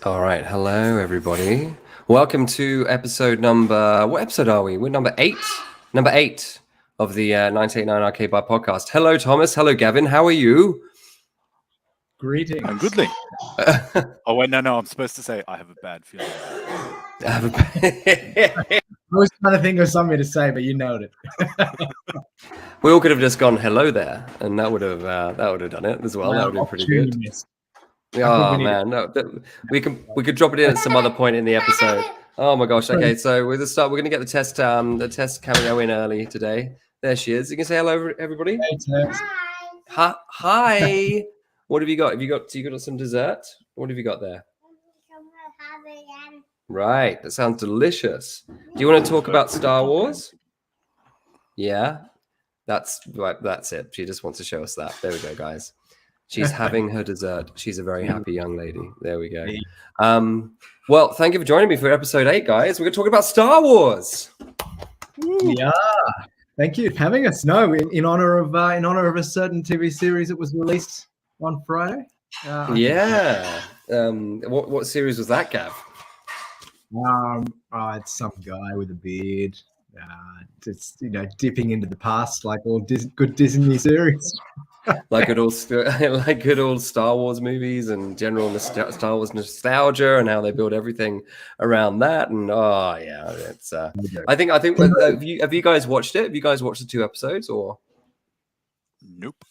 All right, hello everybody. Welcome to episode number. What episode are we? We're number 8. Number 8 of the 989 Arcade Bar podcast. Hello, Thomas. Hello, Gavin. How are you? Greetings. I'm goodly. Oh wait, no, I'm supposed to say I have a bad feeling. I was trying to think of something to say, but you nailed it. We all could have just gone hello there, and that would have done it as well. That would have been pretty good. Missed. Oh man, no, we could drop it in at some other point in the episode. Oh my gosh. Okay, so we're going to get the test cameo in early today. There she is. You can say hello, everybody. Hey, Hi. What have you got? You got some dessert? What have you got there? Right, that sounds delicious. Do you want to talk about Star Wars? Yeah, that's right. That's it. She just wants to show us that. There we go, guys. She's having her dessert. She's a very happy young lady. There we go. Well, thank you for joining me for episode 8, guys. We're going to talk about Star Wars. Yeah. Thank you for having us. No, in honor of a certain TV series that was released on Friday. Yeah. What series was that, Gav? It's some guy with a beard. Just dipping into the past like all good Disney series. like good old Star Wars movies and general Star Wars nostalgia and how they build everything around that. And it's. I think. Have you guys watched it? Have you guys watched the 2 episodes or? Nope.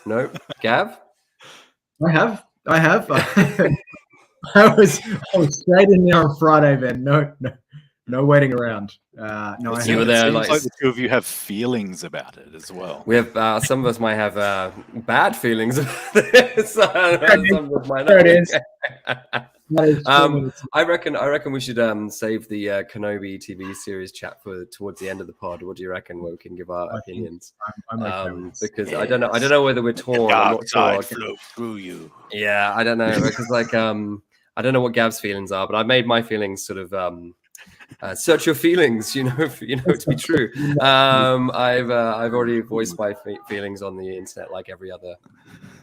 Nope. Gav? I have. I was straight in there on Friday, Ben. No waiting around. No, you were there. Like the two of you have feelings about it as well. We have some of us might have bad feelings about this. Some of us might not. I reckon we should save the Kenobi TV series chat for towards the end of the pod. What do you reckon? Where we can give our opinions. I'm okay because I don't know whether we're torn. The I'm dark side flow through you. Yeah, I don't know because I don't know what Gav's feelings are, but I made my feelings sort of. Search your feelings, to be true. I've already voiced my feelings on the internet like every other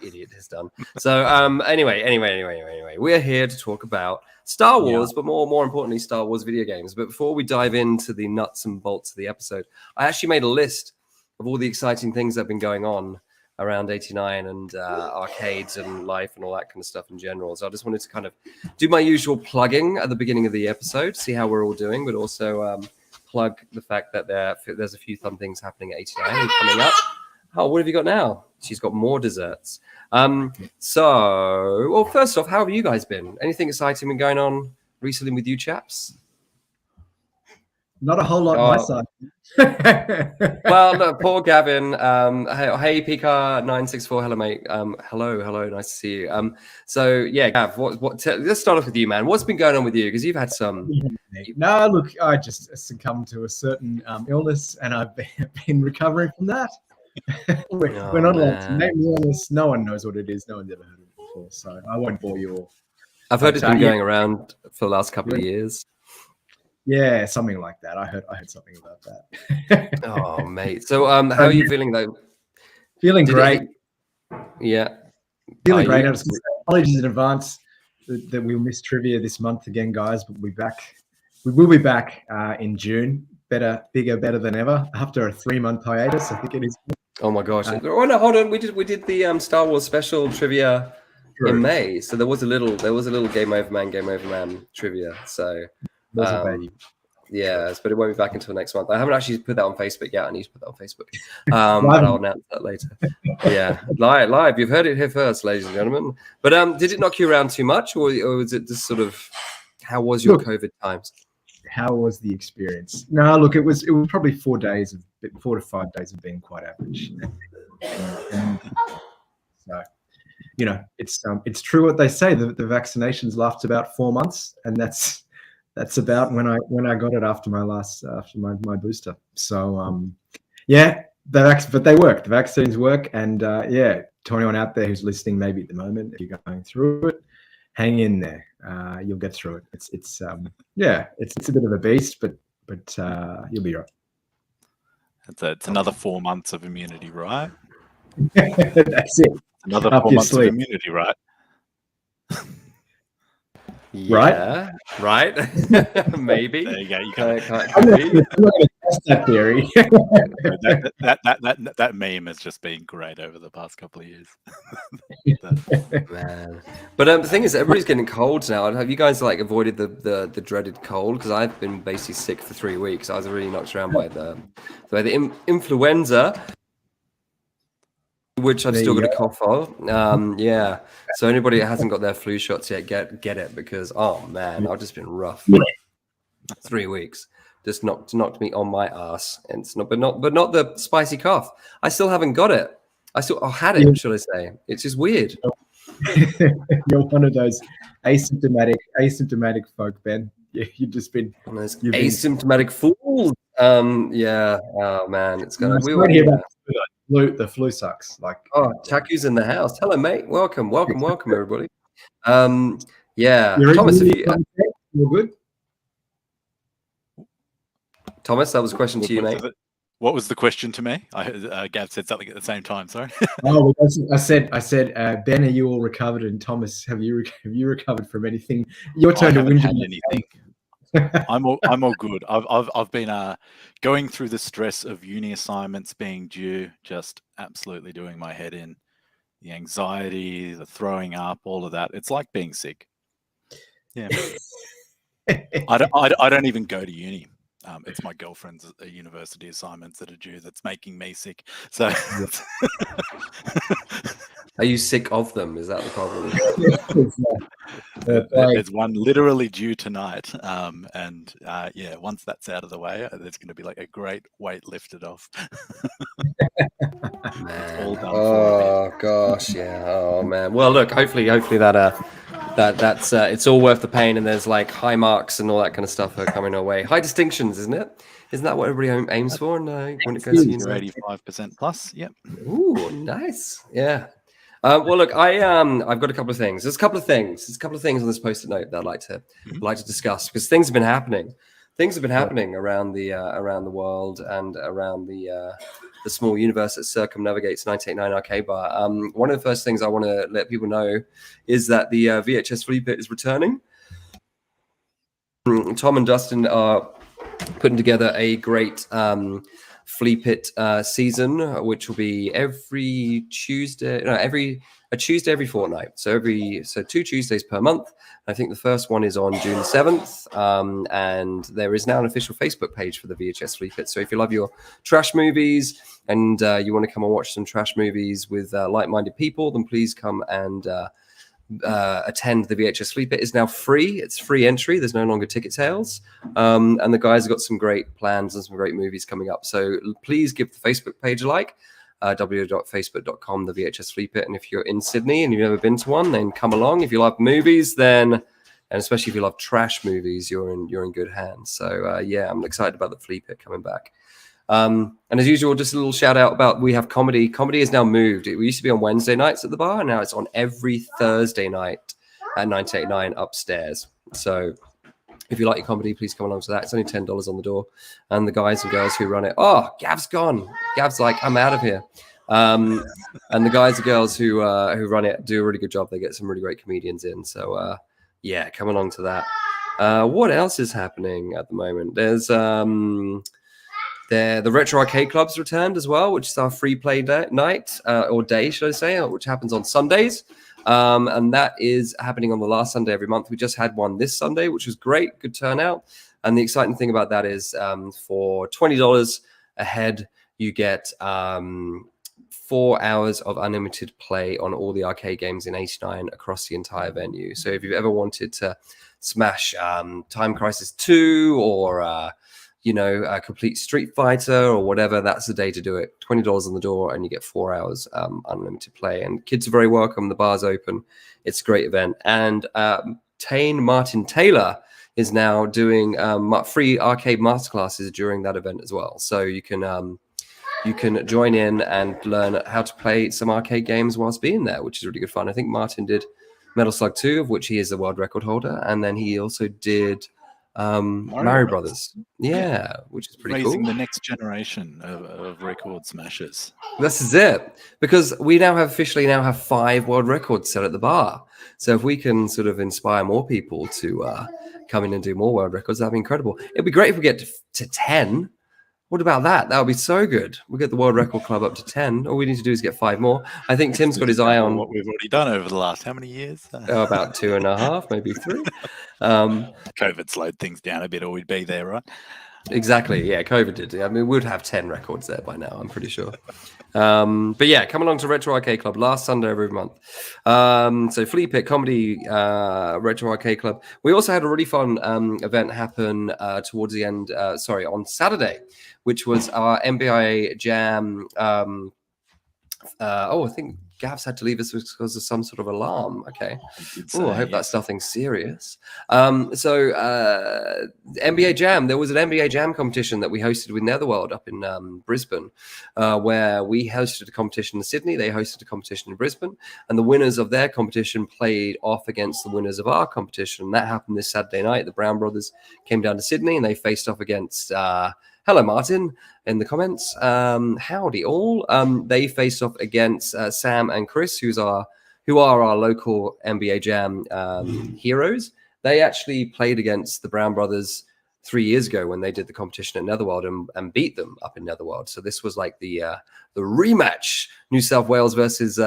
idiot has done. So anyway, we're here to talk about Star Wars, but more importantly, Star Wars video games. But before we dive into the nuts and bolts of the episode, I actually made a list of all the exciting things that have been going on around 89 and arcades and life and all that kind of stuff in general. So I just wanted to kind of do my usual plugging at the beginning of the episode, see how we're all doing, but also plug the fact that there's a few fun things happening at 89 and coming up. Oh, what have you got now? She's got more desserts. First off, how have you guys been? Anything exciting been going on recently with you chaps? Not a whole lot on my side. Well, look, poor Gavin. Hey, PK964. Hello, mate. Hello. Nice to see you. So yeah, Gav. Let's start off with you, man. What's been going on with you? Because you've had some. No, look, I just succumbed to a certain illness, and I've been recovering from that. We're not allowed to name the illness. No one knows what it is. No one's ever heard of it before, so I won't bore you all. I've heard it's been going around for the last couple of years. Yeah, something like that. I heard something about that. Oh, mate. So, how are you feeling though? Feeling great. Yeah. Feeling great. Apologies in advance that we'll miss trivia this month again, guys. But we'll be back. We will be back in June. Better, bigger, better than ever. After a 3-month hiatus, I think it is. Oh my gosh! Oh no, hold on. We did the Star Wars special trivia in May. So there was a little Game Over Man trivia. So. Yes, but it won't be back until next month. I haven't actually put that on Facebook yet. I need to put that on Facebook. But I'll announce that later. Yeah, live. You've heard it here first, ladies and gentlemen. But did it knock you around too much, or was it just sort of? How was your COVID times? How was the experience? No, look, it was probably 4 to 5 days of being quite average. And so, it's true what they say. The vaccinations last about 4 months, and that's about when I got it after my booster. So but they work. The vaccines work, and to anyone out there who's listening, maybe at the moment, if you're going through it, hang in there. You'll get through it. It's a bit of a beast, but you'll be right. It's another 4 months of immunity, right? That's it. Another 4 months of immunity, right? Yeah, right. Maybe. There you go. You Could I'm not be. going to test that theory. that meme has just been great over the past couple of years. Man. But the thing is, everybody's getting colds now. Have you guys like avoided the dreaded cold? Because I've been basically sick for 3 weeks. I was really knocked around by the influenza, which I've There still you got a cough of. Yeah. So anybody that hasn't got their flu shots yet, get it, because oh man, I've just been rough. 3 weeks. Just knocked me on my ass. And it's not not the spicy cough. I still haven't got it. I had it, should I say. It's just weird. You're one of those asymptomatic folk, Ben. You've just been asymptomatic fools. Yeah. Oh man, it's gonna. The flu sucks. Like, oh, Taku's in the house. Hello, mate. Welcome, everybody. Yeah, Thomas, you're good. Thomas, that was a question to you, mate. What was the question to me? Gav said something at the same time. Sorry. Oh, I said, Ben, are you all recovered? And Thomas, have you recovered from anything? Your turn to win. Anything. I'm all good. I've been going through the stress of uni assignments being due, just absolutely doing my head in. The anxiety, the throwing up, all of that. It's like being sick. Yeah. I don't even go to uni. It's my girlfriend's university assignments that are due that's making me sick. So, are you sick of them? Is that the problem? There's one literally due tonight, and yeah, once that's out of the way, there's going to be like a great weight lifted off. Man. All done oh gosh, yeah. Oh man. Well, look. Hopefully that's it's all worth the pain, and there's like high marks and all that kind of stuff are coming our way. High distinctions, isn't it? Isn't that what everybody aims for? And when it goes to university, 85% plus. Yep. Ooh, nice. Yeah. Well, look, I've got a couple of things. There's a couple of things on this post-it note that I'd like to discuss, because things have been happening. Things have been happening around the world and around the small universe that circumnavigates 989 Arcade Bar. One of the first things I want to let people know is that the VHS Flea Pit is returning. Tom and Dustin are putting together a great Flea Pit season, which will be every Tuesday every fortnight. So 2 Tuesdays per month. I think the first one is on June the 7th. And there is now an official Facebook page for the VHS Flea Pit. So if you love your trash movies and you want to come and watch some trash movies with like-minded people, then please come and attend the VHS Flea Pit. Is now free. It's free entry. There's no longer ticket sales. And the guys have got some great plans and some great movies coming up. So please give the Facebook page a like. www.facebook.com, the VHS Flea Pit. And if you're in Sydney and you've never been to one, then come along. If you love movies, then, and especially if you love trash movies, you're in good hands. So yeah, I'm excited about the Flea Pit coming back. And as usual, just a little shout out about we have comedy. Comedy has now moved. We used to be on Wednesday nights at the bar, and now it's on every Thursday night at 989 upstairs. So if you like your comedy, please come along to that. It's only $10 on the door. And the guys and girls who run it, oh, Gav's gone. Gav's like, I'm out of here. And the guys and girls who run it do a really good job. They get some really great comedians in. So yeah, come along to that. What else is happening at the moment? There's the Retro Arcade Club's returned as well, which is our free play night or day, should I say, which happens on Sundays. And that is happening on the last Sunday every month. We just had one this Sunday, which was great. Good turnout. And the exciting thing about that is for $20 a head, you get 4 hours of unlimited play on all the arcade games in 89 across the entire venue. So if you've ever wanted to smash Time Crisis 2 or a complete Street Fighter or whatever, that's the day to do it. $20 on the door and you get 4 hours unlimited play. And kids are very welcome. The bar's open. It's a great event. And Martin Taylor is now doing free arcade masterclasses during that event as well. So you can join in and learn how to play some arcade games whilst being there, which is really good fun. I think Martin did Metal Slug 2, of which he is the world record holder. And then he also did Mario Brothers. Yeah, which is pretty Raising cool. the next generation of record smashers. This is it, because we now officially have 5 world records set at the bar. So if we can sort of inspire more people to come in and do more world records, that'd be incredible. It'd be great if we get to 10. What about that? That would be so good. We'll get the world record club up to 10. All we need to do is get 5 more. I think Tim's got his eye on what we've already done over the last how many years? About 2.5, maybe 3. COVID slowed things down a bit, or we'd be there, right? Exactly. Yeah, COVID did. I mean, we'd have 10 records there by now, I'm pretty sure. But yeah, come along to Retro Arcade Club last Sunday every month. So Flea Pit Comedy Retro Arcade Club. We also had a really fun event happen towards the end, on Saturday, which was our NBA Jam. I think Gav's had to leave us because of some sort of alarm. Okay. I hope that's nothing serious. NBA Jam. There was an NBA Jam competition that we hosted with Netherworld up in Brisbane, where we hosted a competition in Sydney. They hosted a competition in Brisbane, and the winners of their competition played off against the winners of our competition. That happened this Saturday night. The Brown brothers came down to Sydney, and they faced off against. Hello, Martin, in the comments. Howdy, all. They faced off against Sam and Chris, who are our local NBA Jam heroes. They actually played against the Brown brothers 3 years ago when they did the competition at Netherworld and beat them up in Netherworld. So this was like the rematch: New South Wales versus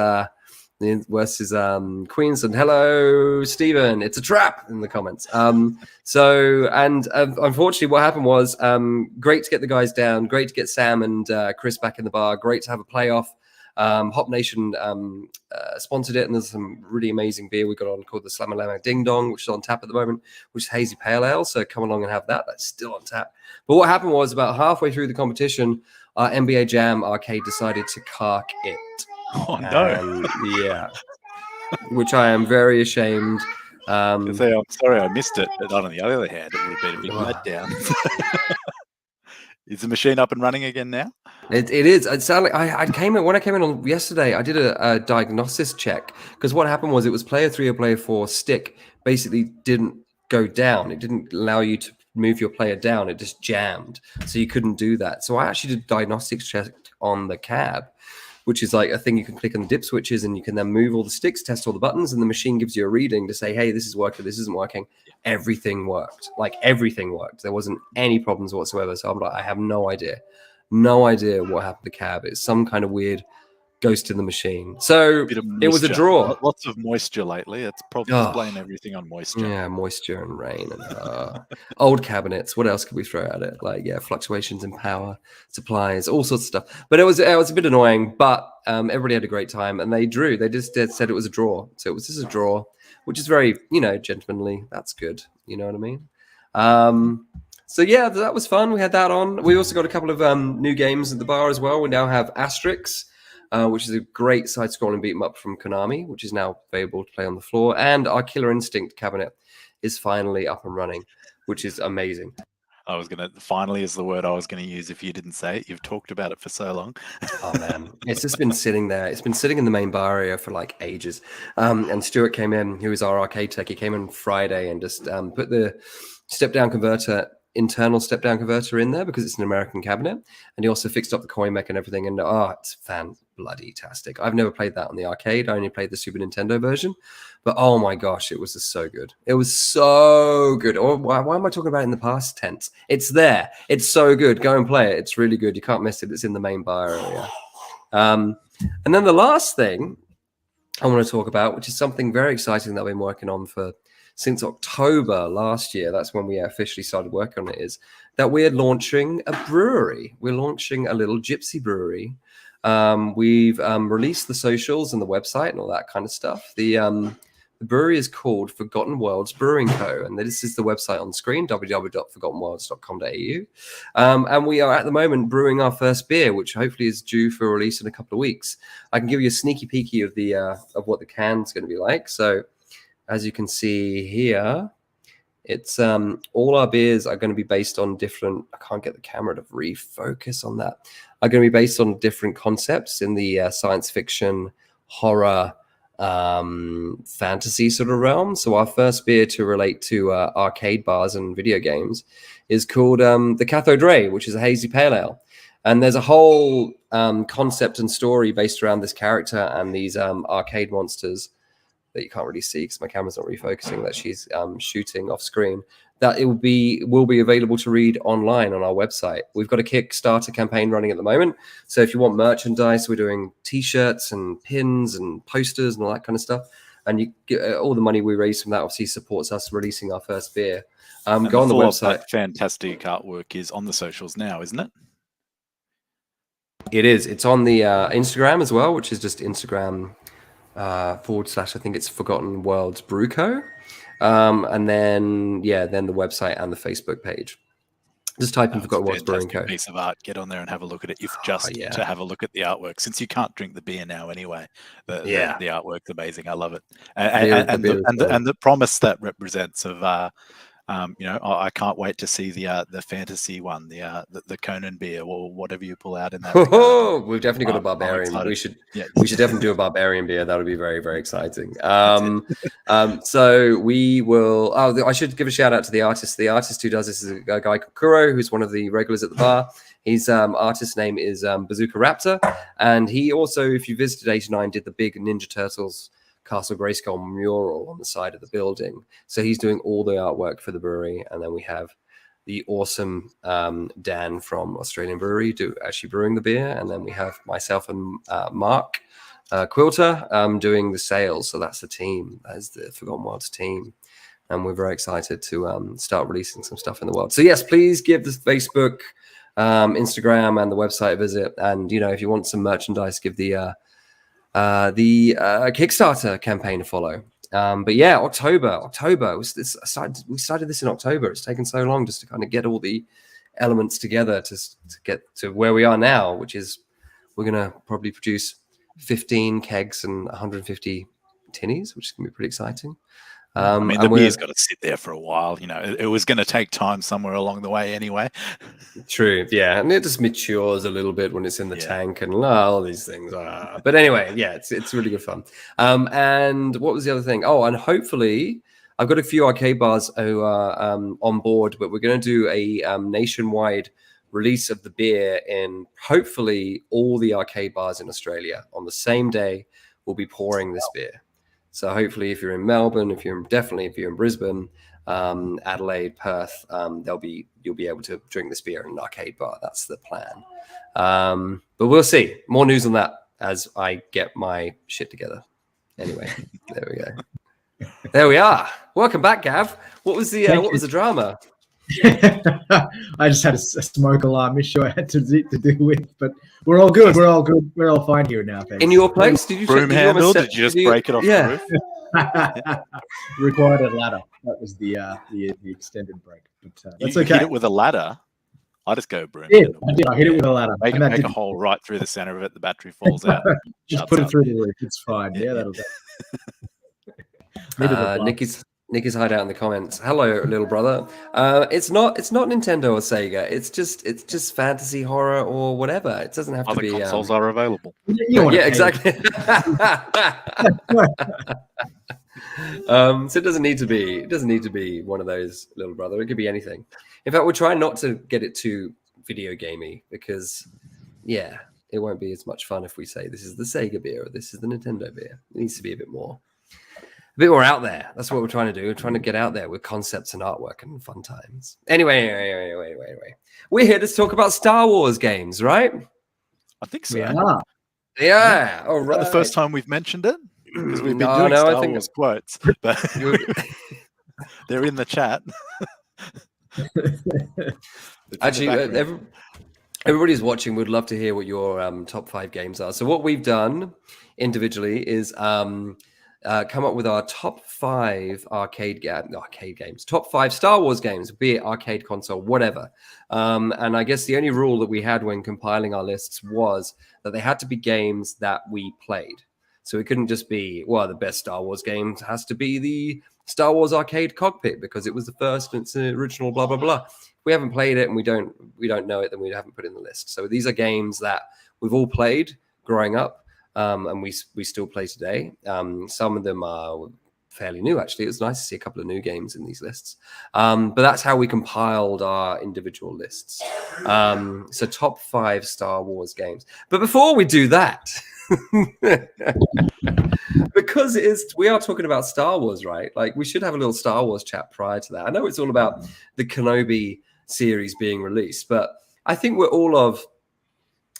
Queensland. Hello, Stephen. It's a trap in the comments. Unfortunately, what happened was great to get the guys down. Great to get Sam and Chris back in the bar. Great to have a playoff. Hop Nation sponsored it, and there's some really amazing beer we got on called the Slammalama Ding Dong, which is on tap at the moment, which is hazy pale ale. So come along and have that. That's still on tap. But what happened was about halfway through the competition, our NBA Jam arcade decided to cark it. Oh no! Yeah, which I am very ashamed. I'm sorry I missed it, but on the other hand, it would have been a big letdown. Is the machine up and running again now? It is. It sounded like I came in on yesterday. I did a diagnosis check because what happened was it was player 3 or player 4 stick basically didn't go down. It didn't allow you to move your player down. It just jammed, so you couldn't do that. So I actually did a diagnostics check on the cab, which is like a thing you can click on the dip switches and you can then move all the sticks, test all the buttons, and the machine gives you a reading to say, hey, this is working, this isn't working. Everything worked. Like everything worked. There wasn't any problems whatsoever. So I'm like, I have no idea what happened to cab. It's some kind of weird ghost in the machine. So it was a draw. Lots of moisture lately. It's probably blame everything on moisture. Yeah, moisture and rain and old cabinets. What else could we throw at it? Like, yeah, fluctuations in power, supplies, all sorts of stuff. But it was a bit annoying, but everybody had a great time and they drew. They just said it was a draw. So it was just a draw, which is very, gentlemanly. That's good. You know what I mean? So yeah, that was fun. We had that on. We also got a couple of new games at the bar as well. We now have Asterix, which is a great side-scrolling beat 'em up from Konami, which is now available to play on the floor. And our Killer Instinct cabinet is finally up and running, which is amazing. Finally is the word I was going to use if you didn't say it. You've talked about it for so long. Oh, man. It's just been sitting there. It's been sitting in the main bar area for like ages. And Stuart came in, who is our arcade tech. He came in Friday and just put the internal step-down converter in there because it's an American cabinet, and he also fixed up the coin mech and everything, and it's fan-bloody-tastic. I've never played that on the arcade. I only played the Super Nintendo version, but oh my gosh, it was just so good. It was so good. Or why am I talking about it in the past tense? It's there. It's so good. Go and play it. It's really good. You can't miss it. It's in the main bar area. And then the last thing I want to talk about, which is something very exciting that I've been working on since October last year, that's when we officially started working on it, is that we're launching a brewery. We're launching a little gypsy brewery. We've released the socials and the website and all that kind of stuff. The brewery is called Forgotten Worlds Brewing Co. And this is the website on screen, www.forgottenworlds.com.au. And we are at the moment brewing our first beer, which hopefully is due for release in a couple of weeks. I can give you a sneaky peeky of what the can's going to be like. So as you can see here, it's all our beers are going to be based on different. I can't get the camera to refocus on that. Are going to be based on different concepts in the science fiction, horror, fantasy sort of realm. So our first beer to relate to arcade bars and video games is called the Cathode Ray, which is a hazy pale ale. And there's a whole concept and story based around this character and these arcade monsters that you can't really see because my camera's not really focusing, that she's shooting off screen, that it will be available to read online on our website. We've got a Kickstarter campaign running at the moment. So if you want merchandise, we're doing t-shirts and pins and posters and all that kind of stuff. And you get all the money we raise from that obviously supports us releasing our first beer. Go on the website. That fantastic artwork is on the socials now, isn't it? It is. It's on the Instagram as well, which is just Instagram / I think it's Forgotten Worlds Brew Co. And then the website and the Facebook page. Just type in Forgotten Worlds Brewing Co. Piece of art. Get on there and have a look at it. If just to have a look at the artwork, since you can't drink the beer now anyway. The artwork's amazing. I love it, and the promise that represents of I can't wait to see the fantasy one, the Conan beer or whatever you pull out in that. We've definitely got a barbarian. We should definitely do a barbarian beer. That would be very, very exciting. So we will. I should give a shout out to the artist. The artist who does this is a guy called Kuro, who's one of the regulars at the bar. His artist name is Bazooka Raptor, and he also, if you visited 89, did the big Ninja Turtles Castle Grayskull mural on the side of the building. So he's doing all the artwork for the brewery. And then we have the awesome Dan from Australian Brewery actually brewing the beer. And then we have myself and Mark Quilter doing the sales. So that's the team. That is the Forgotten Wilds team. And we're very excited to start releasing some stuff in the world. So yes, please give the Facebook, Instagram and the website a visit. And, if you want some merchandise, give the Kickstarter campaign to follow. But yeah, October. We started this in October. It's taken so long just to kind of get all the elements together to get to where we are now, which is we're going to probably produce 15 kegs and 150 tinnies, which is going to be pretty exciting. The beer's got to sit there for a while. It was going to take time somewhere along the way anyway. True, yeah, and it just matures a little bit when it's in the tank and all these things. But anyway, yeah, it's really good fun. And what was the other thing? Oh, and hopefully, I've got a few arcade bars who are on board, but we're going to do a nationwide release of the beer in hopefully all the arcade bars in Australia on the same day. We'll be pouring this beer. So hopefully, if you're in Melbourne, if you're in Brisbane, Adelaide, Perth, you'll be able to drink this beer in an arcade bar. That's the plan. But we'll see. More news on that as I get my shit together. Anyway, there we go. There we are. Welcome back, Gav. What was the drama? I just had a smoke alarm issue I had to deal with, but we're all good. We're all fine here now. Thanks. In your place, did you broom handle? Did you just break it off the roof? Required a ladder. That was the extended break. But that's okay. You hit it with a ladder. I just go broom. Yeah, I did. I hit it with a ladder. Make a hole right through the center of it. The battery falls out. Just put it through the roof. It's fine. Yeah, that'll do. Nicky's hideout in the comments. Hello, little brother. It's not Nintendo or Sega. It's just fantasy, horror, or whatever. It doesn't have to be. Other consoles are available. Yeah, exactly. So it doesn't need to be. It doesn't need to be one of those, little brother. It could be anything. In fact, we'll try not to get it too video gamey because, yeah, it won't be as much fun if we say this is the Sega beer or this is the Nintendo beer. It needs to be a bit more out there. That's what we're trying to do. We're trying to get out there with concepts and artwork and fun times. Anyway. We're here to talk about Star Wars games, right? I think so. Yeah. All right. The first time we've mentioned it? Because we've been doing Star Wars quotes. But they're in the chat. Actually, everybody's watching. We'd love to hear what your top 5 games are. So what we've done individually is come up with our top 5 arcade games, top 5 Star Wars games, be it arcade, console, whatever. And I guess the only rule that we had when compiling our lists was that they had to be games that we played. So it couldn't just be, well, the best Star Wars game has to be the Star Wars Arcade Cockpit because it was the first and it's the original, blah, blah, blah. If we haven't played it and we don't know it, then we haven't put it in the list. So these are games that we've all played growing up. And we still play today. Some of them are fairly new, actually. It was nice to see a couple of new games in these lists. But that's how we compiled our individual lists. So top 5 Star Wars games. But before we do that, because we are talking about Star Wars, right? Like, we should have a little Star Wars chat prior to that. I know it's all about the Kenobi series being released, but I think we're all of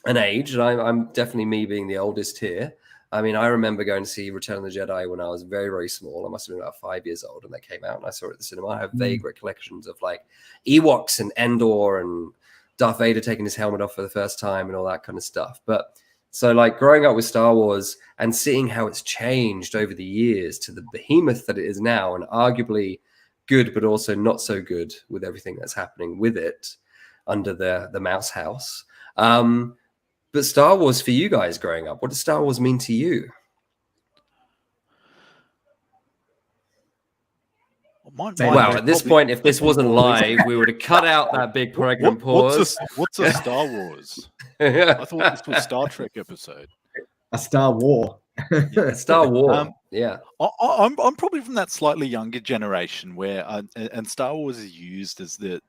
an age, and I'm definitely me being the oldest here. I mean, I remember going to see Return of the Jedi when I was very, very small. I must have been about 5 years old when they came out, and I saw it at the cinema. I have vague recollections of like Ewoks and Endor and Darth Vader taking his helmet off for the first time and all that kind of stuff. But so, like, growing up with Star Wars and seeing how it's changed over the years to the behemoth that it is now, and arguably good, but also not so good with everything that's happening with it under the Mouse House. But Star Wars for you guys growing up, what does Star Wars mean to you? Wow, at this point, if this wasn't live, we would have cut out that big pregnant pause. What's a Star Wars? I thought this was a Star Trek episode. A Star War. Star War. Yeah. I'm probably from that slightly younger generation where, and Star Wars is used as the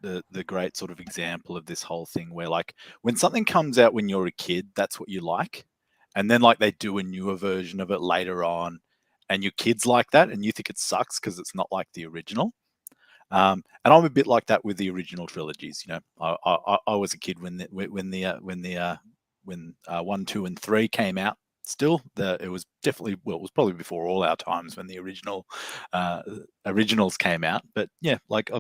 great sort of example of this whole thing where, like, when something comes out when you're a kid, that's what you like. And then, like, they do a newer version of it later on, and your kids like that, and you think it sucks because it's not like the original. And I'm a bit like that with the original trilogies. You know, I was a kid when 1, 2, and 3 came out. Still, it was definitely, well, it was probably before all our times when the originals came out. But yeah, like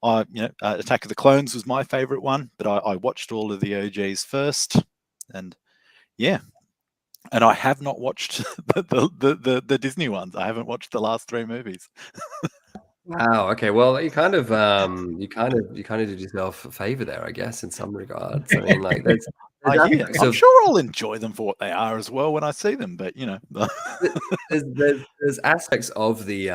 Attack of the Clones was my favorite one, but I watched all of the OGs first, and yeah. And I have not watched the Disney ones. I haven't watched the last 3 movies. Wow. Okay. Well, you kind of did yourself a favor there, I guess, in some regards. I mean, like, I'm sure I'll enjoy them for what they are as well when I see them. But you know, there's aspects of the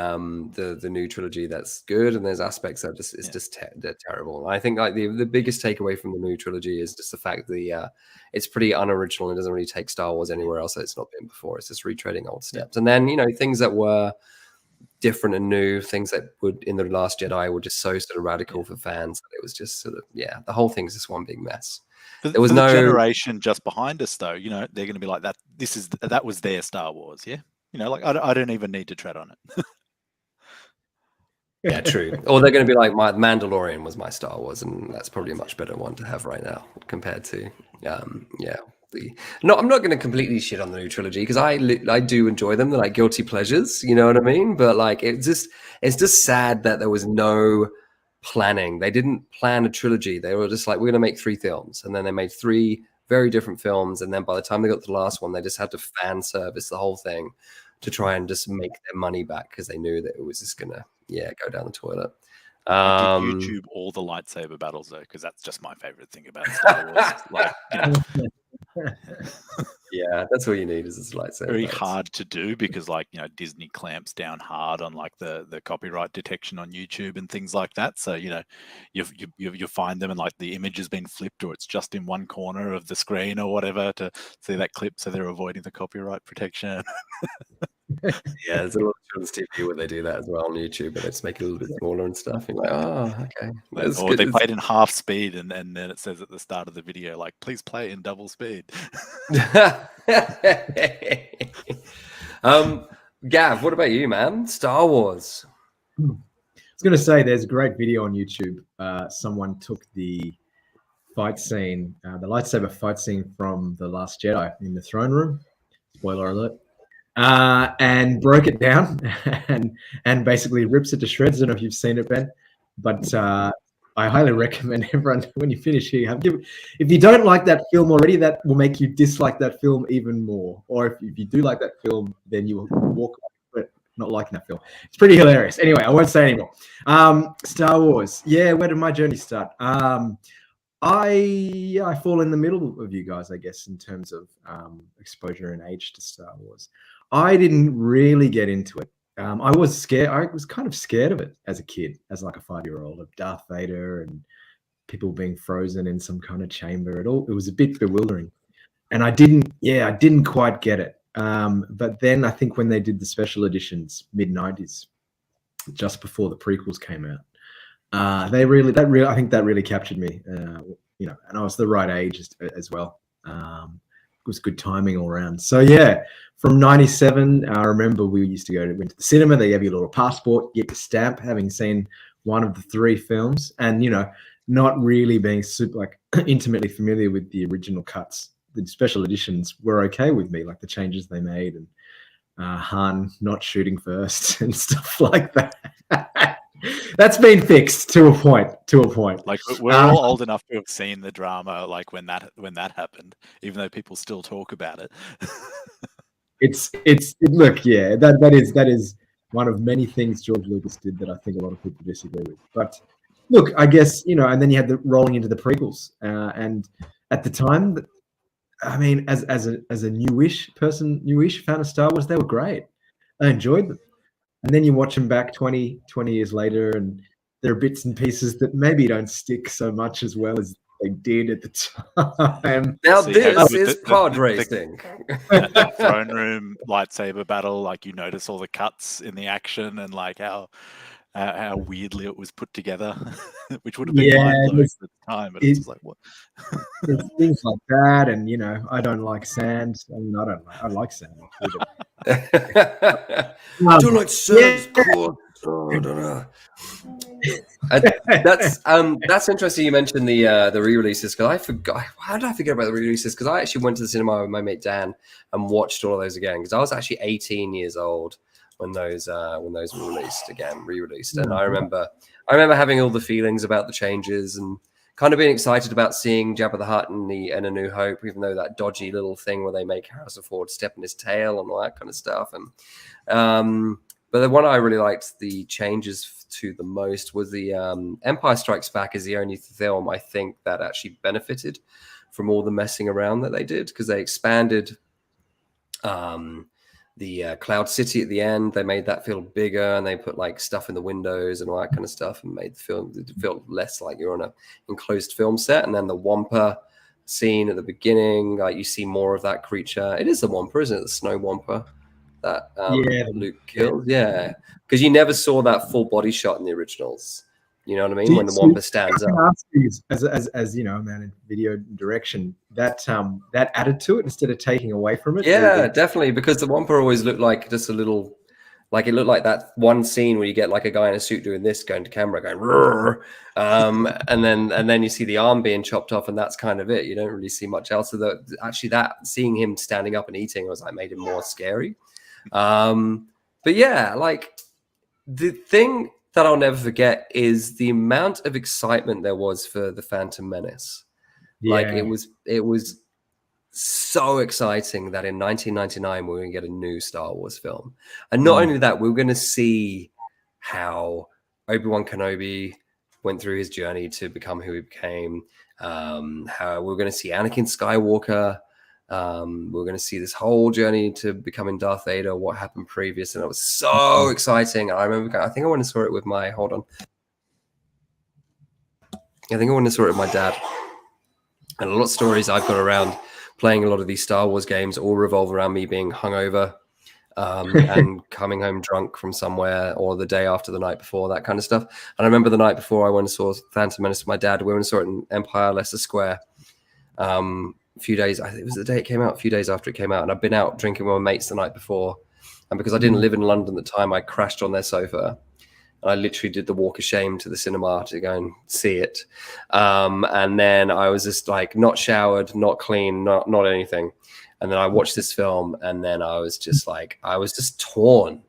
new trilogy that's good, and there's aspects that they're terrible. I think, like, the biggest takeaway from the new trilogy is just the fact that it's pretty unoriginal and doesn't really take Star Wars anywhere else that it's not been before. It's just retreading old steps, and then, you know, things that were different and new, things that would in the Last Jedi were just so sort of radical for fans that it was just sort of, the whole thing's just one big mess. There was no generation just behind us, though. You know, they're going to be like that. That was their Star Wars, yeah. You know, like, I don't even need to tread on it. Yeah, true. Or they're going to be like, my Mandalorian was my Star Wars, and that's probably a much better one to have right now compared to, I'm not going to completely shit on the new trilogy because I do enjoy them. They're like guilty pleasures, you know what I mean? But like, it's just sad that there was no planning. They didn't plan a trilogy. They were just like, we're going to make 3 films, and then they made 3 very different films, and then by the time they got to the last one, they just had to fan service the whole thing to try and just make their money back because they knew that it was just gonna go down the toilet. I did YouTube all the lightsaber battles though, because that's just my favorite thing about Star Wars. Like, you know. Yeah, that's all you need is this lightsaber. Very hard to do because, like, you know, Disney clamps down hard on like the copyright detection on YouTube and things like that. So, you know, you find them and like the image has been flipped or it's just in one corner of the screen or whatever to see that clip, so they're avoiding the copyright protection. Yeah, there's a lot of children's TV where they do that as well on YouTube, but they just make it a little bit smaller and stuff. You're like, oh, okay. Or they play it in half speed, and then it says at the start of the video, like, please play it in double speed. Gav, what about you, man? Star Wars. I was going to say, there's a great video on YouTube. Someone took the fight scene, the lightsaber fight scene from The Last Jedi in the throne room. Spoiler alert. And broke it down and basically rips it to shreds. I don't know if you've seen it, Ben, but I highly recommend everyone, when you finish here, if you don't like that film already, that will make you dislike that film even more. Or if you do like that film, then you will walk away not liking that film. It's pretty hilarious. Anyway, I won't say anymore. Star Wars. Yeah, where did my journey start? I fall in the middle of you guys, I guess, in terms of exposure and age to Star Wars. I didn't really get into it. I was scared. I was kind of scared of it as a kid, as like a 5-year-old, of Darth Vader and people being frozen in some kind of chamber. It was a bit bewildering, and I didn't quite get it. But then I think when they did the special editions, mid-90s, just before the prequels came out, I think that really captured me. And I was the right age as well. It was good timing all around. So yeah, from '97, I remember we went to the cinema. They gave you a little passport, get your stamp, having seen one of the 3 films, and not really being super intimately familiar with the original cuts. The special editions were okay with me, like the changes they made and Han not shooting first and stuff like that. That's been fixed to a point. Like we're all old enough to have seen the drama, like when that happened, even though people still talk about it. Look, yeah, that is one of many things George Lucas did that I think a lot of people disagree with. But look, I guess and then you had the rolling into the prequels, and at the time, I mean, as a newish fan of Star Wars, they were great. I enjoyed them. And then you watch them back 20 years later, and there are bits and pieces that maybe don't stick so much as well as they did at the time. Now this is pod racing. That throne room lightsaber battle, like you notice all the cuts in the action and like how weirdly it was put together, which would have been mind-blowing at the time. But it's just like, what? There's things like that, and I don't like sand. I mean, I like sand. I don't like sand. Cool. I don't know. That's interesting. You mentioned the re-releases, because I forgot. How did I forget about the re-releases? Because I actually went to the cinema with my mate Dan and watched all of those again, because I was actually 18 years old when those were re-released, and I remember having all the feelings about the changes and kind of being excited about seeing Jabba the Hutt in A New Hope, even though that dodgy little thing where they make Harrison Ford step on his tail and all that kind of stuff. And but the one I really liked the changes to the most was the Empire Strikes Back is the only film I think that actually benefited from all the messing around that they did, because they expanded the Cloud City at the end. They made that feel bigger, and they put like stuff in the windows and all that kind of stuff, and made the film feel less like you're on an enclosed film set. And then the Wampa scene at the beginning, like you see more of that creature. It is the Wampa, isn't it? The snow Wampa that Luke killed. Yeah, because you never saw that full body shot in the originals. You know what I mean? When the Wampa stands up. As a man in video direction, that added to it instead of taking away from it. Yeah, definitely, because the Wampa always looked like just a little, like it looked like that one scene where you get like a guy in a suit doing this, going to camera, going, and then you see the arm being chopped off, and that's kind of it. You don't really see much else. So actually, that seeing him standing up and eating was like made it more scary. But yeah, like the thing that I'll never forget is the amount of excitement there was for the Phantom Menace. Yeah. Like it was so exciting that in 1999 we were going to get a new Star Wars film, and not only that, we were going to see how Obi-Wan Kenobi went through his journey to become who he became. How we were going to see Anakin Skywalker. We're going to see this whole journey to becoming Darth Vader, what happened previous, and it was so exciting. I remember, I think I went and saw it with my, hold on. I think I went and saw it with my dad. And a lot of stories I've got around playing a lot of these Star Wars games all revolve around me being hungover and coming home drunk from somewhere, or the day after, the night before, that kind of stuff. And I remember the night before I went and saw Phantom Menace with my dad. We went and saw it in Empire, Leicester Square. A few days, I think it was the day it came out, a few days after it came out, and I'd been out drinking with my mates the night before, and because I didn't live in London at the time, I crashed on their sofa, and I literally did the walk of shame to the cinema to go and see it, and then I was just like not showered, not clean, not anything, and then I watched this film, and then I was just torn.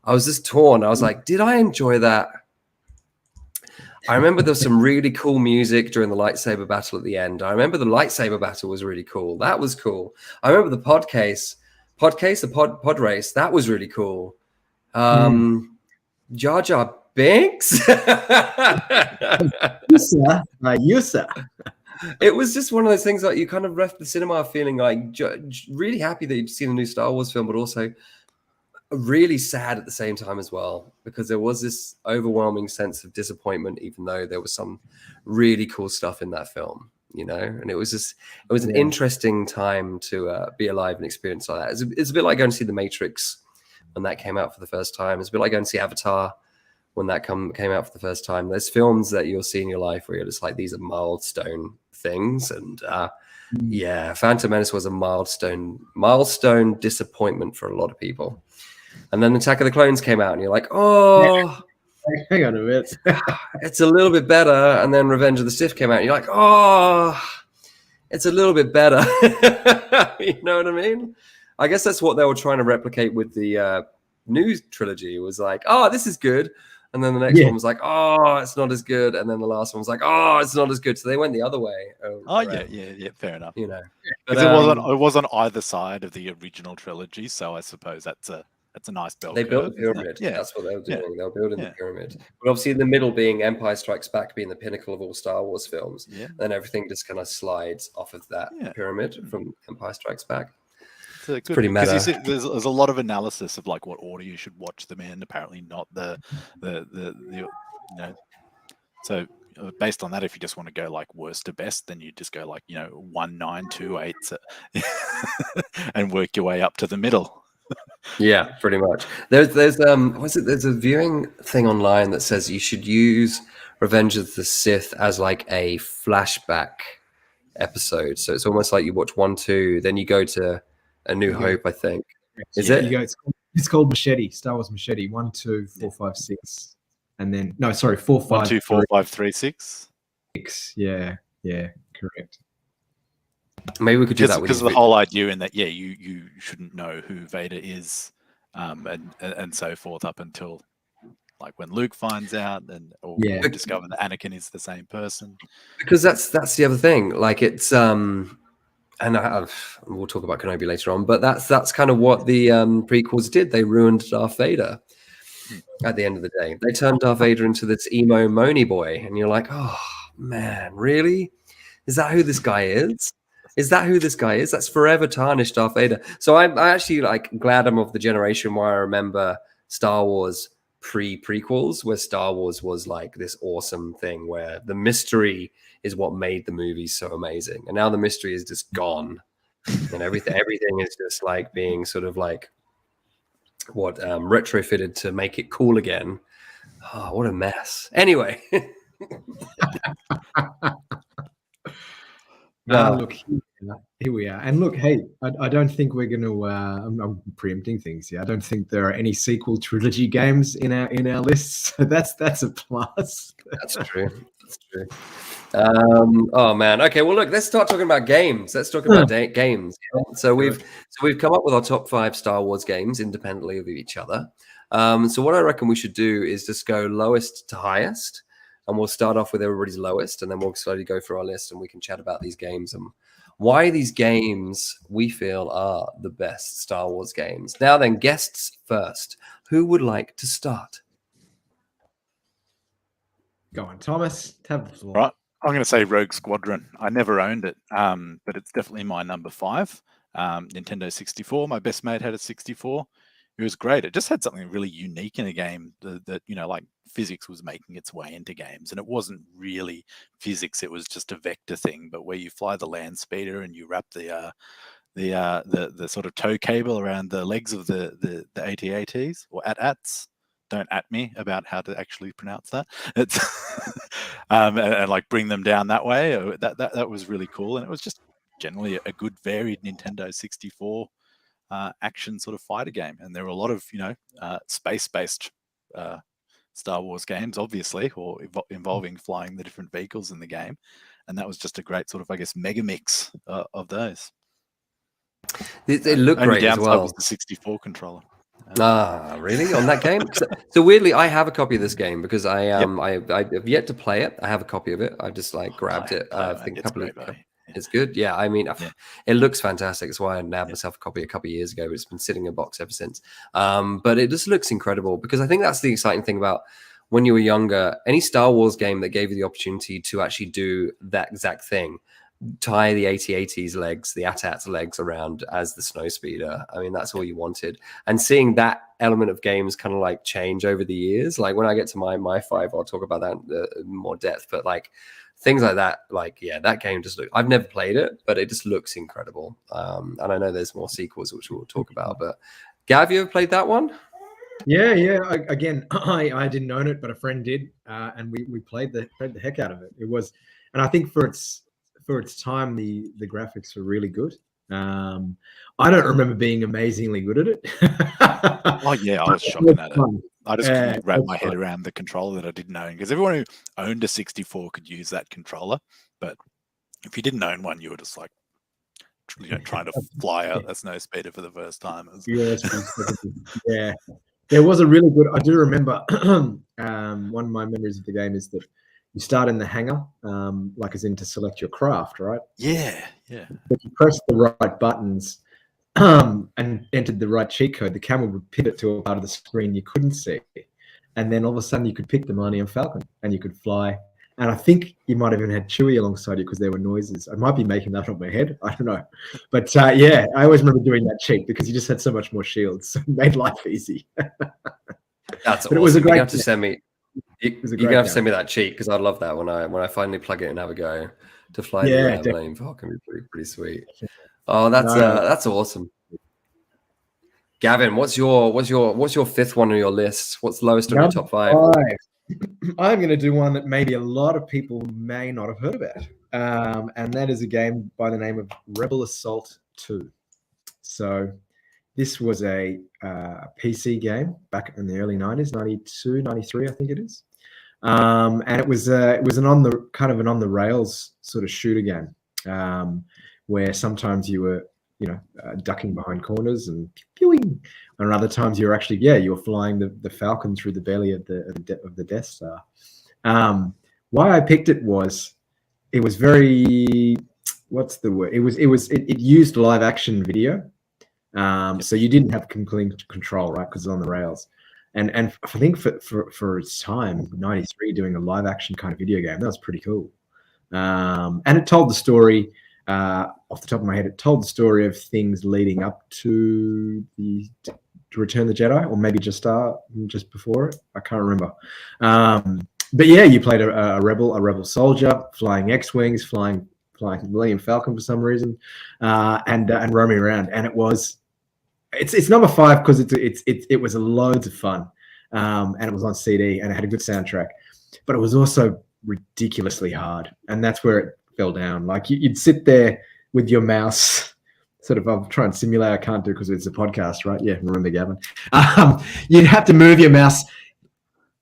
I was like, did I enjoy that? I remember there was some really cool music during the lightsaber battle at the end. I remember the lightsaber battle was really cool. That was cool. I remember the pod race. That was really cool. Jar Jar Binks. Yusa. It was just one of those things that you kind of left the cinema feeling like really happy that you'd seen a new Star Wars film, but also really sad at the same time as well, because there was this overwhelming sense of disappointment, even though there was some really cool stuff in that film. you know. And it was an interesting time to be alive and experience like that. It's a bit like going to see The Matrix when that came out for the first time. It's a bit like going to see Avatar when that came out for the first time. There's films that you'll see in your life where you're just like, these are milestone things. And yeah, Phantom Menace was a milestone disappointment for a lot of people. And then Attack of the Clones came out, and you're like, oh, hang on a minute. it's a little bit better. And then Revenge of the Sith came out, and you're like, oh, it's a little bit better. You know what I mean? I guess that's what they were trying to replicate with the new trilogy. It was like, oh, this is good. And then the next one was like, oh, it's not as good. And then the last one was like, oh, it's not as good. So they went the other way. Yeah, fair enough. You know, because it was on either side of the original trilogy, so I suppose that's a nice bell curve. They built the pyramid. Yeah, that's what they were doing. They were building the pyramid. But obviously, in the middle being Empire Strikes Back being the pinnacle of all Star Wars films. Yeah. Then everything just kind of slides off of that pyramid from Empire Strikes Back. It's pretty meta. You see, there's a lot of analysis of like what order you should watch them in. Apparently, not the you know. So based on that, if you just want to go like worst to best, then you just go like 1, 9, 2, 8, and work your way up to the middle. Yeah, pretty much. There's there's a viewing thing online that says you should use Revenge of the Sith as like a flashback episode. So it's almost like you watch 1, 2, then you go to A New Hope, I think. Is it? It's called Machete, Star Wars Machete. 1, 2, 4, 5, 6, and then 4, 5, 1, 2, 4, 5, 3, 6. 6. Yeah, correct. Maybe we could do that because of the whole idea in that you shouldn't know who Vader is, and so forth up until like when Luke finds out or discover that Anakin is the same person. Because that's the other thing. Like it's and we'll talk about Kenobi later on, but that's kind of what the prequels did. They ruined Darth Vader at the end of the day. They turned Darth Vader into this emo moany boy, and you're like, oh man, really? Is that who this guy is? Is that who this guy is? That's forever tarnished Darth Vader. So I actually like glad I'm of the generation where I remember Star Wars prequels, where Star Wars was like this awesome thing where the mystery is what made the movies so amazing. And now the mystery is just gone. And everything is just like being sort of like retrofitted to make it cool again. Oh, what a mess. Anyway. Look, here we are. And look, hey, I don't think we're going to. I'm preempting things here. I don't think there are any sequel trilogy games in our lists. So that's a plus. That's true. That's true. Oh man. Okay. Well, look. Let's start talking about games. Let's talk about games. So we've come up with our top 5 Star Wars games independently of each other. So what I reckon we should do is just go lowest to highest. And we'll start off with everybody's lowest, and then we'll slowly go through our list, and we can chat about these games and why these games we feel are the best Star Wars games. Now then, guests first. Who would like to start? Go on, Thomas. Have the floor. Right. I'm going to say Rogue Squadron. I never owned it, but it's definitely my number 5. Nintendo 64. My best mate had a 64. It was great. It just had something really unique in a game that like physics was making its way into games, and it wasn't really physics. It was just a vector thing, but where you fly the land speeder and you wrap the sort of tow cable around the legs of the AT-ATs or AT-ATs. Don't at me about how to actually pronounce that. It's and like bring them down that way. That was really cool, and it was just generally a good varied Nintendo 64 action sort of fighter game. And there were a lot of space-based Star Wars games, obviously, or involving flying the different vehicles in the game, and that was just a great sort of, I guess, mega mix of those. They look great as well. Was the 64 controller. Really? On that game? So weirdly, I have a copy of this game because I have yet to play it. I have a copy of it. I just like grabbed it. I think a couple of. It's good. Yeah, I mean, it looks fantastic. That's why I nabbed myself a copy a couple of years ago. It's been sitting in a box ever since. But it just looks incredible because I think that's the exciting thing about when you were younger. Any Star Wars game that gave you the opportunity to actually do that exact thing, tie the AT-AT's legs, the AT-AT's legs around as the snowspeeder. I mean, that's all you wanted. And seeing that element of games kind of like change over the years. Like when I get to my 5, I'll talk about that in more depth. But like things like that. Like, yeah, that game just look. I've never played it, but it just looks incredible. And I know there's more sequels which we'll talk about. But Gav, you ever played that one? Yeah. Again, I didn't own it, but a friend did, and we played the heck out of it. It was, and I think for its time, the graphics were really good. I don't remember being amazingly good at it. Oh yeah, I was shocking at it. I just couldn't wrap my head around the controller that I didn't own, because everyone who owned a 64 could use that controller, but if you didn't own one, you were just like, trying to fly out that snow speeder for the first time. Yeah. There was a really good. I do remember one of my memories of the game is that you start in the hangar, like as in to select your craft, right? Yeah. If you press the right buttons and entered the right cheat code, the camera would pivot to a part of the screen you couldn't see, and then all of a sudden you could pick the Millennium Falcon and you could fly. And I think you might have even had Chewie alongside you because there were noises. I might be making that up in my head. I don't know. But yeah, I always remember doing that cheat because you just had so much more shields. So it made life easy. That's awesome. It was a great. You have to send me. You're gonna have to send me that cheat because I'd love that when I finally plug it and have a go to fly the Millennium Falcon. Be pretty sweet. Oh, that's awesome. Gavin, what's your fifth one on your list? What's the lowest on your top 5? I'm going to do one that maybe a lot of people may not have heard about, and that is a game by the name of Rebel Assault 2. So this was a PC game back in the early 90s, 92, 93, I think it is. And it was an on the rails sort of shooter game, where sometimes you were ducking behind corners and pewing, and other times you were flying the Falcon through the belly of the Death Star. Why I picked it was very, what's the word? It used live action video, so you didn't have complete control, right? Because it's on the rails. And I think for its time, 93, doing a live action kind of video game, that was pretty cool. And it told the story. Off the top of my head, it told the story of things leading up to Return of the Jedi, or maybe just before it. I can't remember. But yeah, you played a rebel soldier flying X-wings, flying Millennium Falcon for some reason, and roaming around. And it's number 5 because it was loads of fun, and it was on CD and it had a good soundtrack, but it was also ridiculously hard, and that's where it fell down. Like you'd sit there with your mouse, sort of. I'll try and simulate. I can't do because it's a podcast, right? Yeah, remember Gavin. You'd have to move your mouse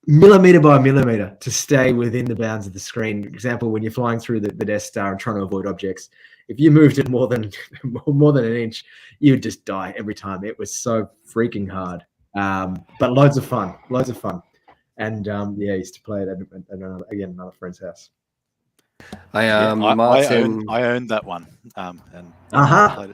millimeter by millimeter to stay within the bounds of the screen. For example, when you're flying through the Death Star and trying to avoid objects, if you moved it more than an inch, you'd just die every time. It was so freaking hard, but loads of fun. And I used to play it at another friend's house. Martin. I owned that one. And Uh-huh.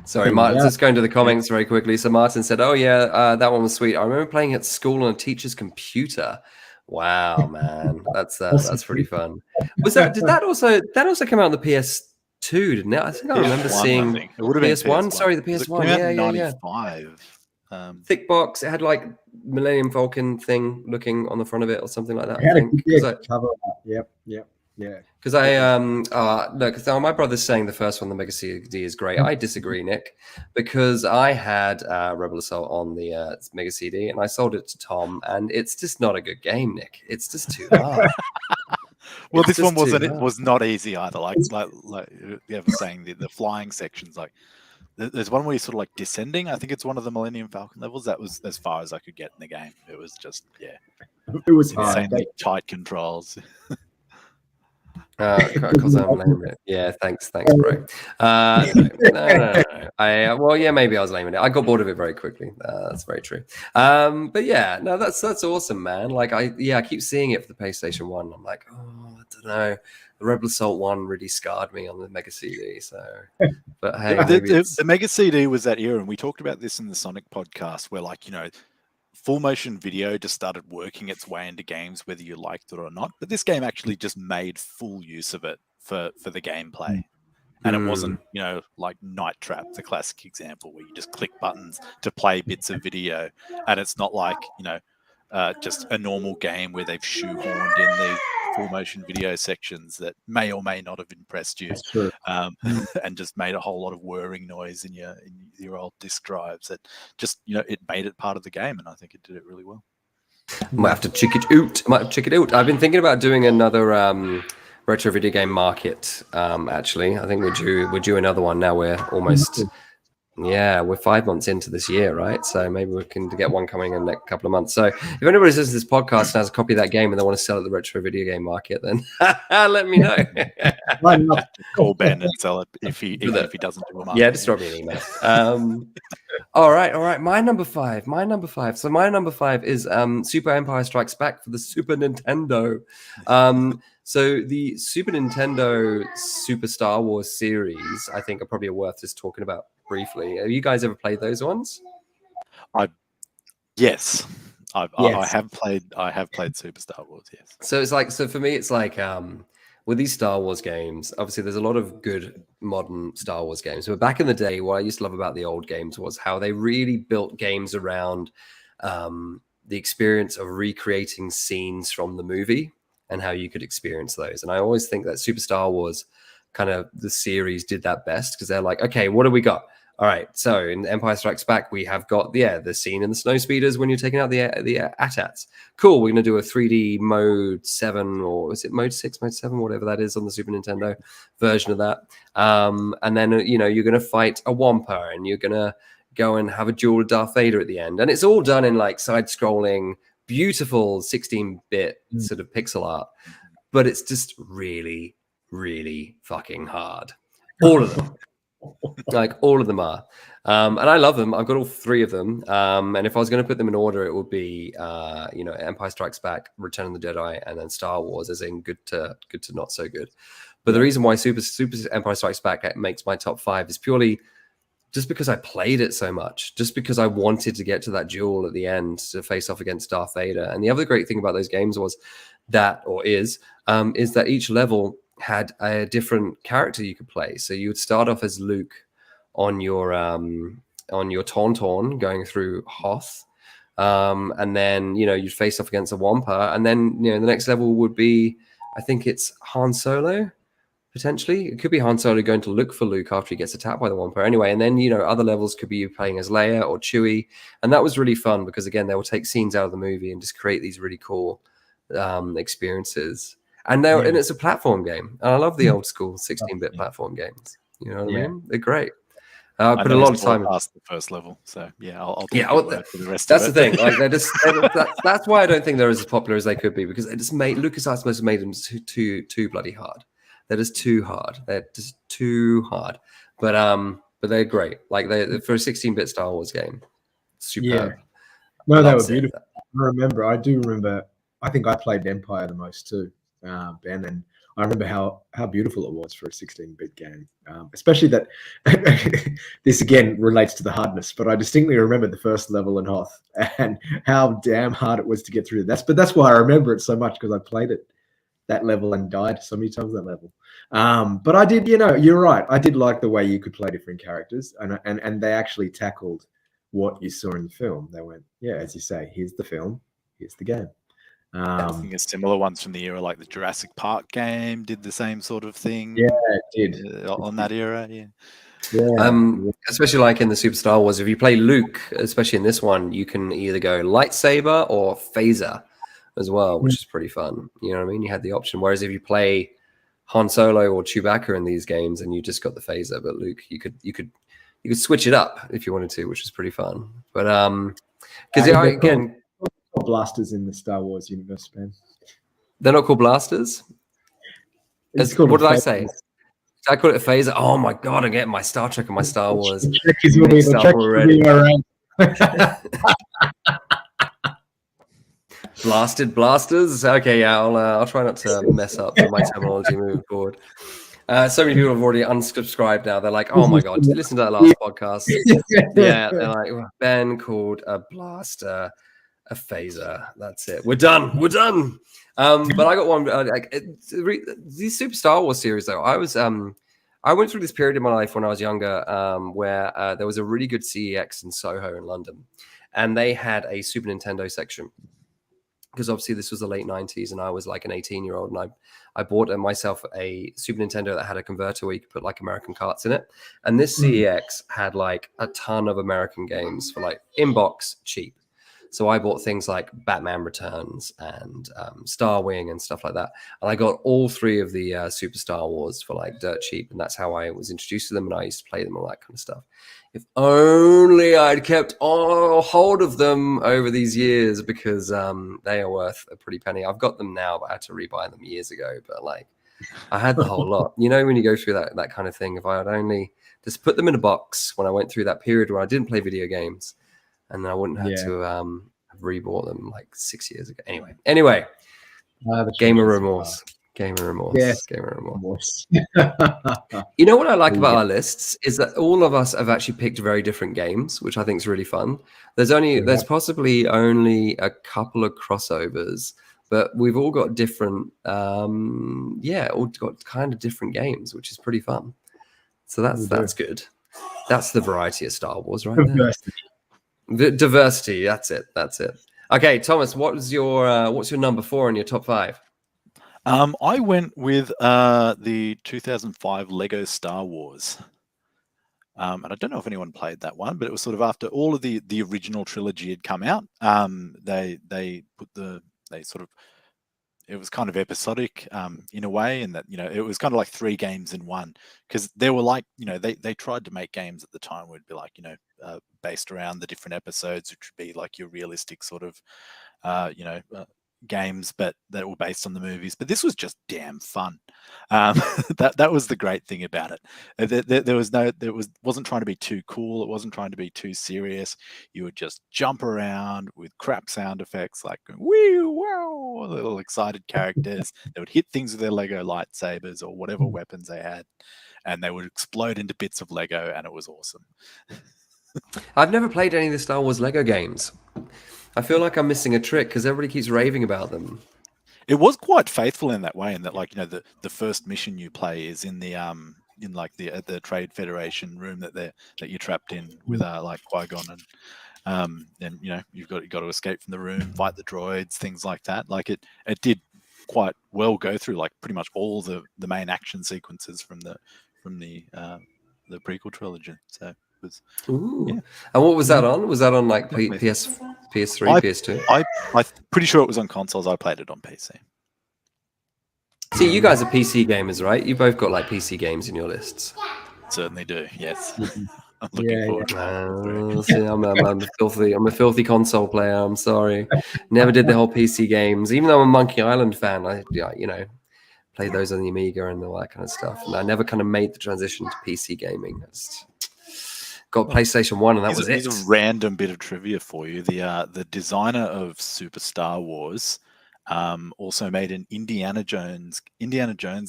Sorry, Martin. Just going to the comments very quickly. So Martin said, "Oh yeah, that one was sweet. I remember playing at school on a teacher's computer. Wow, man, that's pretty fun. Did that also come out on the PS2? Didn't it? I think I remember seeing it would have been PS1. Sorry, the PS1. Yeah. 95. Thick box. It had like Millennium Falcon thing looking on the front of it or something like that. I think. Cover. Yep. Yeah. Because because my brother's saying the first one, the Mega CD, is great. I disagree, Nick, because I had Rebel Assault on the Mega CD and I sold it to Tom, and it's just not a good game, Nick. It's just too hard. Well, this one was not easy either. Like you were saying, the flying sections, like there's one where you're sort of like descending. I think it's one of the Millennium Falcon levels. That was as far as I could get in the game. It was just it was insanely tight controls. Because I'm lame it. Yeah, thanks, bro. No. Maybe I was lame in it. I got bored of it very quickly. That's very true. But yeah, no, that's awesome, man. Like I keep seeing it for the PlayStation 1. I'm like, I don't know. The Rebel Assault 1 really scarred me on the Mega CD. So, but hey, the Mega CD was that era, and we talked about this in the Sonic podcast, where full motion video just started working its way into games, whether you liked it or not. But this game actually just made full use of it for the gameplay. And it wasn't, like Night Trap, the classic example where you just click buttons to play bits of video. And it's not like, just a normal game where they've shoehorned in the full motion video sections that may or may not have impressed you, That's true. and just made a whole lot of whirring noise in your old disk drives. That just it made it part of the game, and I think it did it really well. Might have to check it out. I've been thinking about doing another retro video game market. Actually, I think we're due another one now. We're almost. Yeah, we're 5 months into this year, right? So maybe we can get one coming in the next couple of months. So if anybody listens to this podcast and has a copy of that game and they want to sell it at the retro video game market, then let me know. Call Ben and sell it if he doesn't do a market. Yeah, just drop me an email. All right. My number five. So my number 5 is Super Empire Strikes Back for the Super Nintendo. So the Super Nintendo Super Star Wars series, I think, are probably worth just talking about briefly. Have you guys ever played those ones? Yes. I have played Super Star Wars. Yes. So for me, it's like with these Star Wars games, obviously there's a lot of good modern Star Wars games. But back in the day, what I used to love about the old games was how they really built games around the experience of recreating scenes from the movie and how you could experience those. And I always think that Super Star Wars, kind of the series, did that best because they're like, okay, what do we got? All right, so in Empire Strikes Back, we have got the scene in the snow speeders when you're taking out the AT-ATs. Cool, we're going to do a 3D mode 7, or is it mode 6, mode 7, whatever that is on the Super Nintendo version of that. And then, you're going to fight a Wampa, and you're going to go and have a duel with Darth Vader at the end. And it's all done in like side-scrolling, beautiful 16-bit sort of pixel art. But it's just really, really fucking hard. All of them. Like all of them are, and I love them. I've got all 3 of them, and if I was going to put them in order, it would be Empire Strikes Back, Return of the Jedi, and then Star Wars, as in good to not so good. But the reason why Super Empire Strikes Back makes my top 5 is purely just because I played it so much, just because I wanted to get to that duel at the end to face off against Darth Vader. And the other great thing about those games is that each level had a different character you could play. So you would start off as Luke on your Tauntaun going through Hoth, and then you'd face off against a Wampa, and then the next level would be, I think it's Han Solo. Potentially, it could be Han Solo going to look for Luke after he gets attacked by the Wampa. Anyway, and then other levels could be you playing as Leia or Chewie, and that was really fun because again they will take scenes out of the movie and just create these really cool experiences. And and it's a platform game, and I love the old school 16-bit platform games. You know what I mean? They're great. I put a lot of time past the first level, so I'll for the rest. That's of the it. thing. Like that's why I don't think they're as popular as they could be, because it just made LucasArts must have made them too bloody hard. They're just too hard. They're just too hard. But they're great. Like they for a 16-bit Star Wars game, superb. Yeah. No, they were beautiful. I do remember. I think I played Empire the most too, Ben, and I remember how beautiful it was for a 16-bit game. Especially that this again relates to the hardness, but I distinctly remember the first level in Hoth and how damn hard it was to get through. That's why I remember it so much, because I played it that level and died so many times that level. But I did, you're right. I did like the way you could play different characters, and they actually tackled what you saw in the film. They went, as you say, here's the film, here's the game. I think similar ones from the era, like the Jurassic Park game, did the same sort of thing. Yeah, it did on that era. Yeah. Especially like in the Super Star Wars, if you play Luke, especially in this one, you can either go lightsaber or phaser as well, which is pretty fun. You know what I mean? You had the option. Whereas if you play Han Solo or Chewbacca in these games, and you just got the phaser, but Luke, you could switch it up if you wanted to, which is pretty fun. But because again, blasters in the Star Wars universe, man. They're not called blasters. What did I say? Did I call it a phaser? Oh my god! I'm getting my Star Trek and my Star Wars. Blasted blasters. Okay, yeah, I'll try not to mess up my terminology moving forward. So many people have already unsubscribed now. They're like, "Oh my god, listen to that last podcast." Yeah, they're like, Ben called a blaster a phaser. That's it. We're done. But I got one. These Super Star Wars series, though, I went through this period in my life when I was younger, where there was a really good CEX in Soho in London, and they had a Super Nintendo section. because obviously this was the late 90s and I was like an 18-year-old, and I bought myself a Super Nintendo that had a converter where you could put like American carts in it. And this CEX had like a ton of American games for like in-box cheap. So I bought things like Batman Returns and Star Wing and stuff like that. And I got all 3 of the Super Star Wars for like dirt cheap. And that's how I was introduced to them. And I used to play them, all that kind of stuff. If only I'd kept hold of them over these years, because they are worth a pretty penny. I've got them now, but I had to rebuy them years ago. But like, I had the whole lot. You know, when you go through that kind of thing, if I had only just put them in a box when I went through that period where I didn't play video games, and then I wouldn't have to have rebought them like 6 years ago. Anyway, Game of Remorse. Game of Remorse. Yes. Game of Remorse. Remorse. You know what I like about our lists is that all of us have actually picked very different games, which I think is really fun. There's possibly only a couple of crossovers, but we've all got different, all got kind of different games, which is pretty fun. So that's good. That's the variety of Star Wars, right there. The diversity. That's it. Okay, Thomas, what's your number 4 in your top 5? I went with the 2005 Lego Star Wars. And I don't know if anyone played that one, but it was sort of after all of the original trilogy had come out. It was kind of episodic in a way, and that, you know, it was kind of like 3 games in one, because they were like, you know, they tried to make games at the time would be like, you know, based around the different episodes, which would be like your realistic sort of, games, but that were based on the movies. But this was just damn fun. That was the great thing about it. Wasn't trying to be too cool. It wasn't trying to be too serious. You would just jump around with crap sound effects like wee wow, little excited characters. They would hit things with their Lego lightsabers or whatever weapons they had, and they would explode into bits of Lego, and it was awesome. I've never played any of the Star Wars Lego games. I feel like I'm missing a trick because everybody keeps raving about them. It was quite faithful in that way, in that, like, you know, the first mission you play is in the the Trade Federation room that you're trapped in with like Qui-Gon, and you know, you've got to escape from the room, fight the droids, things like that. Like it did quite well go through like pretty much all the main action sequences from the prequel trilogy. So it was, yeah. And what was that on? Was that on like PS3, PS2? I'm pretty sure it was on consoles. I played it on PC. See, you guys are PC gamers, right? You both got like PC games in your lists. Certainly do. Yes. I'm looking forward to see, I'm a filthy console player. I'm sorry. Never did the whole PC games. Even though I'm a Monkey Island fan, I played those on the Amiga and all that kind of stuff. And I never kind of made the transition to PC gaming. I just got PlayStation 1 and that was it. Here's a random bit of trivia for you. The designer of Super Star Wars also made an Indiana Jones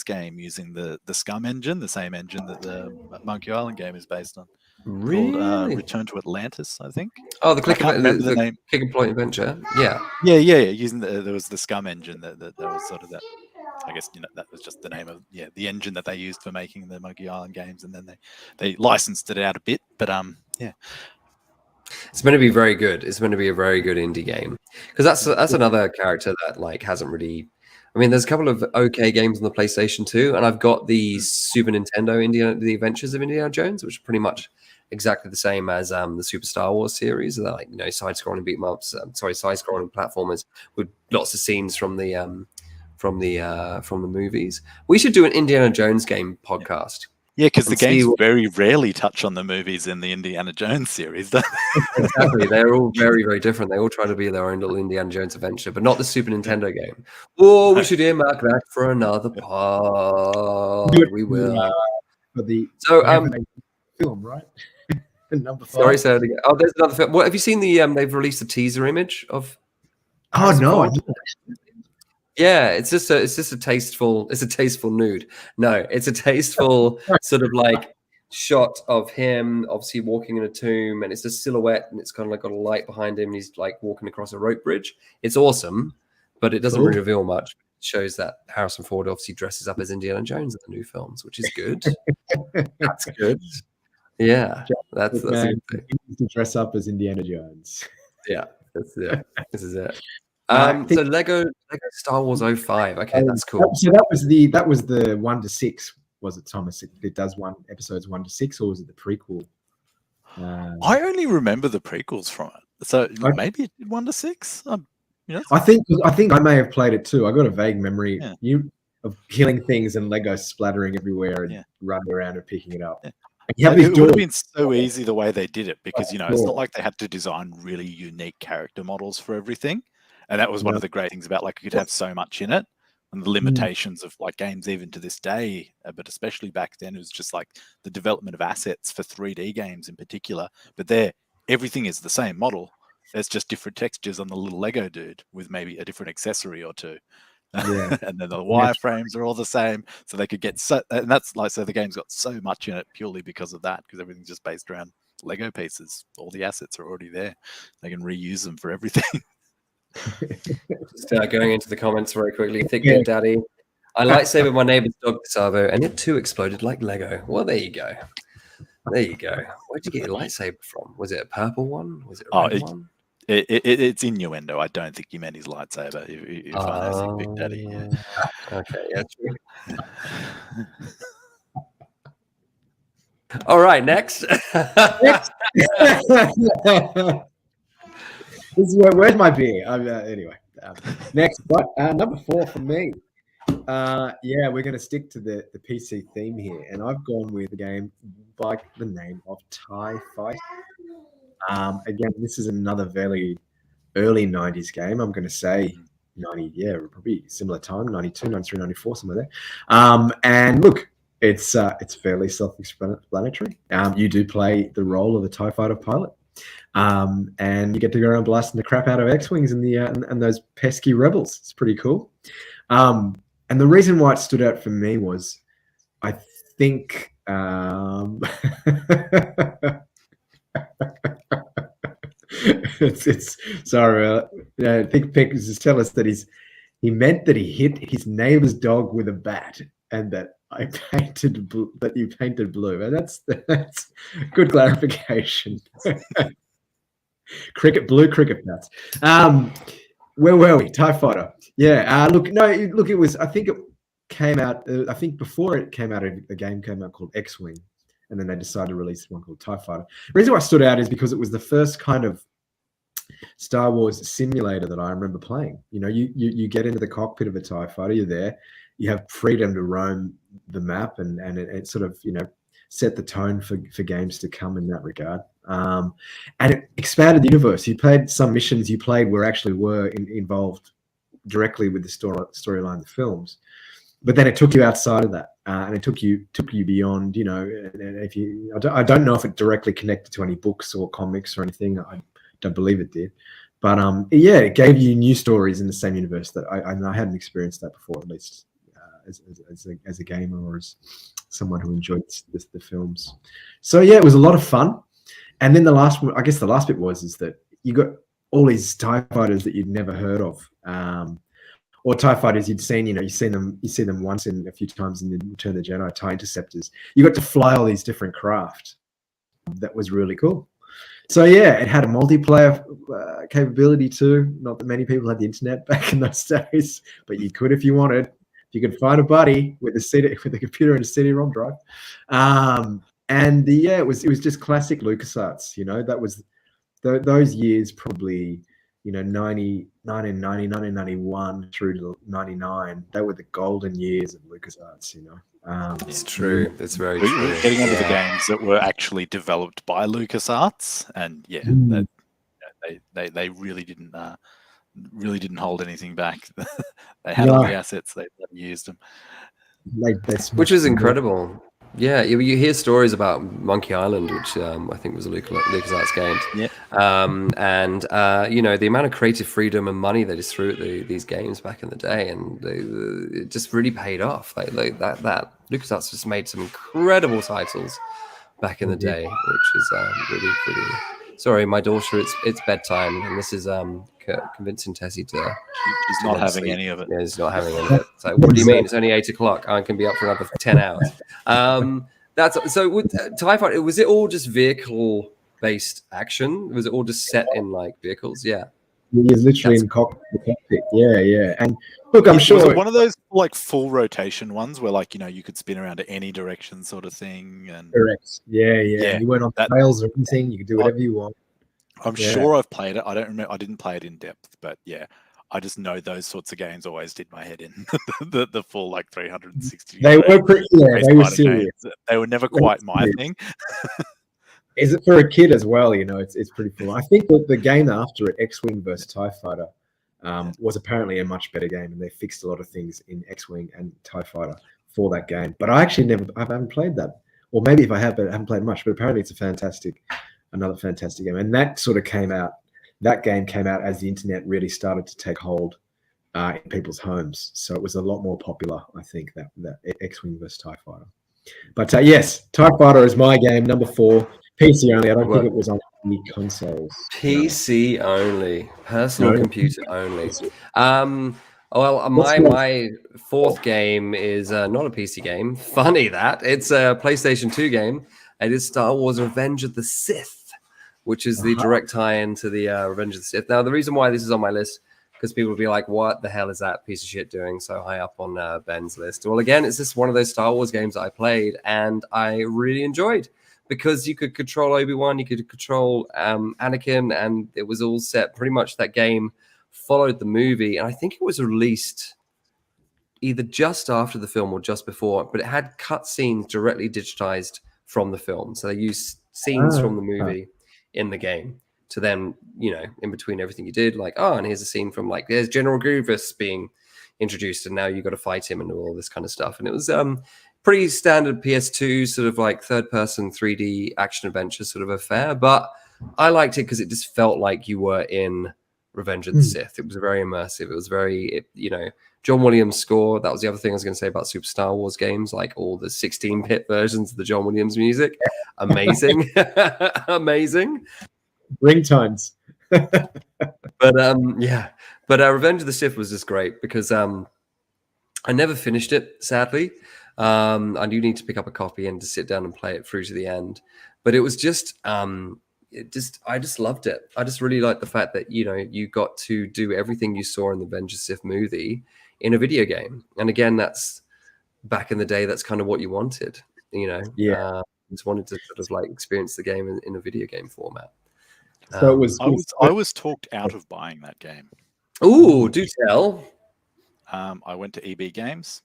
game using the Scum engine, the same engine that the Monkey Island game is based on. Really? Called Return to Atlantis, I think. Oh, the Click and Point adventure. Yeah. Using there was the Scum engine that was sort of that. I guess, you know, that was just the name of the engine that they used for making the Monkey Island games, and then they licensed it out a bit. But it's going to be very good. It's going to be a very good indie game, because that's another character that like hasn't really. I mean, there's a couple of okay games on the PlayStation 2, and I've got the Super Nintendo The Adventures of Indiana Jones, which are pretty much exactly the same as the Super Star Wars series. They're like, you know, side-scrolling beat 'em ups, side-scrolling platformers with lots of scenes from the movies. We should do an Indiana Jones game podcast. Yeah, because the games very rarely touch on the movies in the Indiana Jones series. Exactly. They're all very, very different. They all try to be their own little Indiana Jones adventure, but not the Super Nintendo game. Oh, we should earmark that for another part. We will. For the film, right? Number 5. Sorry, say it again. Oh, there's another film. What, have you seen the? They've released a teaser image of. Oh no! I didn't. Yeah, it's a tasteful nude. No, it's a tasteful sort of like shot of him obviously walking in a tomb, and it's a silhouette, and it's kind of like got a light behind him, and he's like walking across a rope bridge. It's awesome, but it doesn't really reveal much. It shows that Harrison Ford obviously dresses up as Indiana Jones in the new films, which is good. That's good. Yeah, that's a good thing. To dress up as Indiana Jones. Yeah, that's it. This is it. So Lego Star Wars 05. Okay, that's cool. So that was the 1 to 6. Was it, Thomas? It does episodes 1 to 6, or was it the prequel? I only remember the prequels from it, so maybe it did 1 to 6. I think I may have played it too. I got a vague memory of killing things and Lego splattering everywhere and running around and picking it up. Yeah. It would have been so easy the way they did it, because it's not like they had to design really unique character models for everything, and that was one of the great things about, like, you could have so much in it, and the limitations of, like, games even to this day, but especially back then, it was just like the development of assets for 3D games in particular. But everything is the same model. There's just different textures on the little Lego dude with maybe a different accessory or two. Yeah. And then the wireframes are all the same, so they could get and that's like, so the game's got so much in it purely because of that, because everything's just based around Lego pieces. All the assets are already there. They can reuse them for everything. Just going into the comments very quickly. Thick Good Daddy. I lightsaber my neighbor's dog Savo, and it too exploded like Lego. Well, there you go. There you go. Where'd you get your lightsaber from? Was it a purple one? Was it a red one? It's innuendo. I don't think he meant his lightsaber. If I know Big Daddy, Okay, yeah, true. All right, next. Where's my beer? Anyway, next, number 4 for me. We're going to stick to the PC theme here, and I've gone with a game by the name of TIE Fighter. Again, this is another very early 90s game. I'm going to say 90, probably similar time, 92, 93, 94, somewhere there. And look, it's fairly self-explanatory. You do play the role of a TIE Fighter pilot. And you get to go around blasting the crap out of X-Wings and those pesky rebels. It's pretty cool. And the reason why it stood out for me was, I think... it's sorry. I think Peck was just tell us that he meant that he hit his neighbor's dog with a bat, and that I painted that you painted blue, and that's good clarification. Blue cricket bats. Where were we? TIE Fighter. Yeah. Look, it was. I think it came out. I think before it came out, a game came out called X-Wing. And then they decided to release one called TIE Fighter. The reason why I stood out is because it was the first kind of Star Wars simulator that I remember playing. You get into the cockpit of a TIE Fighter, you're there, you have freedom to roam the map, and it sort of, set the tone for games to come in that regard. And it expanded the universe. You played some missions you played were involved directly with the storyline of the films. But then it took you outside of that, and it took you beyond. I don't know if it directly connected to any books or comics or anything. I don't believe it did, but it gave you new stories in the same universe that I hadn't experienced that before, at least as a gamer or as someone who enjoyed the films. So it was a lot of fun. And then the last bit is that you got all these TIE Fighters that you'd never heard of. Or TIE Fighters you'd seen, you see them once and a few times in the Return of the Jedi, TIE Interceptors. You got to fly all these different craft. That was really cool. So it had a multiplayer capability too. Not that many people had the internet back in those days, but you could if you wanted. If you could find a buddy with a computer and a CD-ROM drive. It was just classic LucasArts. That was those years probably. 1990, 1991 through to 99, they were the golden years of LucasArts, It's true. It's very true. Getting into the games that were actually developed by LucasArts, and they really didn't hold anything back. They had all the assets, they used them. Which is incredible. Yeah, you hear stories about Monkey Island, which I think was a LucasArts game. And the amount of creative freedom and money they just threw at these games back in the day, and it just really paid off. That LucasArts just made some incredible titles back in the day, which is really pretty. Sorry, my daughter, it's bedtime, and this is convincing Tessie to. He's not having any of it. Yeah, he's not having any of it. So, what do you mean? It's only 8 o'clock. I can be up for another 10 hours. That's so. With TIE Fighter, was it all just vehicle-based action? Was it all just set in like vehicles? Yeah. He is literally in the cockpit. Yeah. And look, I'm Was sure. it one of those like full rotation ones where like you could spin around to any direction sort of thing? And Correct. Yeah. Yeah, You weren't on that- rails or anything. You could do whatever you want. I'm Yeah. sure I've played it. I don't remember. I didn't play it in depth, but yeah, I just know those sorts of games always did my head in. the full like 360. They were pretty. Yeah, they were serious. They were never quite my thing. Is it for a kid as well? It's pretty cool. I think that the game after it, X-Wing versus TIE Fighter, was apparently a much better game, and they fixed a lot of things in X-Wing and TIE Fighter for that game. But I actually I haven't played that, or maybe if I have, but I haven't played much. But apparently, it's another fantastic game, and that sort of came out. That game came out as the internet really started to take hold in people's homes, so it was a lot more popular. I think that X-Wing versus TIE Fighter. But yes, TIE Fighter is my game, number 4. PC only. I don't think it was on any consoles. PC only, personal computer only. Well, my 4th game is not a PC game. Funny that it's a PlayStation 2 game. It is Star Wars: Revenge of the Sith, which is the direct tie-in to the Revenge of the Sith. Now, the reason why this is on my list, because people will be like, "What the hell is that piece of shit doing so high up on Ben's list?" Well, again, it's just one of those Star Wars games that I played and I really enjoyed. Because you could control Obi-Wan, you could control Anakin, and it was all set. Pretty much that game followed the movie, and I think it was released either just after the film or just before, but it had cutscenes directly digitized from the film. So they used scenes from the movie in the game to then, in between everything you did, like, and here's a scene from, like, there's General Grievous being introduced, and now you got to fight him and all this kind of stuff. And it was pretty standard PS2 sort of like third-person 3D action adventure sort of affair, but I liked it because it just felt like you were in Revenge of the Sith. It was very immersive. It was very, John Williams score. That was the other thing I was going to say about Super Star Wars games, like all the 16-bit versions of the John Williams music. Amazing. Amazing. Ringtones. But Revenge of the Sith was just great because I never finished it, sadly. I do need to pick up a copy and to sit down and play it through to the end. But it was just, I just loved it. I just really liked the fact that, you got to do everything you saw in the Revenge of the Sith movie in a video game. And again, that's back in the day, that's kind of what you wanted, just wanted to sort of like experience the game in a video game format. So I was talked out of buying that game. Ooh, do tell. I went to EB Games.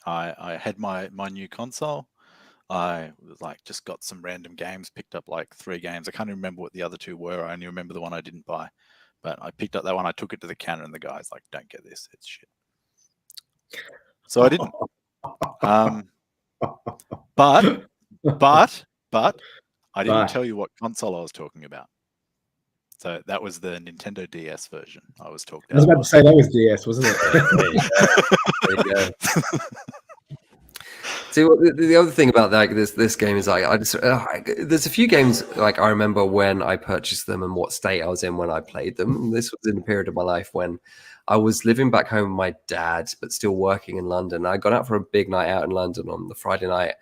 I had my new console. I was like just got some random games, picked up like 3 games. I can't even remember what the other 2 were. I only remember the one I didn't buy. But I picked up that one. I took it to the counter, and the guy's like, "Don't get this. It's shit." So I didn't. But I didn't tell you what console I was talking about. So that was the Nintendo DS version. I was talking. I was about to say that was DS, wasn't it? There you go. See, the other thing about that this game is like there's a few games like I remember when I purchased them and what state I was in when I played them. And this was in a period of my life when I was living back home with my dad, but still working in London. I got out for a big night out in London on the Friday night.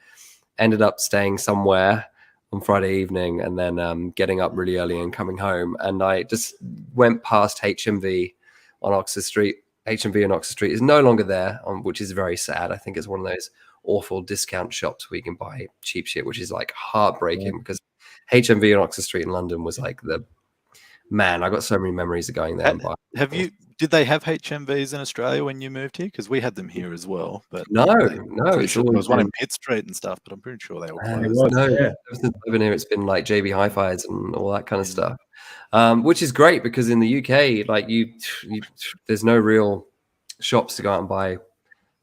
Ended up staying somewhere on Friday evening and then getting up really early and coming home. And I just went past HMV on Oxford Street. HMV on Oxford Street is no longer there, which is very sad. I think it's one of those awful discount shops where you can buy cheap shit, which is like heartbreaking because HMV on Oxford Street in London was like I got so many memories of going there. And buying. Did they have HMVs in Australia when you moved here? Because we had them here as well. But no. There was one in Pitt Street and stuff, but I'm pretty sure they all closed. Ever since I've been here, it's been like JB Hi-Fi's and all that kind of stuff, which is great because in the UK, like there's no real shops to go out and buy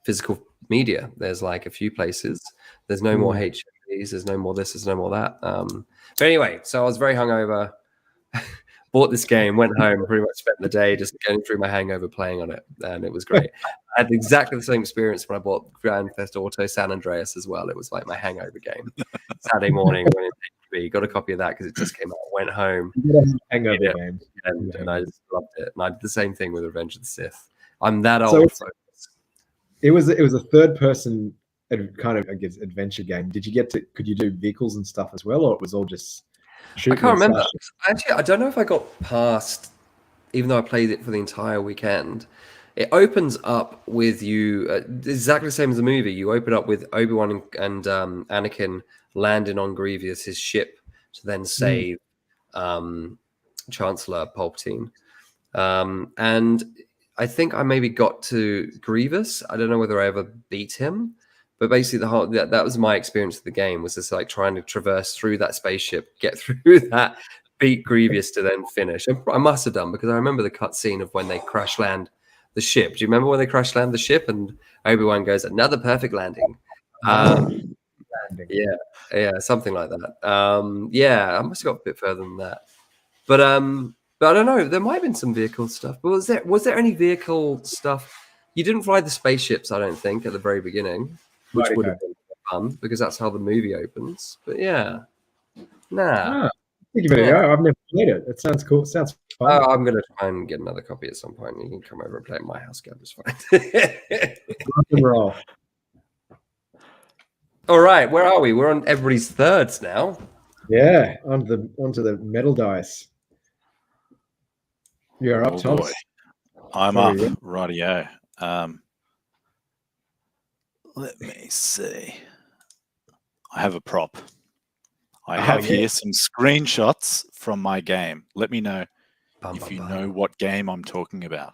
physical media. There's like a few places. There's no more HMVs. There's no more this. There's no more that. But anyway, so I was very hungover. Bought this game, went home, pretty much spent the day just getting through my hangover playing on it, and it was great. I had exactly the same experience when I bought Grand Theft Auto San Andreas as well. It was like my hangover game. Saturday morning, went into HB, got a copy of that because it just came out. Went home, hangover game, and I just loved it. And I did the same thing with Revenge of the Sith. I'm that old. So it was a third-person kind of, I guess, adventure game. Could you do vehicles and stuff as well, or it was all just? I can't remember. Actually, I don't know if I got past even though I played it for the entire weekend, it opens up with you exactly the same as the movie. You open up with Obi-Wan and Anakin landing on Grievous, his ship, to then save Chancellor Palpatine. And I think I maybe got to Grievous. I don't know whether I ever beat him, but basically the whole that was my experience of the game, was just like trying to traverse through that spaceship, get through that, beat Grievous to then finish. And I must have done, because I remember the cutscene of when they crash land the ship. Do you remember when they crash land the ship and Obi-Wan goes, "Another perfect landing"? Yeah, something like that. Yeah, I must have got a bit further than that. But I don't know. There might have been some vehicle stuff. But was there any vehicle stuff? You didn't fly the spaceships, I don't think, at the very beginning, which would have been fun because that's how the movie opens. But yeah, nah. Give it a go. I've never played it. It sounds cool. It sounds fun. I'm gonna try and get another copy at some point. You can come over and play at my house, Gab. It's fine. Rock and roll. All right, where are we? We're on everybody's thirds now. Yeah, onto the metal dice. You're up, Tom. I'm up. Rightio. Let me see. I have a prop. I have here some screenshots from my game. Let me know if you know what game I'm talking about.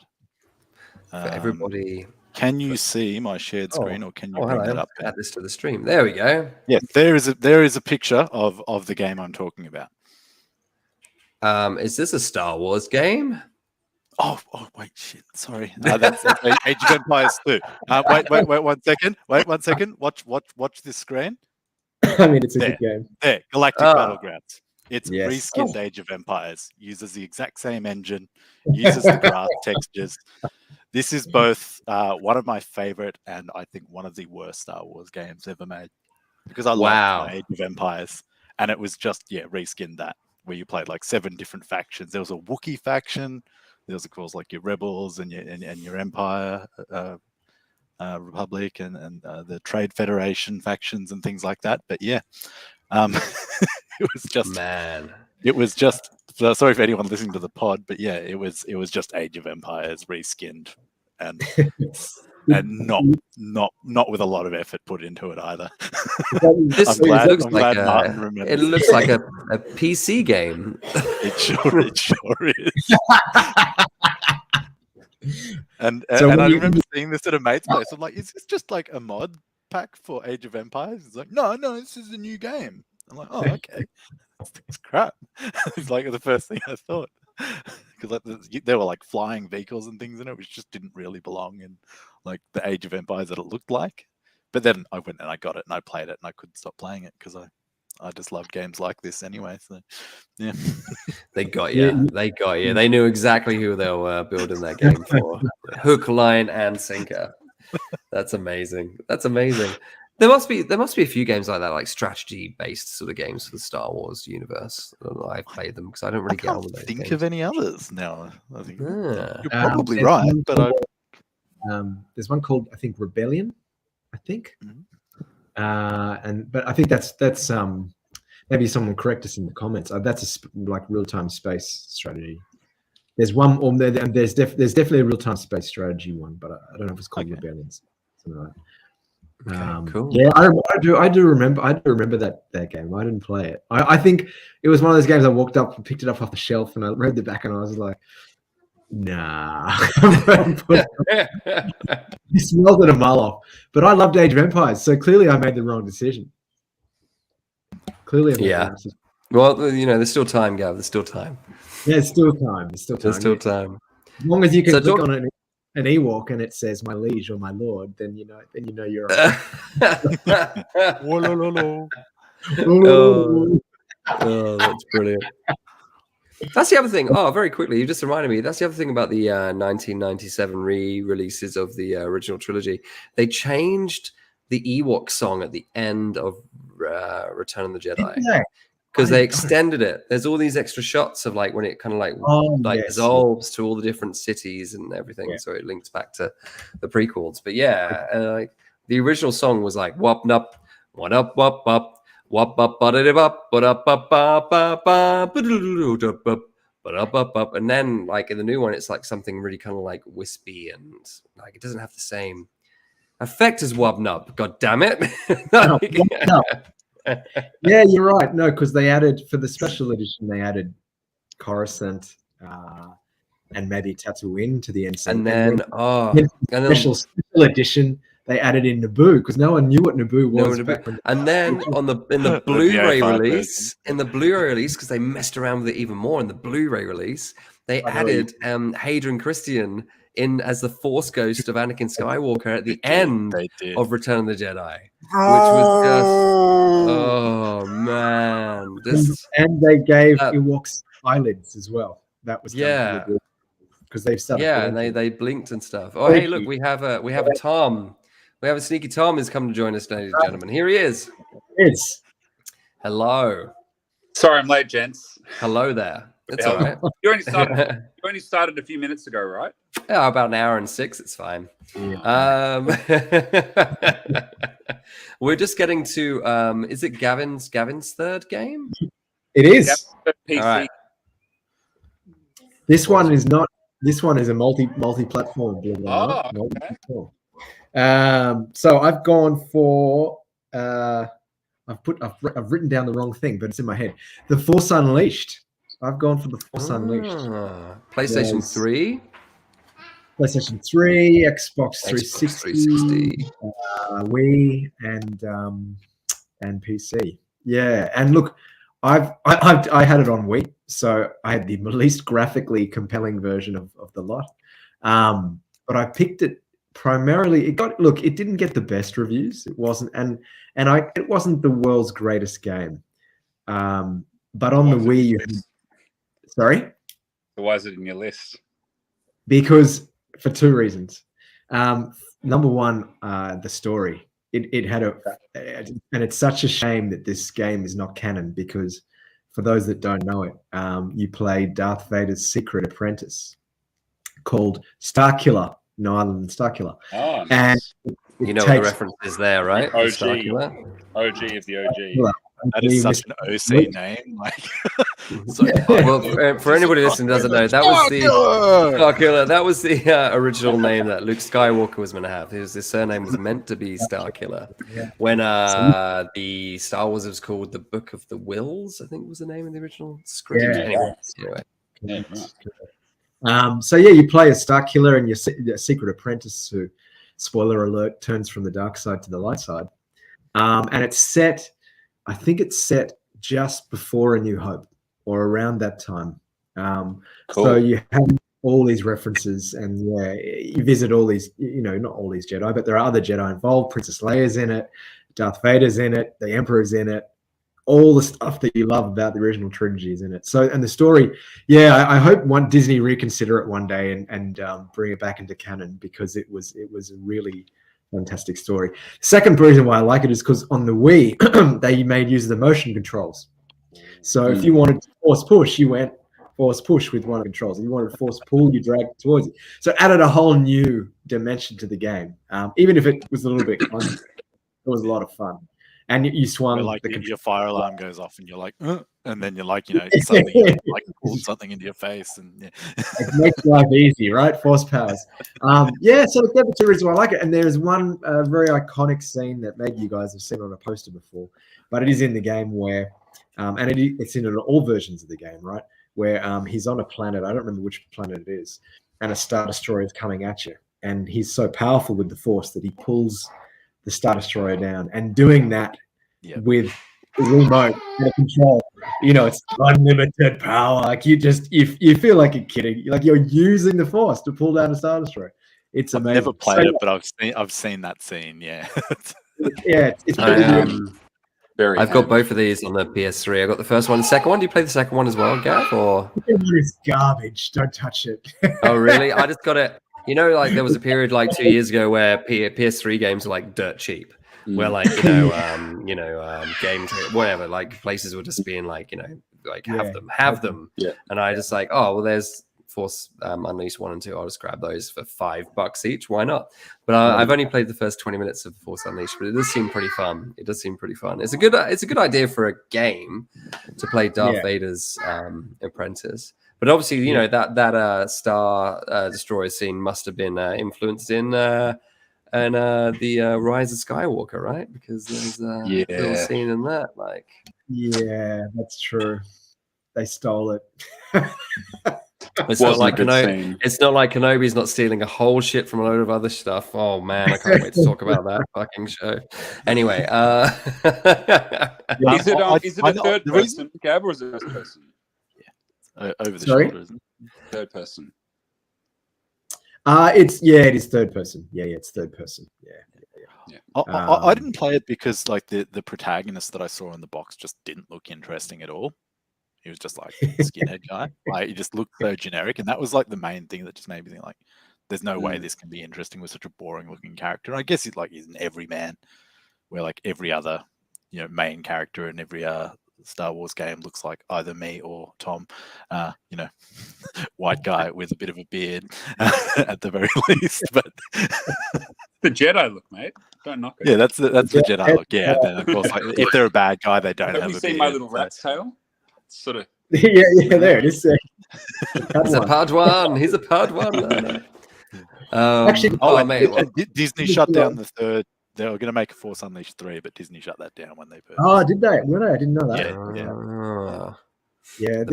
For everybody. Can you see my shared screen, or can you bring that up? Add this to the stream. There we go. Yeah, there is a picture of the game I'm talking about. Is this a Star Wars game? Oh wait, shit. Sorry, that's Age of Empires 2. Wait 1 second. Wait 1 second. Watch this screen. I mean, it's a good game. There, Galactic Battlegrounds. It's Yes. reskinned Age of Empires. Uses the exact same engine. Uses the grass textures. This is both one of my favorite and I think one of the worst Star Wars games ever made, because I love Age of Empires, and it was just reskinned that, where you played like 7 different factions. There was a Wookiee faction. There was, of course, like your Rebels and your Empire Republic and the Trade Federation factions and things like that. But yeah, it was just It was just, sorry for anyone listening to the pod, but yeah, it was just Age of Empires reskinned, and not with a lot of effort put into it either. This looks like a PC game. It sure is. And I remember seeing this at a mate's place. I'm like, is this just like a mod pack for Age of Empires? It's like, no, this is a new game. I'm like, oh, okay. It's crap. It's like the first thing I thought, because there were like flying vehicles and things in it, which just didn't really belong in like the Age of Empires that it looked like. But then I went and I got it and I played it and I couldn't stop playing it because I just love games like this anyway. So yeah, they got you. They got you. They knew exactly who they were building that game for. Hook, line, and sinker. That's amazing. That's amazing. There must be a few games like that, like strategy-based sort of games for the Star Wars universe. I've played them because I don't really get on with those think games. of any others now. I think you're probably right, but there's one called, I think, Rebellion. I think, but I think that's maybe someone will correct us in the comments. That's like real-time space strategy. There's one, and there's definitely a real-time space strategy one, but I don't know if it's called Rebellions. Something like that. Cool. Yeah, I do remember that game. I didn't play it. I think it was one of those games I walked up and picked it up off the shelf and I read the back and I was like, nah. He smelled it a mile off. But I loved Age of Empires, so clearly I made the wrong decision. Well, there's still time, Gav. There's still time. Yeah, it's still time. There's still time. As long as you can click on an Ewok and it says "my liege" or "my lord," then you know you're. Oh, that's brilliant. That's the other thing. Oh, very quickly, you just reminded me. That's the other thing about the 1997 re-releases of the original trilogy. They changed the Ewok song at the end of Return of the Jedi. Because they extended it. There's all these extra shots of like when it kind of dissolves to all the different cities and everything. Yeah. So it links back to the prequels. But yeah, like the original song was like wop nup, what up, wop up, wop up, but it up, but up, but up, and then like in the new one, it's like something really kind of like wispy and like it doesn't have the same effect as Wubnub. God damn it! Yeah, you're right. No, because they added for the special edition, they added Coruscant and maybe Tatooine to the NC. And then special edition, they added in Naboo because no one knew what Naboo was. And then in the Blu-ray release, because they messed around with it even more in the Blu-ray release, they added Hayden Christensen in as the Force ghost of Anakin Skywalker at the end of Return of the Jedi, which was just man, and they gave Ewoks eyelids as well. That was because they've started and they blinked and stuff. Oh, hey, look, we have a Tom. We have a sneaky Tom who's come to join us, ladies and gentlemen. Here he is. Yes. Hello. Sorry, I'm late, gents. Hello there. It's all right. You only started a few minutes ago, right? Yeah, about an hour and 6. It's fine. Yeah. We're just getting to. Is it Gavin's third game? It is. PC. All right. This one is not. This one is a multi-platform. Okay. So I've gone for. I've written down the wrong thing, but it's in my head. The Force Unleashed. I've gone for the Force Unleashed. PlayStation 3. PlayStation 3, Xbox 360, Wii, and PC. Yeah, and look, I had it on Wii, so I had the least graphically compelling version of the lot. But I picked it primarily. It didn't get the best reviews. It wasn't, it wasn't the world's greatest game. But on the Wii, you had, sorry. So why is it in your list? Because for two reasons. Number one, the story. It had and it's such a shame that this game is not canon because for those that don't know it, you play Darth Vader's secret apprentice called Starkiller, no other than Starkiller. Oh, nice. And you know what the reference is there, right? OG of the OG. That is such an OC name. Like, well, for anybody listening who doesn't know, that was the Starkiller. That was the original name that Luke Skywalker was meant to have. His surname was meant to be Starkiller. Yeah. When the Star Wars was called the Book of the Wills, I think was the name of the original script. Yeah. Anyway. So you play a Starkiller and your secret apprentice who, spoiler alert, turns from the dark side to the light side. And it's set. I think it's set just before A New Hope or around that time. Cool. So you have all these references and you visit all these, not all these Jedi, but there are other Jedi involved. Princess Leia's in it, Darth Vader's in it, the Emperor's in it, all the stuff that you love about the original trilogy is in it. So, and the story, I hope Disney reconsider it one day and bring it back into canon because it was a really fantastic story. Second reason why I like it is because on the Wii, they made use of the motion controls. So if you wanted to force push, you went force push with one of the controls. If you wanted to force pull, you dragged towards it. So it added a whole new dimension to the game. Even if it was a little bit clunky, it was a lot of fun. And you swung like your fire alarm goes off, and you're like, and then you're like, suddenly like pulled something into your face, and it makes life easy, right? Force powers. So the two reasons why I like it. And there's one very iconic scene that maybe you guys have seen on a poster before, but it is in the game where, and it's in all versions of the game, right? Where he's on a planet. I don't remember which planet it is, and a Star Destroyer is coming at you, and he's so powerful with the Force that he pulls the Star Destroyer down, and doing that with the remote and the control, it's unlimited power. Like you feel like a kid, like you're using the Force to pull down a Star Destroyer. It's amazing. I've never played it, but I've seen that scene. Yeah, it's very. I've got both of these on the PS3. I got the first one, the second one. Do you play the second one as well, Gav? Or it's garbage. Don't touch it. Oh, really? I just got it. Like there was a period like 2 years ago where PS3 games were like dirt cheap, where like games, whatever, like places were just being like, have them. Yeah. And I just like, oh well, there's Force Unleashed 1 and 2, I'll just grab those for $5 each. Why not? But I've only played the first 20 minutes of Force Unleashed, but it does seem pretty fun. It's a good idea for a game to play Darth Vader's apprentice. But obviously, you know, that Star Destroyer scene must have been influenced in the Rise of Skywalker, right? Because there's a little scene in that, like. Yeah, that's true. They stole it. It's not like Kenobi's not stealing a whole shit from a load of other stuff. Oh man, I can't wait to talk about that fucking show. Anyway, is it a third person, Gab, or is it first person? Yeah, over the shoulder, isn't it? Third person. It is third person. Yeah, it's third person. Yeah. I didn't play it because like the protagonist that I saw in the box just didn't look interesting at all. He was just like a skinhead guy. Like he just looked so generic, and that was like the main thing that just made me think like, there's no way this can be interesting with such a boring looking character. And I guess he's an everyman, where like every other main character in every Star Wars game looks like either me or Tom, white guy with a bit of a beard at the very least. But the Jedi look, mate. Don't knock it. Yeah, that's the Jedi look. Yeah, and then of course, like, if they're a bad guy, they don't have a beard. Have you seen my little rat's tail? Sort of. Yeah, there it is. He's a Padawan. He's a Padawan. Actually, mate, Disney shut down the third. They were going to make a Force Unleashed 3, but Disney shut that down when they first. Oh, did they? Really? I didn't know that. Yeah.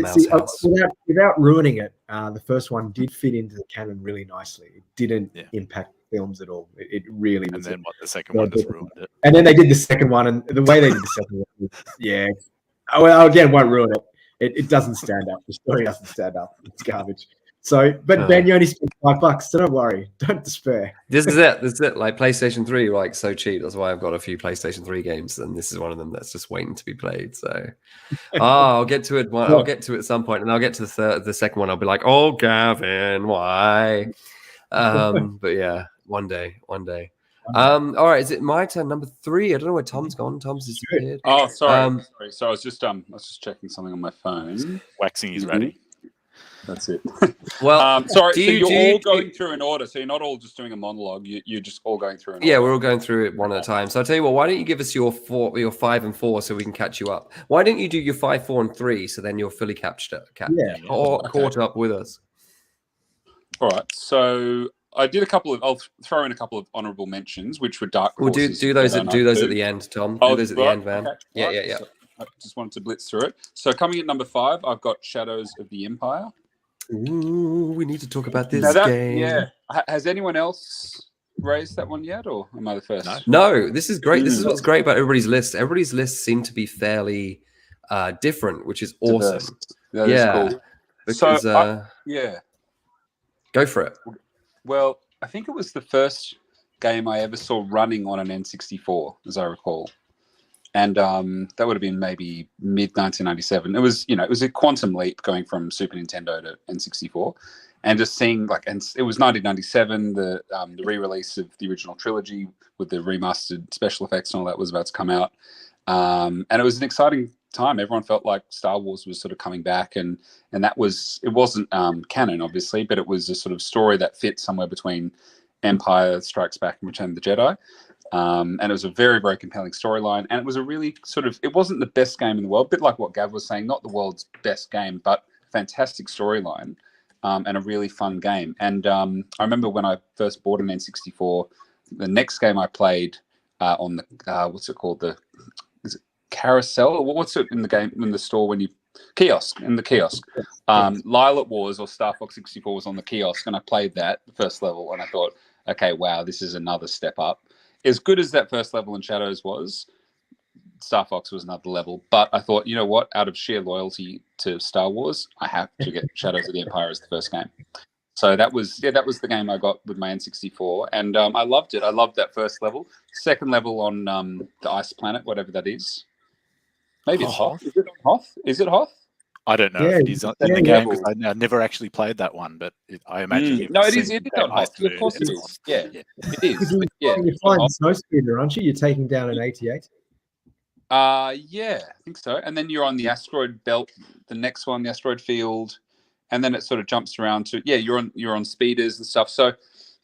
Without ruining it, the first one did fit into the canon really nicely. It didn't impact films at all. It really was. And then the second one just ruined it. And then they did the second one, and the way they did the second one, well, again, won't ruin it. It doesn't stand up. The story doesn't stand up. It's garbage. So, but Ben, you only spent $5, so don't worry. Don't despair. This is it. Like PlayStation 3, like so cheap. That's why I've got a few PlayStation 3 games, and this is one of them that's just waiting to be played. So, I'll get to it. I'll get to it at some point, and I'll get to the second one. I'll be like, oh, Gavin, why? But yeah, one day. All right, is it my turn? Number 3. I don't know where Tom's gone. Tom's disappeared. Oh, sorry. So I was just checking something on my phone. Waxing is ready. That's it. Well, sorry. So you're all going through in order. So you're not all just doing a monologue. You're just all going through. Yeah, we're all going through it one at a time. So I'll tell you what. Why don't you give us your 5 and 4 so we can catch you up? Why don't you do your 5, 4, and 3 so then you're fully caught up with us? All right. So I did I'll throw in a couple of honourable mentions, which were dark horses. We'll do those at the end, Tom. Do those at the end, man. Okay. Yeah. So I just wanted to blitz through it. So coming at number 5, I've got Shadows of the Empire. Ooh, we need to talk about this game. Yeah. Has anyone else raised that one yet, or am I the first? No, this is great. This is what's great about everybody's list. Everybody's lists seem to be fairly different, which is awesome. That is cool. Because, go for it. Well, I think it was the first game I ever saw running on an N64, as I recall. And that would have been maybe mid-1997. It was a quantum leap going from Super Nintendo to N64. And just seeing, and it was 1997, the re-release of the original trilogy with the remastered special effects and all that was about to come out. And it was an exciting time. Everyone felt like Star Wars was sort of coming back, and it wasn't canon, obviously, but it was a sort of story that fit somewhere between Empire Strikes Back and Return of the Jedi. And it was a very, very compelling storyline. And it was a really it wasn't the best game in the world, a bit like what Gav was saying, not the world's best game, but fantastic storyline and a really fun game. And I remember when I first bought an N64, the next game I played on the, what's it called? Is it Carousel? What's it in the game, in the store when you, kiosk, in the kiosk. Lilac Wars or Star Fox 64 was on the kiosk, and I played that, the first level, and I thought, okay, wow, this is another step up. As good as that first level in Shadows was, Star Fox was another level. But I thought, you know what? Out of sheer loyalty to Star Wars, I have to get Shadows of the Empire as the first game. So that was the game I got with my N64, and I loved it. I loved that first level. Second level on the ice planet, whatever that is. Maybe it's Hoth. Is it Hoth? Is it Hoth? I don't know if it is in the game because I never actually played that one, but I imagine no, it is. It is on Hoth. Of course it is. Yeah, it is. You're flying Snowspeeder, aren't you? You're taking down an 88. Yeah, I think so. And then you're on the asteroid belt. The next one, the asteroid field, and then it sort of jumps around to you're on speeders and stuff. So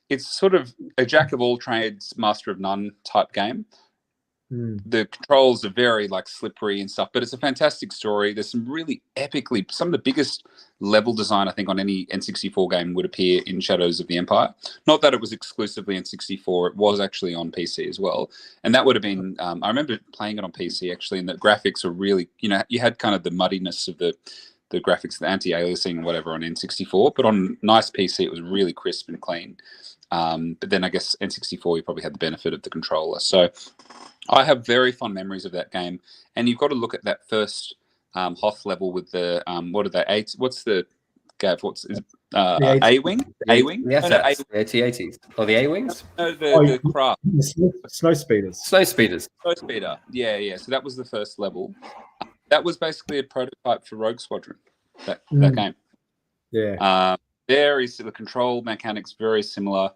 it's sort of a jack of all trades, master of none type game. The controls are very like slippery and stuff, but it's a fantastic story. There's some really some of the biggest level design I think on any N64 game would appear in Shadows of the Empire. Not that it was exclusively N64, it was actually on PC as well. And that would have been, I remember playing it on PC actually, and the graphics were really, you had kind of the muddiness of the graphics, the anti-aliasing and whatever on N64, but on nice PC it was really crisp and clean. But then I guess N64 you probably had the benefit of the controller. So I have very fond memories of that game, and you've got to look at that first Hoth level with the what are they? What's the Gav? What's A-wing? A-wing? Yes, No, the AT-ATs. Or the A-wings? No, the craft. Snow speeders. Snow speeders. Snow speeder. Yeah. So that was the first level. That was basically a prototype for Rogue Squadron. That game. Yeah. The control mechanics very similar.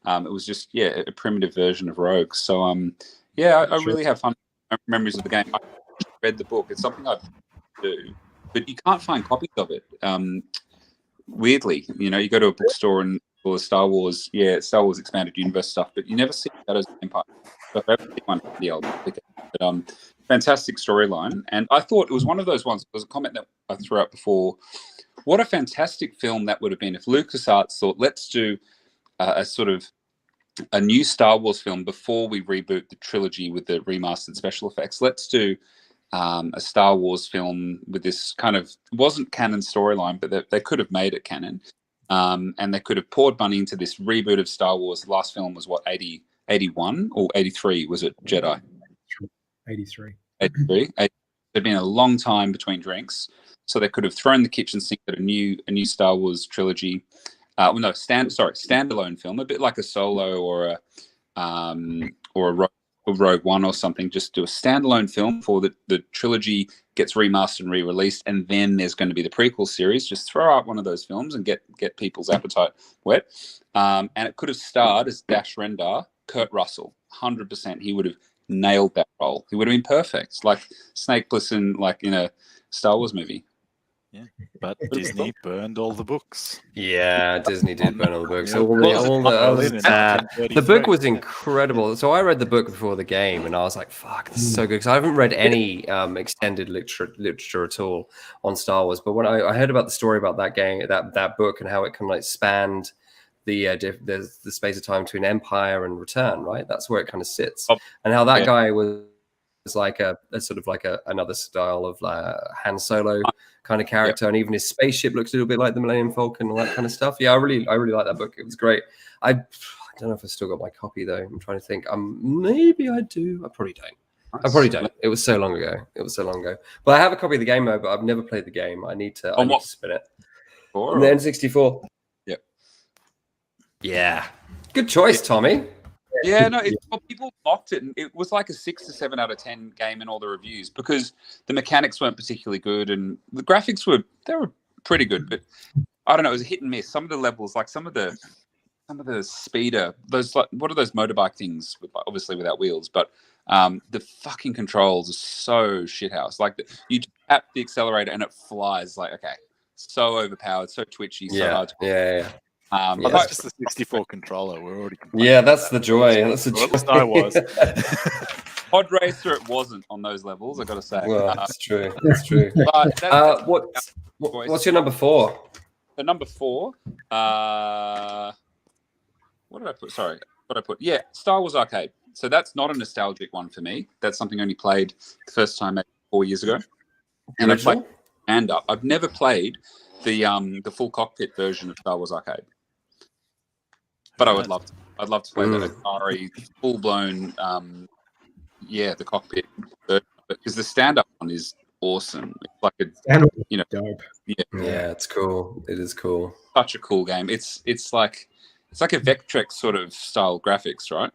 It was just a primitive version of Rogue. So I really have fun memories of the game. I read the book. It's something I do, but you can't find copies of it. Weirdly, you go to a bookstore and all the Star Wars Expanded Universe stuff, but you never see Shadows of the Empire. So if everyone would be able to pick it. But fantastic storyline, and I thought it was one of those ones. There was a comment that I threw out before. What a fantastic film that would have been if LucasArts thought, let's do a new Star Wars film before we reboot the trilogy with the remastered special effects. Let's do a Star Wars film with this kind of, it wasn't canon storyline, but they could have made it canon. And they could have poured money into this reboot of Star Wars. The last film was what, 81 or 83? Was it Jedi? 83. 83. There'd been a long time between drinks. So they could have thrown the kitchen sink at a new Star Wars trilogy. Standalone film, a bit like a Solo or a Rogue One or something. Just do a standalone film for the trilogy gets remastered and re-released, and then there's going to be the prequel series. Just throw out one of those films and get people's appetite wet. And it could have starred as Dash Rendar, Kurt Russell, 100%. He would have nailed that role. He would have been perfect, like Snake Plissken, like in a Star Wars movie. Yeah, but Disney burned all the books. Yeah, Disney did burn all the books. Yeah, The book was incredible. So I read the book before the game, and I was like, "Fuck, this is so good." Because I haven't read any extended literature at all on Star Wars. But when I heard about the story about that game, that book, and how it kind of like spanned the space of time between Empire and Return, right? That's where it kind of sits, and how that guy was like a sort of like another style of Han Solo kind of character, and even his spaceship looks a little bit like the Millennium Falcon, all that kind of stuff. Yeah, I really like that book. It was great. I don't know if I still got my copy though. I'm trying to think. Maybe I do. I probably don't. It was so long ago. But I have a copy of the game though, but I've never played the game. I need to spin it. On the N64. Yep. Yeah. Good choice, Tommy. Yeah, no, people mocked it, and it was like a 6 to 7 out of 10 game in all the reviews because the mechanics weren't particularly good, and the graphics were pretty good, but I don't know, it was a hit and miss. Some of the levels, like some of the speeder, those like what are those motorbike things? Obviously without wheels, but the fucking controls are so shithouse. Like you tap the accelerator and it flies. Like so overpowered, so twitchy, so hard. Yeah. That's just the 64 controller. We're already complaining. Yeah, that's the joy. That's the joy. At least I was. Pod Racer, it wasn't on those levels. I got to say. Well, that's true. That's true. What's your number 4? The number 4. What did I put? Sorry, what did I put? Yeah, Star Wars Arcade. So that's not a nostalgic one for me. That's something I only played the first time maybe 4 years ago. And I played stand-up. I've never played the full cockpit version of Star Wars Arcade. But I would love to. I'd love to play the Atari full-blown, the cockpit version, because the stand-up one is awesome. It's like dope. Yeah, it's cool. It is cool. Such a cool game. It's like a Vectrex sort of style graphics, right?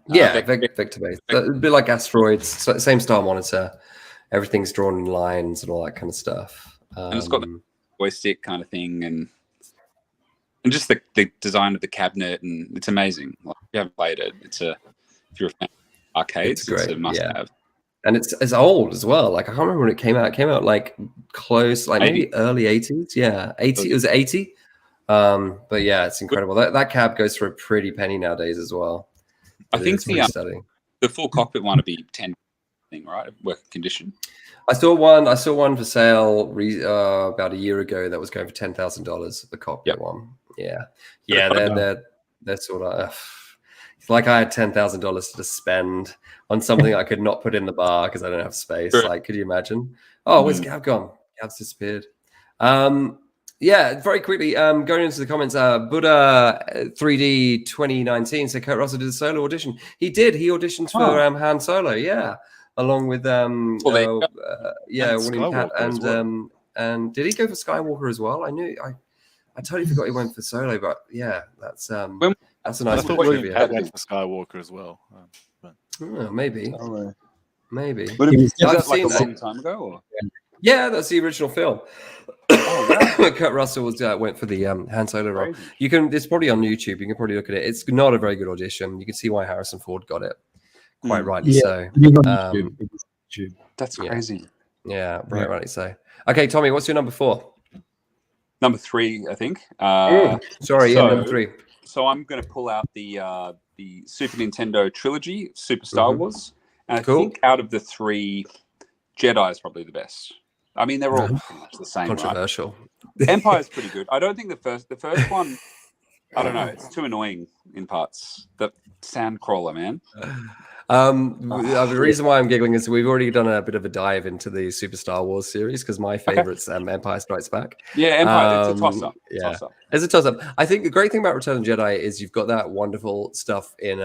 Yeah, vector-based. It'd be like Asteroids, same style monitor. Everything's drawn in lines and all that kind of stuff. And it's got the joystick kind of thing, and just the design of the cabinet, and it's amazing. Like, if you haven't played it, if you're a fan of arcades, it's a must-have. and it's old as well. Like I can't remember when it came out. It came out like close, like maybe early 80s. Yeah, 80. It was 80. But yeah, it's incredible. That cab goes for a pretty penny nowadays as well. I think it's pretty stunning. The full cockpit one would be 10, thing, right? Working condition. I saw one for sale about a year ago that was going for $10,000. The cockpit one. Yeah. They're sort of. It's like I had $10,000 to spend on something I could not put in the bar because I don't have space. Sure. Like, could you imagine? Oh, where's Gav gone? Gav's disappeared. Yeah, very quickly, going into the comments, Buddha 3D 2019 said Kurt Russell did a solo audition. He did. He auditioned for Han Solo, yeah, along with William Cat and did he go for Skywalker as well? I totally forgot he went for solo, but yeah, that's a nice. I thought William Cat went for Skywalker as well. Maybe. Maybe. But was that like a long time ago? Or? Yeah, that's the original film. Kurt Russell went for the Han Solo role. It's probably on YouTube. You can probably look at it. It's not a very good audition. You can see why Harrison Ford got it. Quite rightly so. That's crazy. Yeah, rightly so. Okay, Tommy, what's your number 4? Number 3, I think. Number 3. So I'm going to pull out the Super Nintendo trilogy, Super Star Wars, and I think out of the 3, Jedi is probably the best. I mean, they're all pretty much the same. Controversial. Right? Empire's pretty good. I don't think the first one. I don't know. It's too annoying in parts. The sound crawler, man. The reason why I'm giggling is we've already done a bit of a dive into the Super Star Wars series because my favorite's Empire Strikes Back. Yeah, Empire. It's a toss-up. It's a toss-up. I think the great thing about Return of the Jedi is you've got that wonderful stuff in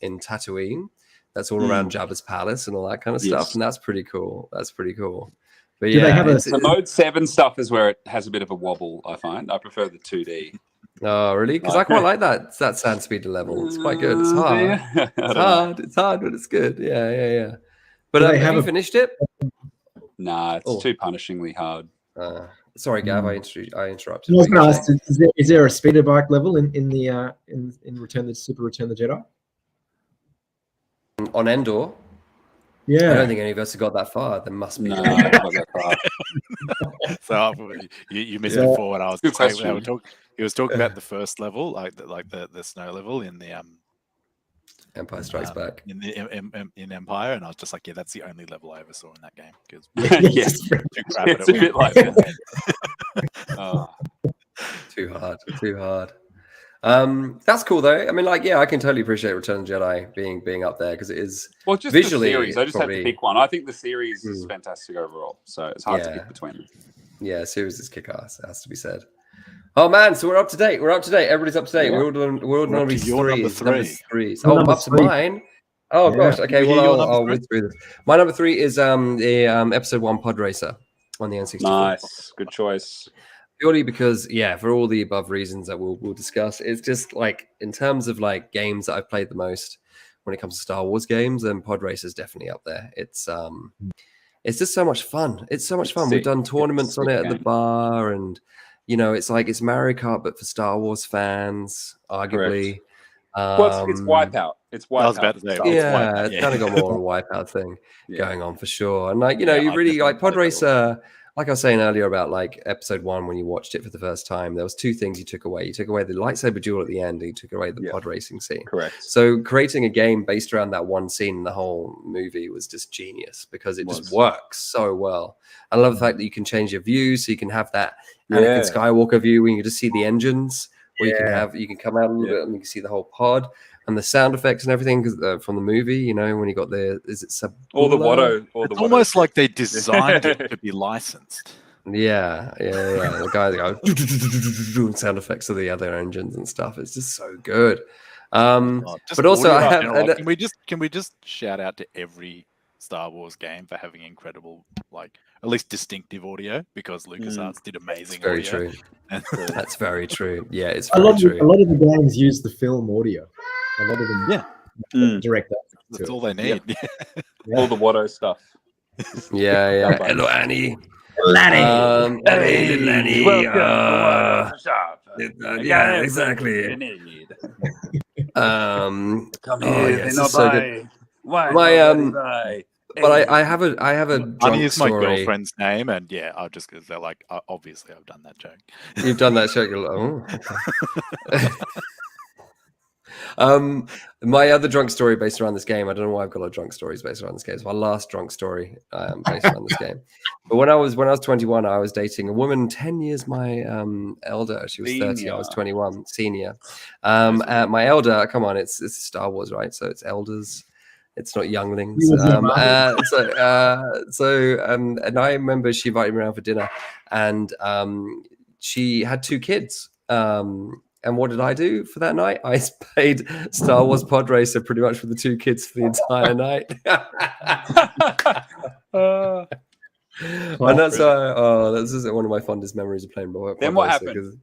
Tatooine. That's all around Jabba's palace and all that kind of stuff, and that's pretty cool. But the Mode 7 stuff is where it has a bit of a wobble. I find I prefer the 2D. Oh, really? Because I quite like that sand speeder level. It's quite good. It's hard. Yeah. It's hard, but it's good. Yeah. But have you finished it? Nah, it's too punishingly hard. Sorry, Gav. I interrupted. I was going to ask: is there a speeder bike level in Return the Jedi? On Endor? Yeah. I don't think any of us have got that far. There must be. No, not that far. So you missed it before when I was saying he was talking about the first level, like the snow level in the Empire Strikes Back in Empire, and I was just like, yeah, that's the only level I ever saw in that game. Because it's a bit like that. Too hard. That's cool though. I mean, I can totally appreciate Return of the Jedi being up there because it is just visually. The series. I just had to pick one. I think the series is fantastic overall, so it's hard to pick between them. Yeah, series is kick-ass. It has to be said. Oh man, so we're up to date. Everybody's up to date. We're all number 3. Oh, up to mine. Oh gosh. Okay. Well, I'll whiz through this. My number 3 is the episode 1 Pod Racer on the N64. Nice, good choice. Purely because, for all the above reasons that we'll discuss, it's just like in terms of like games that I've played the most when it comes to Star Wars games, then Pod Racer is definitely up there. It's just so much fun. It's so much fun. We've done tournaments on it at the bar, and it's like it's Mario Kart but for Star Wars fans, arguably. It's Wipeout. It's Wipeout. I was about to say, it's kind of got more of a Wipeout thing going on for sure. And you really like Pod Racer. Like I was saying earlier about like episode 1, when you watched it for the first time, there was 2 things you took away. You took away the lightsaber duel at the end, and you took away the pod racing scene. Correct. So creating a game based around that one scene in the whole movie was just genius because it just works so well. I love the fact that you can change your view, so you can have that Anakin Skywalker view where you can just see the engines, or you can come out a little bit and you can see the whole pod. And the sound effects and everything from the movie, when you got all the Watto, it's almost like they designed it to be licensed. Yeah. The guys go sound effects of the other engines and stuff. It's just so good. But also, I have. Can we just shout out to every Star Wars game for having incredible, like at least distinctive audio, because LucasArts did amazing audio. Very true. That's very true. Yeah, it's very true. A lot of the games use the film audio. A lot of them direct that. That's all they need. All the Watto stuff. Yeah. Hello, Annie. Lanny. Lanny. Yeah, exactly. Come here, so good. But I have a Honey drunk is my story. girlfriend's name, and yeah, I'll just because they're like, obviously, I've done that joke. You've done that joke. You're like, oh, okay. My other drunk story based around this game. I don't know why I've got a lot of drunk stories based around this game. It's my last drunk story based around this game. But when I was 21, I was dating a woman 10 years my elder. She was 30. I was 21, senior. My elder. Come on, it's Star Wars, right? So it's elders. It's not younglings. And I remember she invited me around for dinner, and she had 2 kids. And what did I do for that night? I played Star Wars Pod Racer pretty much for the 2 kids for the entire night. And that's this is one of my fondest memories of playing Pod Then what Racer, happened?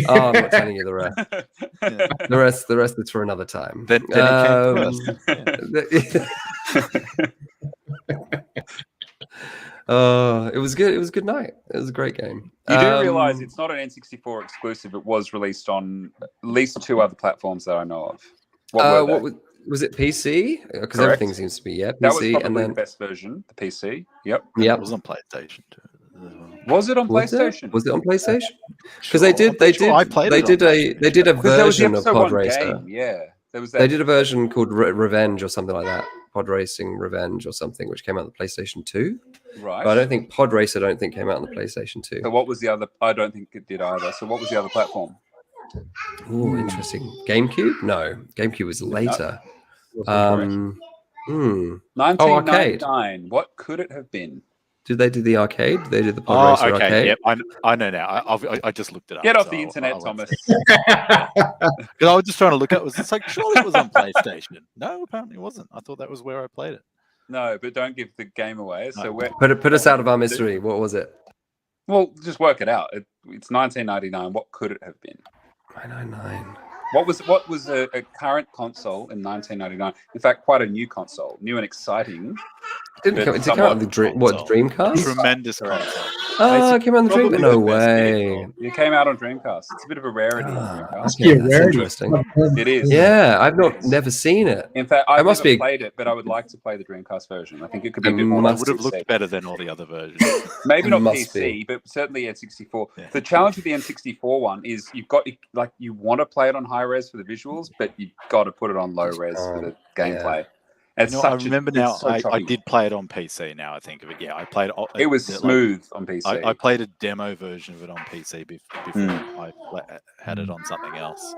I'm not telling you the rest. The rest is for another time. Then he came to us. It was good. It was a good night. It was a great game. You do realize it's not an N64 exclusive. It was released on at least 2 other platforms that I know of. What was it PC? Because Correct. everything seems to be PC. That was probably and then the best version, the PC. Yep. It was on PlayStation too. Was it on PlayStation? Was it on PlayStation? Because Sure. I did a version of Pod Racer. Game. Yeah, there was that. They did a version called Revenge or something like that. Pod Racing Revenge or something, which came out on the PlayStation 2. Right. But I don't think Pod Racer came out on the PlayStation 2. So what was the other? I don't think it did either. So what was the other platform? Oh, interesting. GameCube? No, GameCube was later. Arcade. 1999. What could it have been? Did they do the arcade? They did the Pod Racer arcade. Yep, I know now. I just looked it up. Get off so the internet, I Thomas. Because I was just trying to look at it. It's like, surely it was on PlayStation. No, apparently it wasn't. I thought that was where I played it. No, but don't give the game away. So we're Put us out of our mystery. What was it? well, just work it out. It's 1999. What could it have been? 999. What was a current console in 1999? In fact, quite a new console, new and exciting. Did it come out on the Dreamcast? Tremendous console. Oh, it came out on the Probably Dreamcast. No the best way. vehicle. It came out on Dreamcast. It's a bit of a rarity on Dreamcast. Must be a that's rarity. interesting. It is. Yeah, I've never seen it. In fact, I've must never be- played it, but I would like to play the Dreamcast version. I think it could be a It bit more. must- Would have looked better than all the other versions. Maybe not must PC, but certainly N64. Yeah. The challenge with the N64 one is you've got you want to play it on high res for the visuals, but you've got to put it on low res for the gameplay. It's I remember now. I did play it on PC. Now I think of it. Yeah, I played. It was smooth on PC. I played a demo version of it on PC before I had it on something else.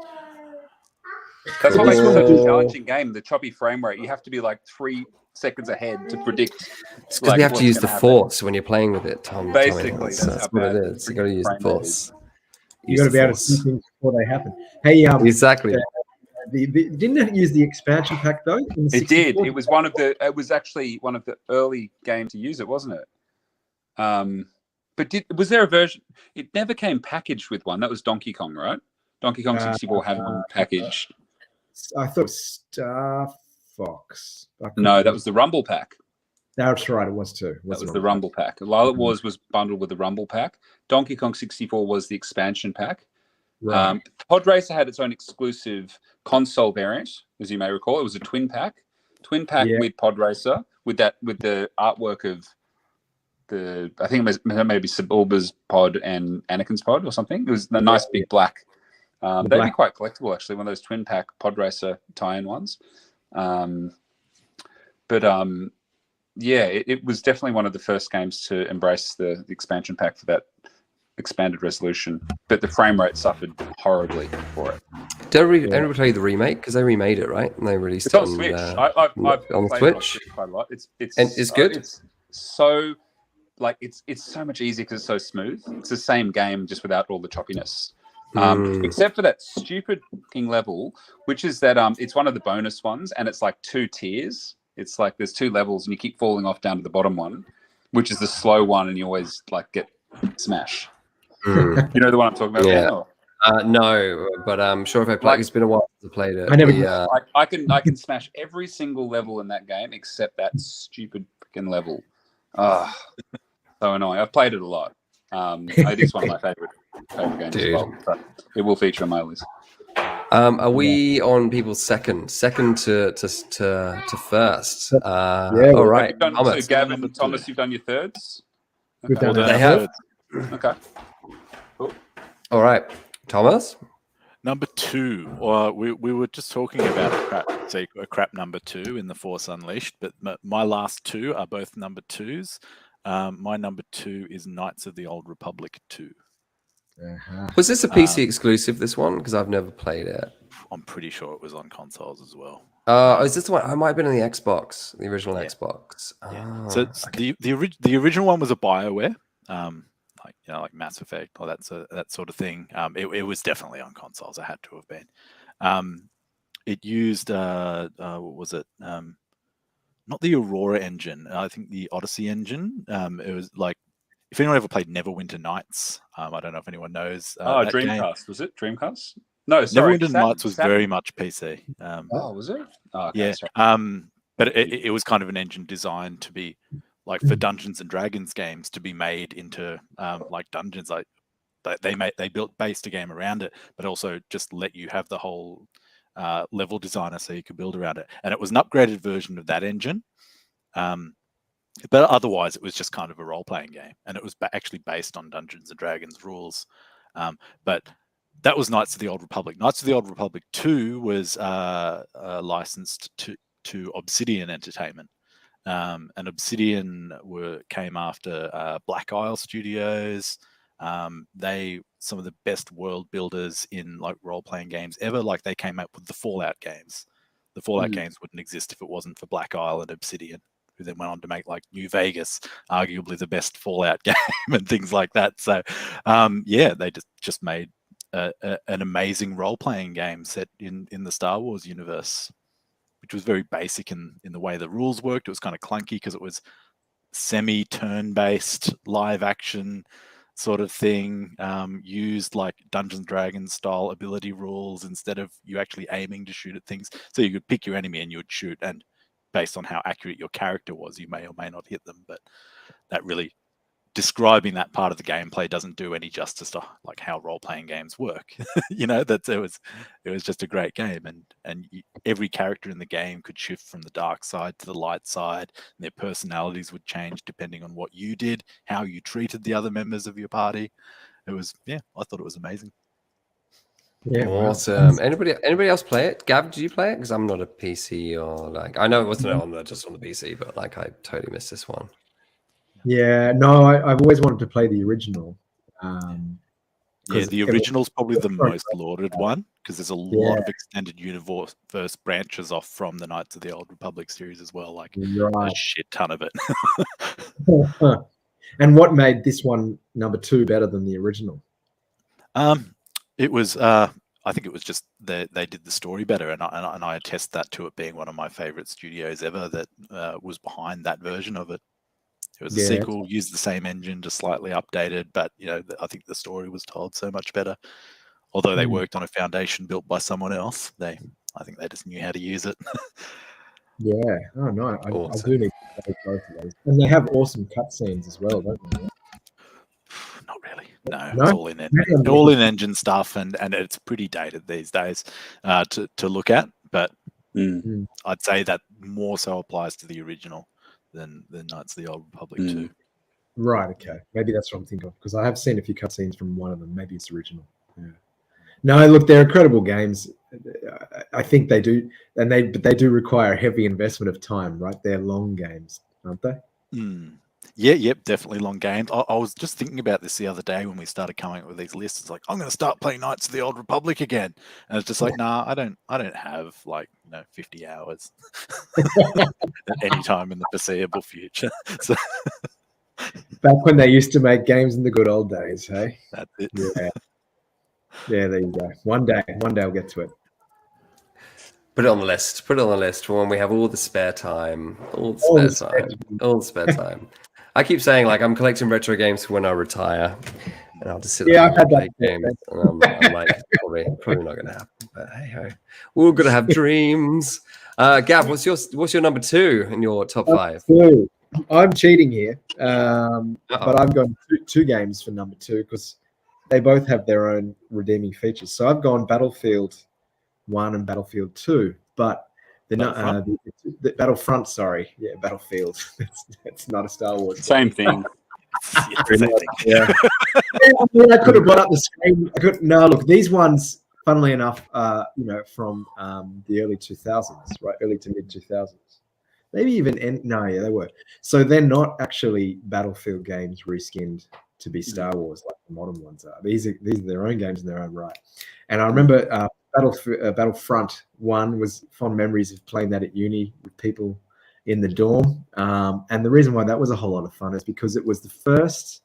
That's what makes it such a challenging game. The choppy frame rate. You have to be like 3 seconds ahead to predict. It's because you have to use the Force when you're playing with it, Tom. Basically, That's that's how what it bad is. You got to use the frame rate Force. You got to be able to see things before they happen. Hey, Exactly. didn't it use the expansion pack though? In the It did. 64? It was one of the. It was actually one of the early games to use it, wasn't it? But was there a version? It never came packaged with one. That was Donkey Kong, right? Donkey Kong 64 had one packaged. I thought Star Fox. No, that was the Rumble Pack. That's right. It was too. That was the Rumble Pack. Lilo Wars was bundled with the Rumble Pack. Donkey Kong 64 was the expansion pack. Right. Pod Racer had its own exclusive console variant, as you may recall. It was a twin pack with Pod Racer with the artwork of I think it was maybe Sebulba's pod and Anakin's pod or something. It was a nice big black. They'd be quite collectible actually, one of those twin pack Pod Racer tie-in ones. It was definitely one of the first games to embrace the expansion pack for that expanded resolution, but the frame rate suffered horribly for it. Did anyone tell you the remake? Because they remade it, right? And they released It's on Switch. I've on played Switch? it on Switch quite a lot. It's good? It's so it's so much easier because it's so smooth. It's the same game just without all the choppiness. Except for that stupid fucking level, which is that it's one of the bonus ones, and it's like 2 tiers. It's like there's 2 levels, and you keep falling off down to the bottom one, which is the slow one, and you always get smash. You know the one I'm talking about? Yeah. No, but I'm sure if I play, it's been a while since I played it. I never. I can smash every single level in that game except that stupid freaking level. So annoying. I've played it a lot. It is one of my favorite games as well. But it will feature on my list. Are we on people's second to first? Yeah, All we've right, So Thomas. Gav Number and Thomas, two. you've done your thirds. We've Okay. done Well, our They then have. Okay. All right, Thomas. Number two, we were just talking about a crap number two in the Force Unleashed, but my last two are both number twos. My number two is Knights of the Old Republic 2. Was this a PC exclusive? This one, because I've never played it. I'm pretty sure it was on consoles as well. Is this the one? I might have been on the Xbox, the original Yeah. Xbox. Yeah. So it's the original one was a BioWare, like Mass Effect or that sort of thing. It was definitely on consoles. It had to have been. It used what was it? Not the Aurora engine. I think the Odyssey engine. It was like, if anyone ever played Neverwinter Nights, I don't know if anyone knows. That Dreamcast, game. was it? Dreamcast? No, sorry. Neverwinter Nights was very much PC. Was it? Oh, okay, Yeah. sorry. But it was kind of an engine designed to be like for Dungeons and Dragons games to be made into like dungeons. Like they based a game around it, but also just let you have the whole level designer so you could build around it. And it was an upgraded version of that engine. But otherwise, it was just kind of a role-playing game, and it was actually based on Dungeons and Dragons rules. But that was Knights of the Old Republic. Knights of the Old Republic 2 was licensed to Obsidian Entertainment, and Obsidian came after Black Isle Studios. They some of the best world builders in like role-playing games ever. Like they came up with the Fallout games. The Fallout games wouldn't exist if it wasn't for Black Isle and Obsidian, who then went on to make like New Vegas, arguably the best Fallout game and things like that. So, they just made an amazing role-playing game set in the Star Wars universe, which was very basic in the way the rules worked. It was kind of clunky because it was semi-turn-based live action sort of thing, used like Dungeons and Dragons style ability rules instead of you actually aiming to shoot at things. So you could pick your enemy and you would shoot, and based on how accurate your character was, you may or may not hit them. But that really, describing that part of the gameplay doesn't do any justice to like how role-playing games work. It was just a great game, and every character in the game could shift from the dark side to the light side, and their personalities would change depending on what you did, how you treated the other members of your party. I thought it was amazing. Yeah, awesome. Anybody else play it? Gav, did you play it? Because I'm not a PC or like I know it wasn't just on the PC, but like I totally missed this one. Yeah, no, I've always wanted to play the original. The original's probably the most lauded one because there's a lot of extended universe branches off from the Knights of the Old Republic series as well. Like a shit ton of it. And what made this one number 2 better than the original? It was. I think it was just they did the story better, and I attest that to it being one of my favorite studios ever that was behind that version of it. It was a sequel, used the same engine, just slightly updated, but I think the story was told so much better. Although they worked on a foundation built by someone else, I think they just knew how to use it. Yeah. Oh no, Awesome. I do need to play both of those, and they have awesome cutscenes as well, don't they? Not really. No, it's all in engine, all in engine stuff, and it's pretty dated these days to look at. But I'd say that more so applies to the original than Knights of the Old Republic 2. Right. Okay. Maybe that's what I'm thinking of because I have seen a few cutscenes from one of them. Maybe it's original. Yeah. No, look, they're incredible games. I think they do, but they do require a heavy investment of time, right? They're long games, aren't they? Yeah, yep, definitely long games. I was just thinking about this the other day when we started coming up with these lists. It's like, I'm going to start playing Knights of the Old Republic again, and it's just like, nah, I don't have like 50 hours at any time in the foreseeable future. So back when they used to make games in the good old days, hey? That's it. Yeah, there you go. One day I'll get to it. Put it on the list. Put it on the list for when we have all the spare time. All the spare time. I keep saying like I'm collecting retro games for when I retire, and I'll just sit there and play games. And I'm like probably not going to happen. But hey ho, we're all going to have dreams. Gav, what's your number 2 in your top 5? I'm cheating here, but I've gone two games for number 2 because they both have their own redeeming features. So I've gone Battlefield 1 and Battlefield 2, but the Battlefront. Sorry, yeah, Battlefield. It's not a Star Wars. Same thing. Yeah. I could have brought up the screen. No, look, these ones, funnily enough, from the early 2000s, right? Early to mid 2000s. Maybe even they were. So they're not actually Battlefield games reskinned to be Star Wars like the modern ones are. These are their own games in their own right. And I remember Battlefront 1 was fond memories of playing that at uni with people in the dorm. And the reason why that was a whole lot of fun is because it was the first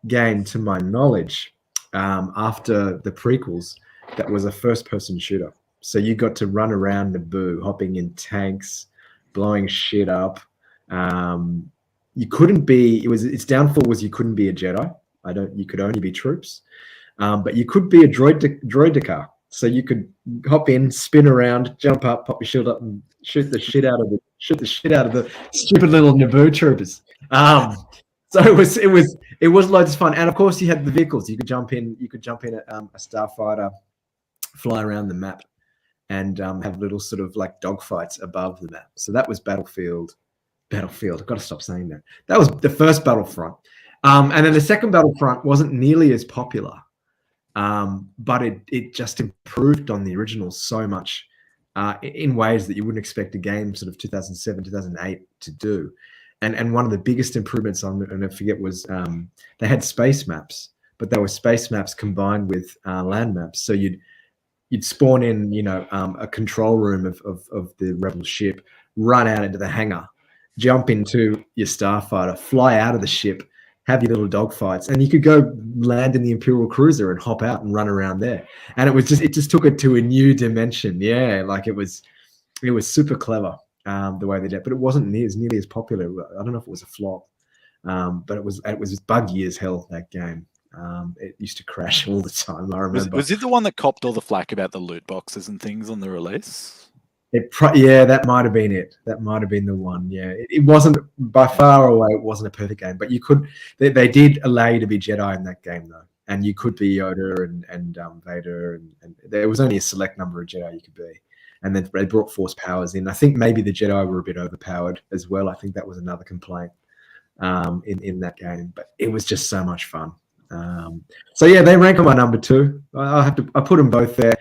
game, to my knowledge, after the prequels, that was a first-person shooter. So you got to run around Naboo, hopping in tanks, blowing shit up. You couldn't be. Its downfall was you couldn't be a Jedi. You could only be troops, but you could be a droideka. So you could hop in, spin around, jump up, pop your shield up, and shoot the shit out of the stupid little Naboo troopers. So it was loads of fun, and of course you had the vehicles. You could jump in a starfighter, fly around the map, and have little sort of like dogfights above the map. So that was Battlefield. I've got to stop saying that. That was the first Battlefront, and then the second Battlefront wasn't nearly as popular, but it just improved on the original so much in ways that you wouldn't expect a game sort of 2007, 2008 to do. And one of the biggest improvements and I forget was they had space maps, but they were space maps combined with land maps. So you'd spawn in, a control room of the rebel ship, run out into the hangar, jump into your starfighter, fly out of the ship, have your little dogfights, and you could go land in the Imperial cruiser and hop out and run around there. And it just took it to a new dimension. Yeah, like it was super clever the way they did it, but it wasn't nearly as popular. I don't know if it was a flop, but it was buggy as hell, that game. It used to crash all the time. I remember. Was it the one that copped all the flack about the loot boxes and things on the release? That might have been it. That might have been the one. Yeah, it wasn't by far away. It wasn't a perfect game, but you could. They did allow you to be Jedi in that game though, and you could be Yoda and Vader, and there was only a select number of Jedi you could be. And then they brought Force powers in. I think maybe the Jedi were a bit overpowered as well. I think that was another complaint in that game, but it was just so much fun. So yeah, they rank on my number 2. I put them both there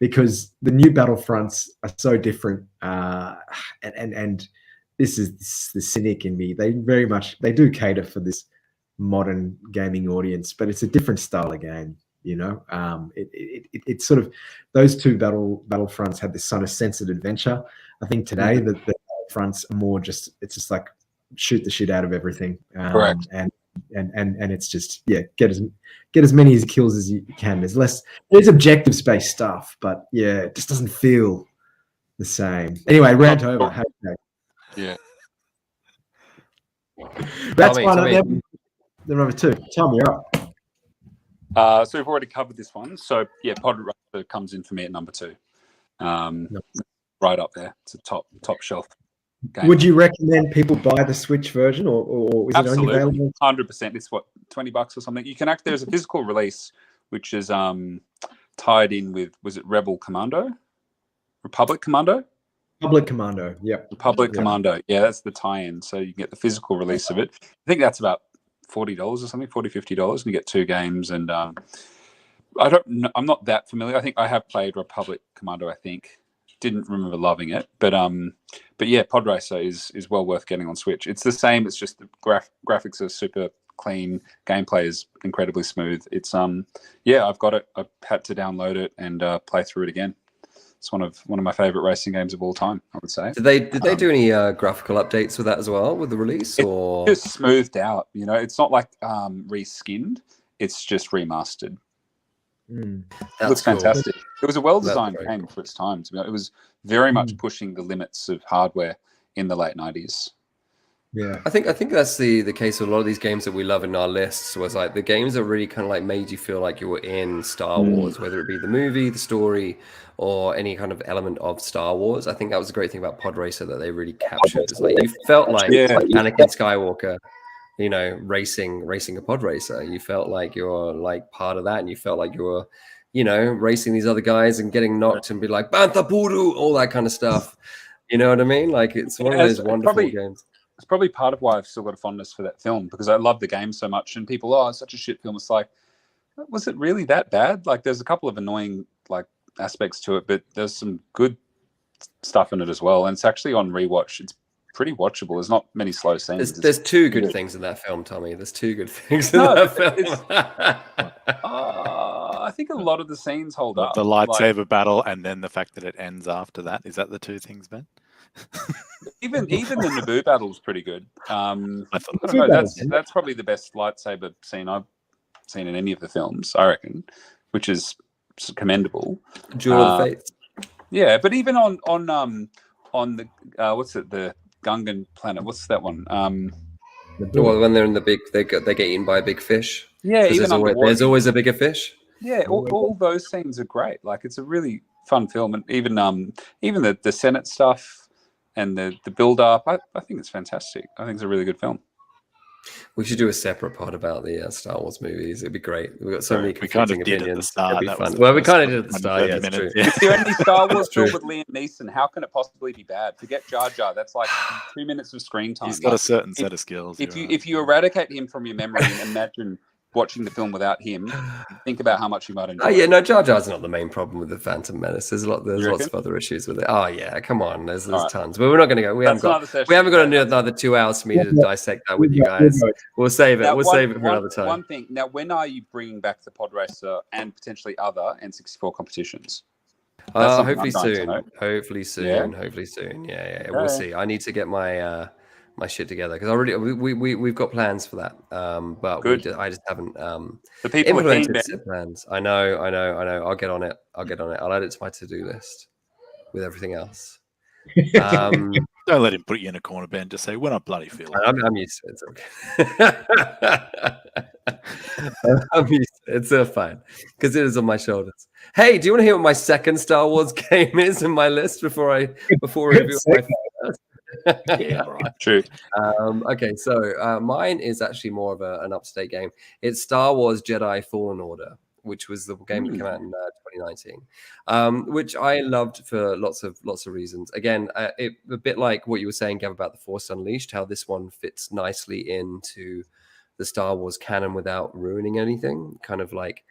because the new Battlefronts are so different, and this is the cynic in me. They do cater for this modern gaming audience, but it's a different style of game. It's sort of those two Battlefronts had this sort of sense of adventure. I think today the Battlefronts are more just like shoot the shit out of everything, Correct. and it's just get as many kills as you can. There's objective space stuff, but it just doesn't feel the same. Anyway, rant over. Yeah. That's Tommy, one Tommy. of them. The number 2. Tom, you're up. So we've already covered this one. So Pod Racer comes in for me at number 2. Right up there. It's a top shelf game. Would you recommend people buy the Switch version, or is it only available? 100%. It's what, $20 or something. You can there's a physical release which is tied in with, was it Republic Commando? Public Commando. Yep. Republic Commando. Yeah, that's the tie-in. So you can get the physical release of it. I think that's about $40 or something, $40, $50, and you get 2 games. And I'm not that familiar. I think I have played Republic Commando. I think didn't remember loving it, but yeah, Pod Racer is well worth getting on Switch. It's the same. It's just the graphics are super clean. Gameplay is incredibly smooth. It's I've got it. I had to download it and play through it again. It's one of my favorite racing games of all time, I would say. Did they do any graphical updates with that as well with the release, or it's just smoothed out? It's not like reskinned. It's just remastered. It looks fantastic. It was a well-designed game for its time. It was very much pushing the limits of hardware in the late 90s. Yeah, I think that's the case with a lot of these games that we love in our lists. Was like the games that really kind of like made you feel like you were in Star Wars, whether it be the movie, the story, or any kind of element of Star Wars. I think that was a great thing about Pod Racer that they really captured. It's like you felt like Anakin Skywalker, racing a pod racer. You felt like you're like part of that, and you felt like you were racing these other guys and getting knocked and be like Bantha Buru, all that kind of stuff. You know what I mean? Like it's one of those wonderful games. It's probably part of why I've still got a fondness for that film, because I love the game so much. And people, it's such a shit film. It's like, was it really that bad? Like, there's a couple of annoying like aspects to it, but there's some good stuff in it as well. And it's actually on rewatch. It's pretty watchable. There's not many slow scenes. There's two good things in that film, Tommy. There's two good things in that film. I think a lot of the scenes hold up. The lightsaber battle, and then the fact that it ends after that. Is that the two things, Ben? Even the Naboo battle is pretty good. I don't thought know, that's probably the best lightsaber scene I've seen in any of the films, I reckon, which is commendable. Duel of the Fates. Yeah, but even on the what's it, the Gungan planet? What's that one? Well, when they're in the big, they get eaten by a big fish. Yeah, even there's always a bigger fish. Yeah, all those scenes are great. Like, it's a really fun film, and even the Senate stuff and the build up, I think it's fantastic. I think it's a really good film. We should do a separate pod about the Star Wars movies. It'd be great. We've got so many did conflicting at the opinions. start. It'd be fun. Well, we kind of did at the start. Yeah, it's true. Is there any Star Wars film with Liam Neeson? How can it possibly be bad? Forget Jar Jar. That's like 2 minutes of screen time. He's got a certain set of skills. If you eradicate him from your memory and imagine watching the film without him, think about how much you might enjoy. Oh yeah, no, Jar Jar's not the main problem with the Phantom Menace. There's lots of other issues with it. Oh yeah, come on, there's tons. But we're not going to go. We haven't got another 2 hours for me to dissect that with you guys. We'll save it. We'll save it for another time. One thing. Now, when are you bringing back the Pod Racer and potentially other N64 competitions? Hopefully soon. Yeah. We'll see. I need to get my my shit together, because we've got plans for that, but I just haven't the people implemented plans. I know. I'll get on it. I'll add it to my to-do list with everything else. Don't let him put you in a corner, Ben. Just say, when I bloody feel it. I'm used to it. It's okay. I'm used to it. It's fine, because it is on my shoulders. Hey, do you want to hear what my second Star Wars game is in my list before I reveal my first? Yeah, right. True. Okay, so mine is actually more of an upstate game. It's Star Wars Jedi Fallen Order, which was the game that came out in 2019, which I loved for lots of reasons. Again, a bit like what you were saying, Gav, about the Force Unleashed, how this one fits nicely into the Star Wars canon without ruining anything. Kind of like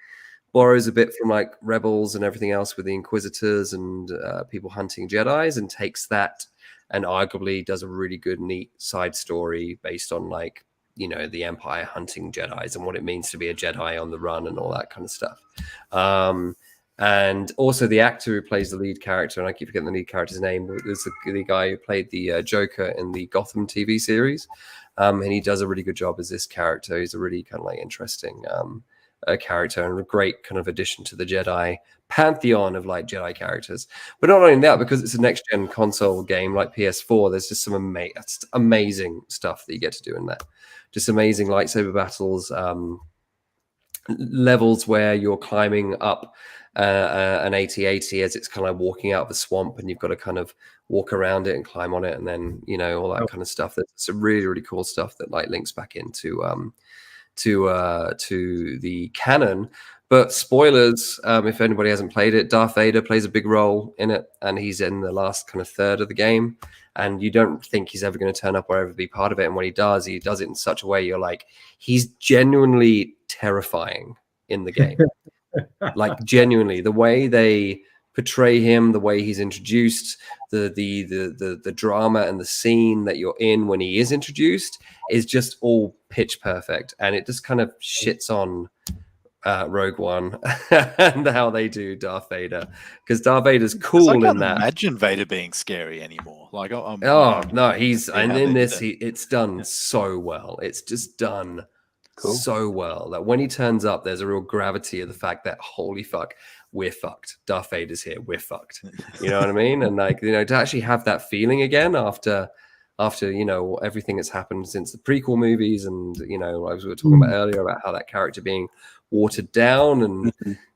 borrows a bit from like Rebels and everything else with the Inquisitors and people hunting Jedis, and takes that and arguably does a really good, neat side story based on like, the Empire hunting Jedis and what it means to be a Jedi on the run and all that kind of stuff. And also the actor who plays the lead character, and I keep forgetting the lead character's name, is the guy who played the Joker in the Gotham TV series. And he does a really good job as this character. He's a really kind of like interesting character and a great kind of addition to the Jedi pantheon of like Jedi characters. But not only that, because it's a next gen console game like PS4, there's just some amazing stuff that you get to do in there. Just amazing lightsaber battles, levels where you're climbing up an AT-AT as it's kind of walking out of the swamp, and you've got to kind of walk around it and climb on it, and then all that kind of stuff. That's some really, really cool stuff that like links back into to the canon. But spoilers, if anybody hasn't played it, Darth Vader plays a big role in it, and he's in the last kind of third of the game, and you don't think he's ever going to turn up or ever be part of it. And when he does it in such a way you're like, he's genuinely terrifying in the game. Like genuinely, the way they portray him, the way he's introduced, the drama and the scene that you're in when he is introduced is just all pitch perfect, and it just kind of shits on Rogue One and how they do Darth Vader, because Darth Vader's cool in that. Imagine Vader being scary anymore. Like, he's and in this, it's done so well. It's just done so well that when he turns up, there's a real gravity of the fact that holy fuck, we're fucked. Darth Vader's here. We're fucked. You know what I mean? And like, to actually have that feeling again after everything that's happened since the prequel movies, and as we were talking about earlier about how that character being watered down, and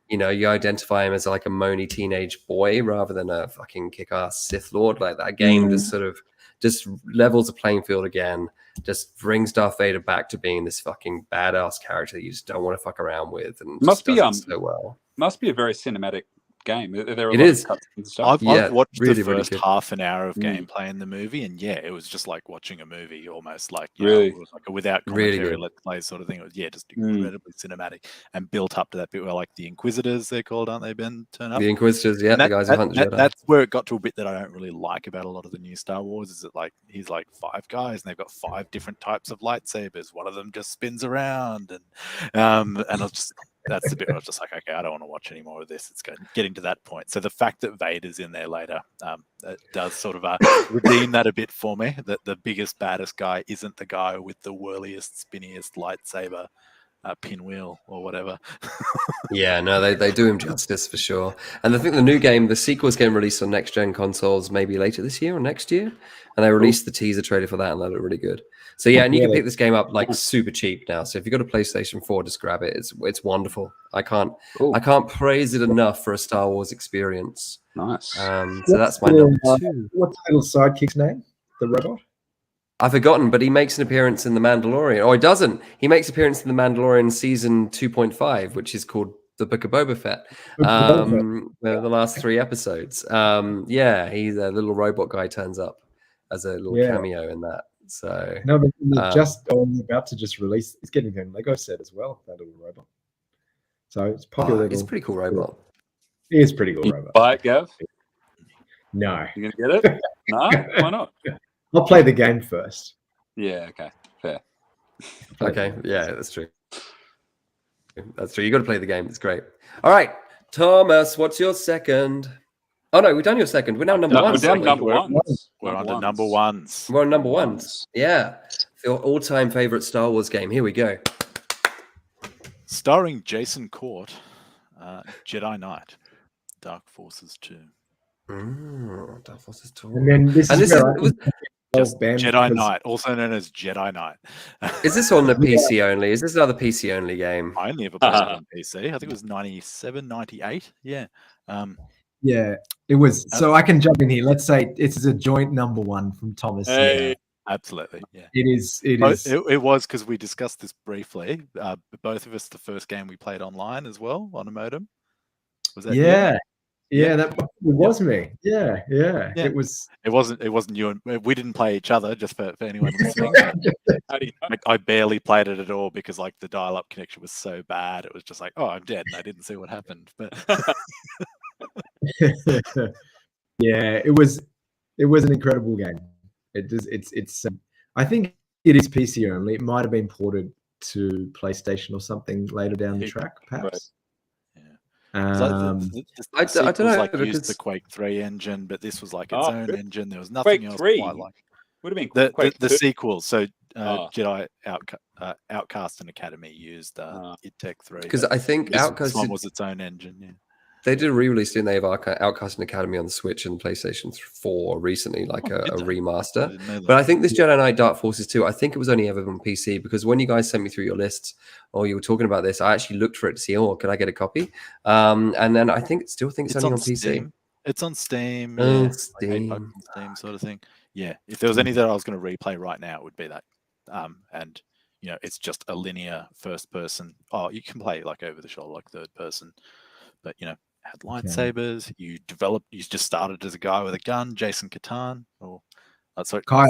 you identify him as like a moany teenage boy rather than a fucking kick-ass Sith Lord. Like that game just levels the playing field again, just brings Darth Vader back to being this fucking badass character you just don't want to fuck around with, and must be so well. must be a very cinematic game. There are a It lot is. of cuts and stuff. I've watched really, the really first good. half an hour of Mm. gameplay in the movie, and yeah, it was just like watching a movie, almost like Really? it was like a without Really commentary good. let's play sort of thing. It was just Mm. incredibly cinematic and built up to that bit where like the Inquisitors they're called, aren't they? Ben turn up. The Inquisitors, yeah, And the guys who hunt Jedi. that's where it got to a bit that I don't really like about a lot of the new Star Wars. Is that like he's like 5 guys and they've got 5 different types of lightsabers. One of them just spins around, and I was just that's the bit where I was just like, okay, I don't want to watch any more of this. It's getting to that point. So the fact that Vader's in there later, that does sort of redeem that a bit for me. That the biggest, baddest guy isn't the guy with the whirliest, spinniest lightsaber pinwheel or whatever. Yeah, no, they do him justice for sure. And I think the new game, the sequel's getting released on next gen consoles maybe later this year or next year. And they released the teaser trailer for that, and that looked really good. So yeah, and you can pick this game up like super cheap now. So if you've got a PlayStation 4, just grab it. It's wonderful. I can't praise it enough for a Star Wars experience. Nice. So that's my number 2. What's the little sidekick's name? The robot? I've forgotten, but he makes an appearance in The Mandalorian. Oh, he doesn't. He makes an appearance in The Mandalorian season 2.5, which is called The Book of Boba Fett. The last 3 episodes. Yeah, he's a little robot guy turns up as a little cameo in that. So No, but they're about to just release. It's getting a Lego set as well. That little robot. So it's popular. it's a pretty cool robot. It is pretty cool robot. Buy it, Gav? No, You gonna get it? No, why not? I'll play the game first. Yeah, okay, fair. Okay, yeah, that's true. That's true. You got to play the game. It's great. All right, Thomas, what's your second? Oh no, we've done your second. We're now number No, one. we're down number We're- ones. We're on to number ones. We're on number ones. Yeah, your all-time favorite Star Wars game. Here we go. Starring Jason Court, Jedi Knight, Dark Forces 2. Dark Forces 2. And then this And is this where is- Jedi Knight, also known as Jedi Knight. Is this on the PC only? Is this another PC only game? I only ever played it on PC. I think it was 97, 98. Yeah. Yeah, it was. So I can jump in here. Let's say it's a joint number 1 from Thomas. Hey. Absolutely. Yeah. It is. It Oh, is. It was because we discussed this briefly. Both of us, the first game we played online as well on a modem. Was that you? Yeah, that was me. Yeah. It was. It wasn't you, and we didn't play each other. Just for anyone listening, How do you know? I barely played it at all because like the dial-up connection was so bad. It was just like, oh, I'm dead, and I didn't see what happened. But Yeah, it was an incredible game. It's I think it is PC only. It might have been ported to PlayStation or something later down the track, perhaps. It's I don't know, Like used because- the Quake 3 engine, but this was like its Oh, own really? engine. There was nothing Quake else 3? quite like Would have been the Quake 2. sequel. So Oh. Jedi Outcast and Academy used id Tech 3. Because but I think this Outcast one did, was its own engine. Yeah. they did a re-release, didn't they, of Outcast and Academy on the Switch and PlayStation 4 recently, like a did they? I remaster. didn't know that. But I think this Jedi Knight Dark Forces 2, I think it was only ever on PC, because when you guys sent me through your lists, or you were talking about this, I actually looked for it to see, oh, can I get a copy? And then I still think it's only on PC. Steam. It's on Steam. Oh, yeah, Steam. like $8 on Steam sort of thing. Yeah. If there was any that I was going to replay right now, it would be that. And you know, it's just a linear first person. Oh, you can play like over the shoulder, like third person, but you know, had lightsabers. You just started as a guy with a gun, Jason Katarn, or sorry, Kyle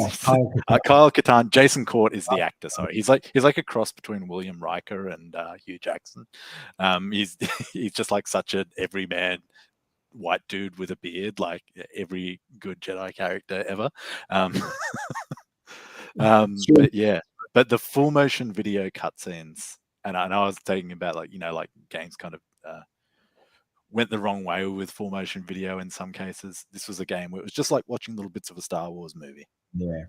Katarn. Jason Court is the actor. Sorry, he's like a cross between William Riker and Hugh Jackson. He's just like such an everyman white dude with a beard, like every good Jedi character ever. But yeah, but the full motion video cutscenes, and I know I was thinking about like, you know, like games kind of went the wrong way with full motion video in some cases. This was a game where it was just like watching little bits of a Star Wars movie. Yeah.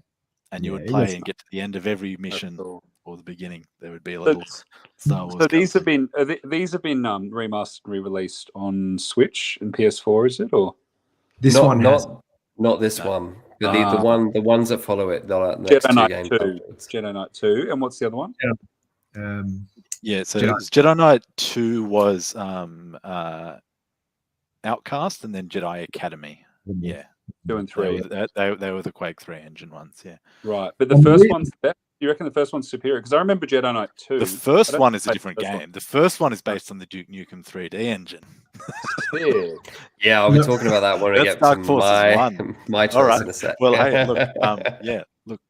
And you would it play was and get to the end of every mission cool. or the beginning. There would be a little Star Wars. So these have cutscene. been remastered, re-released on Switch and PS4, is it? Or This one has. Not this No. one. The ones that follow it, the next Jedi two Knight games 2. afterwards. Jedi Knight 2. And what's the other one? Yeah, so Jedi- it was Jedi Knight 2 was Outcast, and then Jedi Academy. Yeah, 2 and 3. they were the Quake 3 engine ones. Yeah, Right. But the And first we- one's the best. You reckon the first one's superior? Because I remember Jedi Knight 2. The first I don't one is a play the different first game. one. The first one is based on the Duke Nukem 3D engine. Sick. Yeah, I'll be No. talking about that when we That's get Dark to Forces my 1. my choice All right. in a sec. Well, hey, look, yeah, look.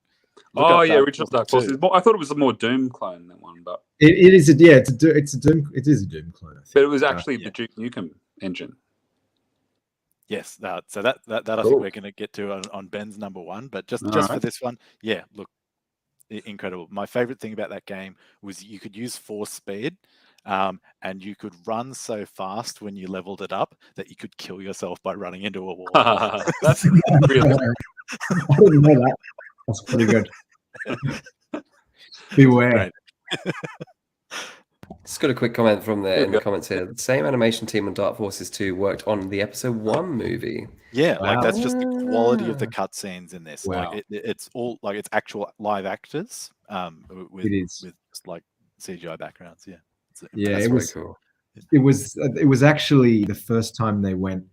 Oh up yeah, original Dark Forces Forces. I thought it was a more Doom clone than one, but It is a it's a Doom. It is a Doom clone. I think. it was actually yeah. the Duke Nukem engine. Yes, so that I think Cool. we're going to get to on Ben's number one, but just All for right. this one, yeah, look, incredible. My favorite thing about that game was you could use force speed, and you could run so fast when you leveled it up that you could kill yourself by running into a wall. That's really I didn't know that. That's pretty good. Beware. Great. Just got a quick comment from There in we the comments here. The same animation team on Dark Forces 2 worked on the episode 1 movie. Yeah, Wow. like that's just the quality of the cutscenes in this. Wow. Like it's all like it's actual live actors, with It is. with just like CGI backgrounds. Yeah, Yeah, That's it really was. cool. It was actually the first time they went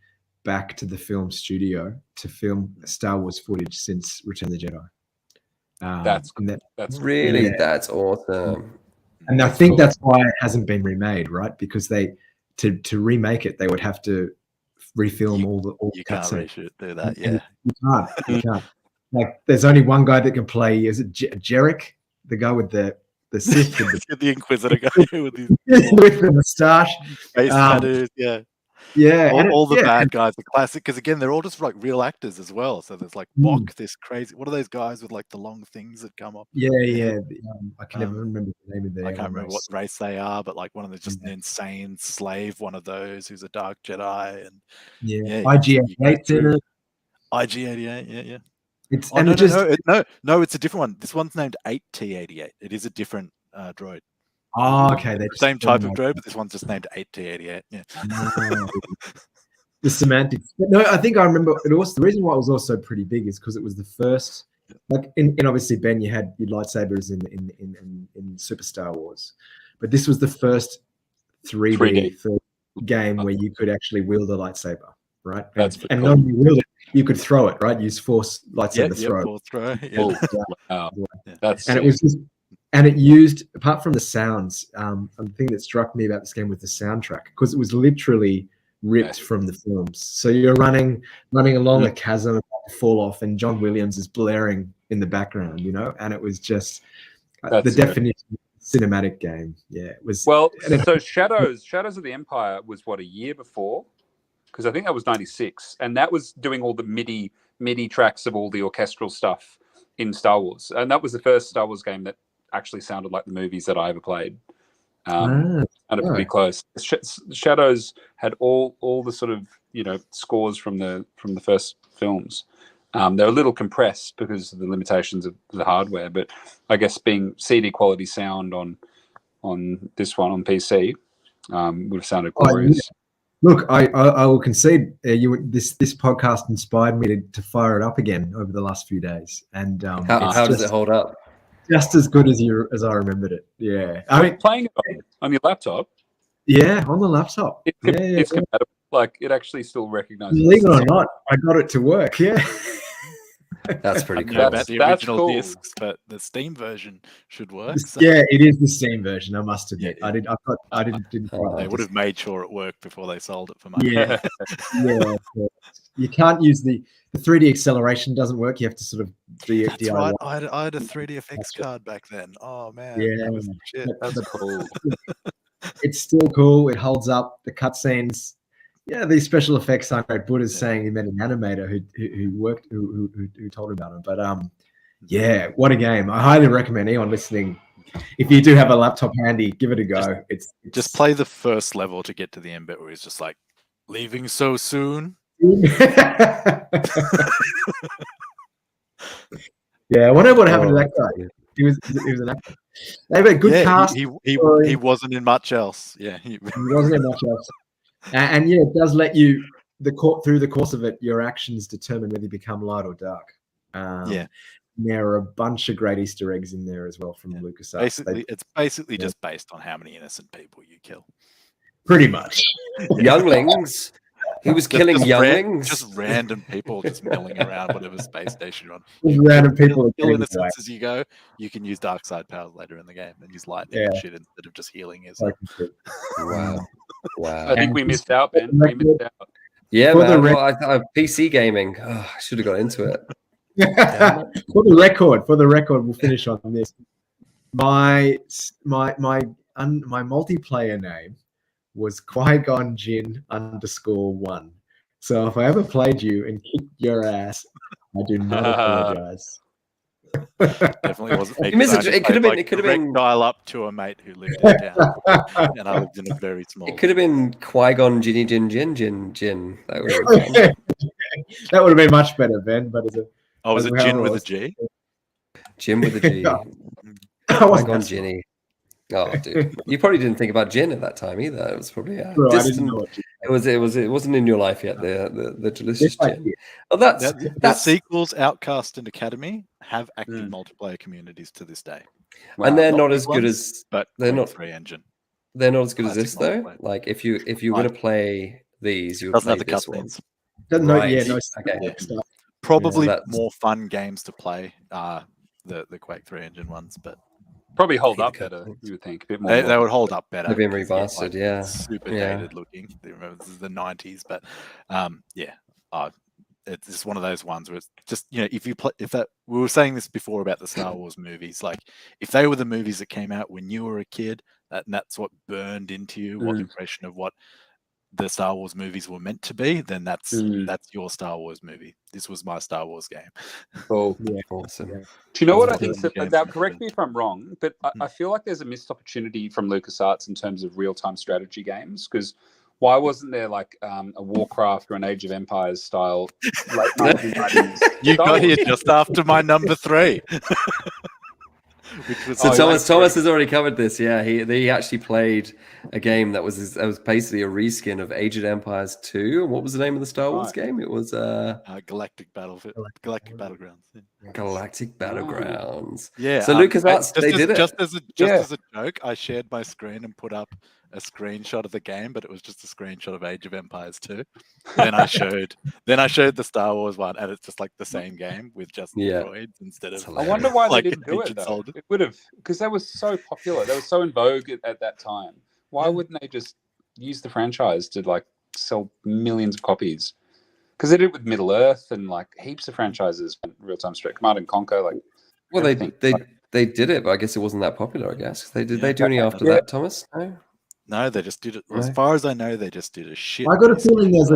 back to the film studio to film Star Wars footage since Return of the Jedi. That's and that, that's Really, Yeah. that's awesome. and I That's think cool. that's why it hasn't been remade, right? Because to remake it, they would have to refilm all the you can't cutscenes. do that. And Yeah, You can't. Like, there's only one guy that can play. Is it Jarek, the guy with the Sith with the Inquisitor guy with his with the moustache? face tattoos. Yeah, Yeah, and all the yeah, bad guys are classic because again they're all just like real actors as well. So there's like Bok, this crazy. What are those guys with like the long things that come up? yeah. I can never remember the name of the. I can't remember what race they are, but like one of them just an insane slave, one of those who's a dark Jedi, and Yeah, you IG-88's in it. IG-88. Yeah. It's Oh, and no, it just no, it's a different one. This one's named 8T88. It is a different droid. okay. They Same type of droid, but this one's just named 8T88. Yeah. The semantics. But no, I think I remember it also. The reason why it was also pretty big is because it was the first. Like in obviously Ben, you had your lightsabers in Super Star Wars, but this was the first 3D game where you could actually wield a lightsaber, right? That's and cool. not only wield it, you could throw it, right? Use force lightsaber throw. Full throw. Yeah. Cool. Wow. That's And it sick. was just, and it used, apart from the sounds, the thing that struck me about this game was the soundtrack, because it was literally ripped from the films. So you're running along a chasm, about to fall off, and John Williams is blaring in the background, you know. And it was just the That's it. definition of cinematic game. Yeah, it was. Well, so Shadows of the Empire was what, a year before? Because I think that was 96, and that was doing all the MIDI tracks of all the orchestral stuff in Star Wars, and that was the first Star Wars game that actually sounded like the movies that I ever played. And pretty close. Shadows had all the sort of scores from the first films. They're a little compressed because of the limitations of the hardware, but I guess being CD quality sound on this one on PC would have sounded glorious. Yeah. Look, I will concede. This podcast inspired me to fire it up again over the last few days, and How does it hold up? Just as good as I remembered it. Yeah, I mean, Playing it on your laptop. Yeah, on the laptop. It's compatible. Like, it actually still recognizes. Believe it or not, I got it to work. Yeah. That's pretty cool. About the original cool. discs, but the Steam version should work. So Yeah, it is the Steam version. I must admit, Yeah. I didn't. they would have made sure it worked before they sold it for money. Yeah, yeah. You can't use the 3D acceleration doesn't work. You have to sort of do That's DIY. right. I had a 3DFX card back then. Oh man. Yeah. that was shit. That's cool. It's still cool. It holds up. The cutscenes. Yeah, these special effects. I know Buddha's saying he met an animator who told him about him. But yeah, what a game! I highly recommend anyone listening. If you do have a laptop handy, give it a go. It's Just play the first level to get to the end bit where he's just like, leaving so soon. Yeah, I wonder what happened to that guy. He was an actor. They have a good cast. He wasn't in much else. Yeah, He wasn't in much else. And yeah, it does let you through the course of it, your actions determine whether you become light or dark. Yeah. There are a bunch of great Easter eggs in there as well from LucasArts. it's basically just based on how many innocent people you kill. Pretty much. Younglings. He was killing younglings. Just random people just milling around whatever space station you're on. Random people are Kill getting away. innocents as you go. You can use dark side powers later in the game and use lightning and shit instead of just healing yourself. Wow. Wow. I think we missed out, Ben. We missed out. Yeah, For the man. Well, PC gaming. Oh, I should have got into it. For the record, we'll finish on this. My multiplayer name was Qui-Gon Jinn _1. So if I ever played you and kicked your ass, I do not apologize. Definitely wasn't. You missed it. It could have been. It could have been. Dial up to a mate who lived in town, and I lived in a very small. It could have been Qui-Gon Jinny Jin Jin Jin Jin. That would have been much better, Ben. But as a was it Jin with a G? Jin with a G. Qui-Gon Jinny. Oh, dude, you probably didn't think about Jin at that time either. It was probably distant. It wasn't in your life yet. The delicious Jin. Oh, that's the sequels, Outcast and Academy, have active multiplayer communities to this day. Wow. And they're not as good as, but they're not free engine. They're not as good as this though. Like if you're going to play these, you would play this one. Probably more fun games to play. The Quake 3 engine ones, but. Probably hold up better, you would think. A bit more. They would hold up better. They've been remastered, yeah. Super dated looking. Remember, this is the 90s, but it's just one of those ones where it's just, if we were saying this before about the Star Wars movies, like if they were the movies that came out when you were a kid, that's what burned into you, what impression of what the Star Wars movies were meant to be, then that's your Star Wars movie. This was my Star Wars game. Cool. Yeah. Awesome. Do you know what I think? Now, correct me if I'm wrong, but I feel like there's a missed opportunity from LucasArts in terms of real-time strategy games, because why wasn't there like a Warcraft or an Age of Empires style? Like 1990s? You got here just after my number 3. So Thomas has already covered this. Yeah, he actually played a game that was basically a reskin of Age of Empires 2. What was the name of the Star Wars game? It was Galactic Battlegrounds. Galactic Battlegrounds. Yeah. So LucasArts, they did it. Just as a joke, I shared my screen and put up a screenshot of the game, but it was just a screenshot of Age of Empires 2. Then I showed the Star Wars one, and it's just like the same game with just droids instead of. I wonder why they didn't do it though. It would have, because they were so popular. They were so in vogue at that time. Why wouldn't they just use the franchise to like sell millions of copies? Because they did it with Middle Earth and like heaps of franchises, Real Time Strike, Command and Conquer, like. Well, they did it, but I guess it wasn't that popular. I guess they do any after that, Thomas? No, they just did it. As far as I know, they just did a shit. I got a feeling there's a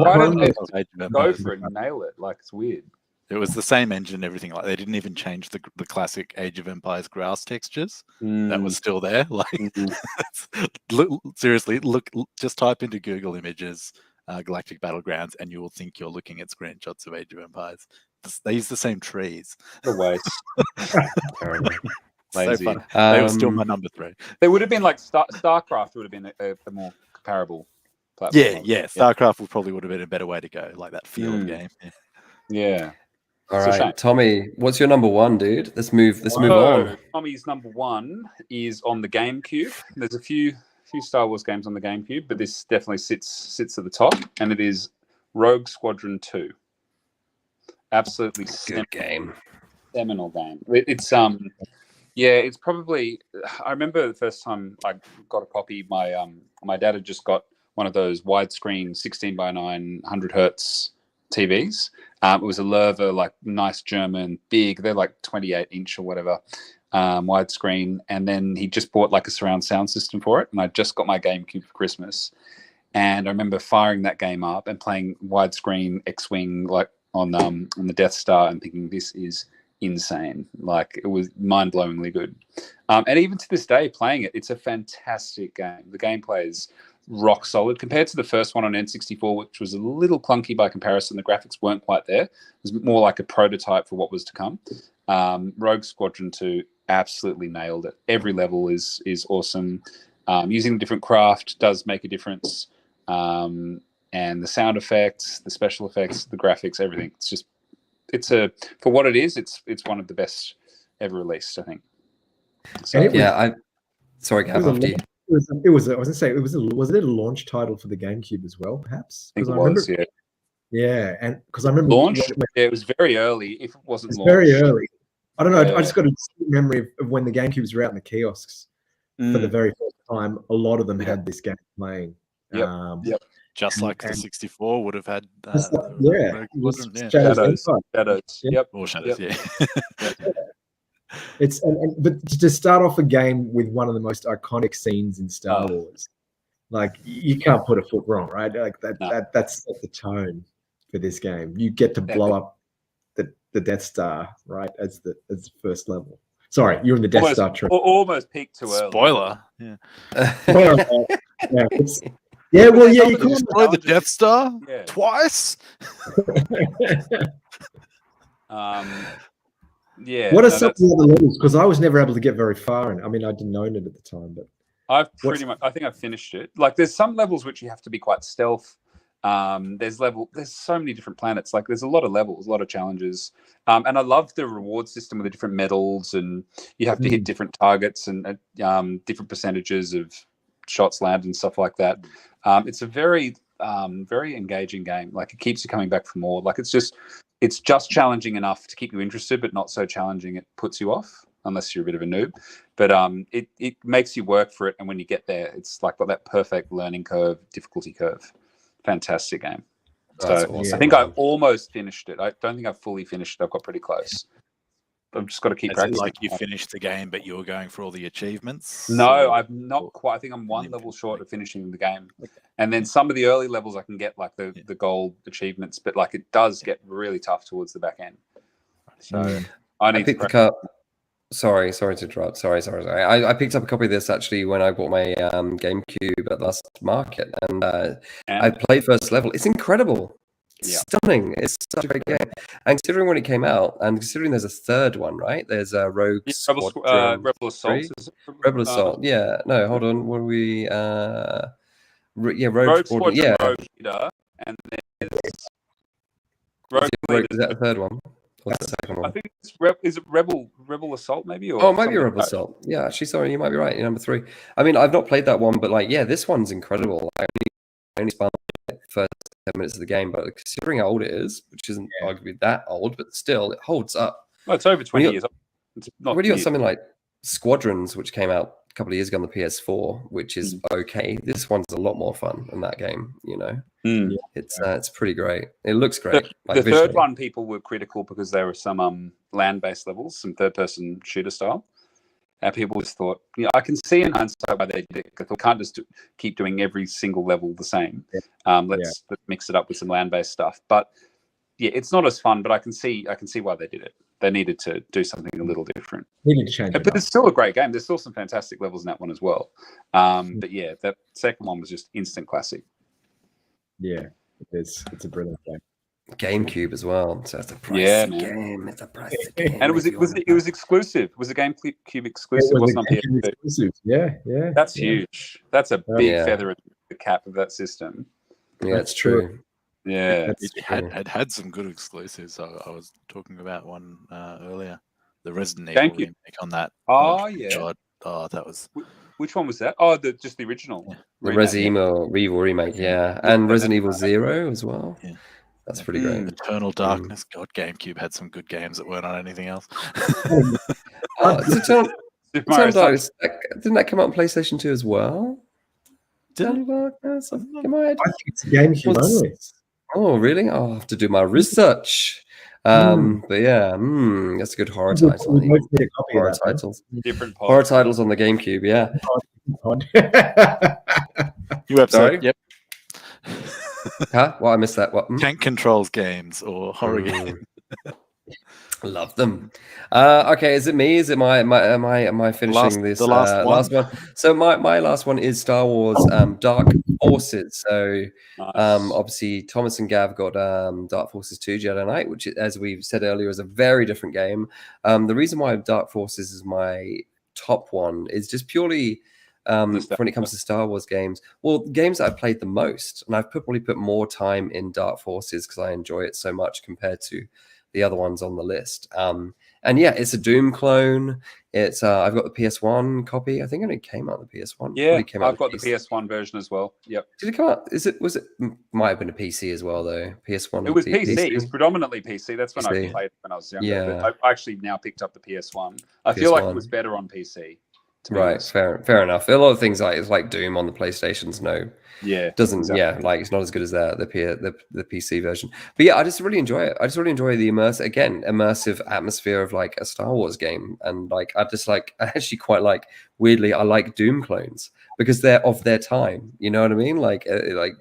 go for it and nail it. Like it's weird. It was the same engine and everything. Like they didn't even change the classic Age of Empires grouse textures. That was still there. Like seriously, just type into Google Images Galactic Battlegrounds, and you will think you're looking at screenshots of Age of Empires. They use the same trees. The waste. So fun. They were still my number 3. They would have been like StarCraft would have been a more comparable platform. Yeah. StarCraft would have been a better way to go, like that field game. Yeah. All right, Tommy, what's your number 1, dude? Let's move on. Tommy's number 1 is on the GameCube. There's a few Star Wars games on the GameCube, but this definitely sits at the top, and it is Rogue Squadron 2. Absolutely good game. Seminal game. It's probably. I remember the first time I got a copy. My dad had just got one of those widescreen 16:9 100 hertz TVs. It was a Lerva, like nice German, big. They're like 28-inch or whatever, widescreen. And then he just bought like a surround sound system for it. And I just got my GameCube for Christmas. And I remember firing that game up and playing widescreen X-Wing like on the Death Star and thinking this is insane. Like it was mind-blowingly good. And even to this day, playing it, it's a fantastic game. The gameplay is rock solid compared to the first one on N64, which was a little clunky by comparison. The graphics weren't quite there. It was more like a prototype for what was to come. Rogue Squadron 2 absolutely nailed it. Every level is awesome. Using different craft does make a difference. And the sound effects, the special effects, the graphics, everything. For what it is, it's one of the best ever released, I think. So, sorry, Gav, after you. Was it a launch title for the GameCube as well, perhaps? I think it was, yeah. Yeah, and because I remember Launch? when- Yeah, it was very early. If it wasn't it's launched, very early. I don't know. Yeah. I just got a distinct memory of when the GameCubes were out in the kiosks for the Mm, very first time. A lot of them Yeah. had this game playing. Yep, Um, yep. Just And- like the and- 64 would have had. Just like- the yeah, Rogue it was Squadron, yeah. Shadows Shadows. Empire. Shadows. Yeah. Yep. Or Shadows, Yep. yeah. It's but to start off a game with one of the most iconic scenes in Star Oh. Wars, like you can't put a foot wrong, right? Like that No. that's set the tone for this game. You get to blow up the Death Star, right, as the first level. Sorry, you're in the Death Star tree. Almost peaked too early. Spoiler. Yeah. Well, well, yeah, you Some of can't. Destroy the Death Star Yeah. twice. Yeah. What are no, some of that's- the other levels? Because I was never able to get very far, and I mean, I didn't own it at the time, but I've What's- pretty much. I think I've finished it. Like, there's some levels which you have to be quite stealth. There's so many different planets. Like, there's a lot of levels, a lot of challenges. And I love the reward system with the different medals, and you have to hit different targets and different percentages of shots landed and stuff like that. It's a very engaging game. Like, it keeps you coming back for more. Like, it's just challenging enough to keep you interested, but not so challenging it puts you off, unless you're a bit of a noob. But it makes you work for it, and when you get there, it's like got that perfect learning curve, difficulty curve. Fantastic game. That's So awesome, I think man. I've almost finished it. I don't think I've fully finished it. I've got pretty close. I've just got to keep Is it practicing. like you finished the game, but you were going for all the achievements? No, Or- I've not quite. I think I'm one level short of finishing the game. And then some of the early levels I can get like the gold achievements, but like it does get really tough towards the back end. So I I need to picked the practice. cup. Sorry to interrupt. Sorry. I picked up a copy of this actually when I bought my GameCube at last market, and I And played first level. It's incredible. It's Yeah. stunning. It's such a great game. And considering when it came out, and considering there's a third one, right? There's a Rogue Squadron, Rebel Assault. 3? Is it? Rebel Assault. Yeah. No, hold on. What are we? Yeah, Rogue Rogue Squadron. Squadron, Yeah. Rogue Leader, and then there's Rogue Leader. Is that the third one? Or the second I one? think it's is it Rebel Assault maybe? Or Oh, it might be something Rebel like that? Assault. Yeah, actually, sorry, you might be right. You're number 3. I mean, I've not played that one, but like, yeah, this one's incredible. I only spent like the first 10 minutes of the game, but considering how old it is, which isn't arguably that old, but still, it holds up. Well, it's over 20 When you- years old. It's not When you got years. something like Squadrons, which came out a couple of years ago on the PS4, which is Mm. okay. This one's a lot more fun than that game. You know, Mm. it's pretty great. It looks great. The like, third visually. one, people were critical because there were some land-based levels, some third-person shooter style, and people just thought, I can see in hindsight why they did it. Because they can't just keep doing every single level the same. Let's mix it up with some land-based stuff. But yeah, it's not as fun. But I can see why they did it. They needed to do something a little different. we need to change it. But up. it's still a great game. There's still some fantastic levels in that one as well. But yeah, that second one was just instant classic. Yeah, it's a brilliant game. GameCube as well. So it's a pricey Yeah, man. game. It's a pricey game. And it was if you want it was exclusive. Was the GameCube exclusive? It was Wasn't a on GameCube PS2. exclusive. Yeah. That's huge. That's a big Yeah. feather in the cap of that system. Yeah, it's true. Yeah. That's It true. had some good exclusives. I was talking about one earlier. The Resident Thank Evil you. remake on that. Oh, yeah. God. Oh, that was Which one was that? Oh, just the original. The remake. Resident Evil remake, yeah. And Resident Evil 0 as well. Yeah. That's pretty Mm. great. Eternal Darkness. God, GameCube had some good games that weren't on anything else. Oh, it's Eternal Super Mario Darkness. Didn't that come out on PlayStation 2 as well? Did it? Eternal Darkness? I think it might. I think it's GameCube What's- only. Oh, really? I'll have to do my research. But yeah, that's a good horror We title. both need a copy Horror of that. titles. different Horror pod. titles on the GameCube, yeah. New episode. Sorry? Yep. Huh? Well, I missed that. What? Tank controls games or horror games. Love them. Okay, is it me? Is it am I finishing this the last one? So my last one is Star Wars Dark Forces. So Nice. obviously Thomas and Gav got Dark Forces 2 Jedi Knight, which as we've said earlier is a very different game. The reason why Dark Forces is my top one is just purely when it comes to Star Wars games. Well, games that I've played the most, and I've probably put more time in Dark Forces because I enjoy it so much compared to the other ones on the list. And yeah, it's a Doom clone. It's I've got the PS1 copy. I think it only came out on the PS1. Yeah, Probably came out I've got the PC. PS1 version as well. Yep. Did it come out? Was it? Might have been a PC as well though. PS1. It was and PC. It was predominantly PC. That's when I PC. played when I was younger. Yeah. But I actually now picked up the PS1. I feel like it PS1. was better on PC. To be Right, honest. fair enough. A lot of things like it's like Doom on the PlayStation's Yeah. doesn't exactly. like it's not as good as the PC version. But yeah, I just really enjoy it. I just really enjoy the immersive atmosphere of like a Star Wars game, and like I actually quite like, weirdly, I like Doom clones because they're of their time. You know what I mean? Like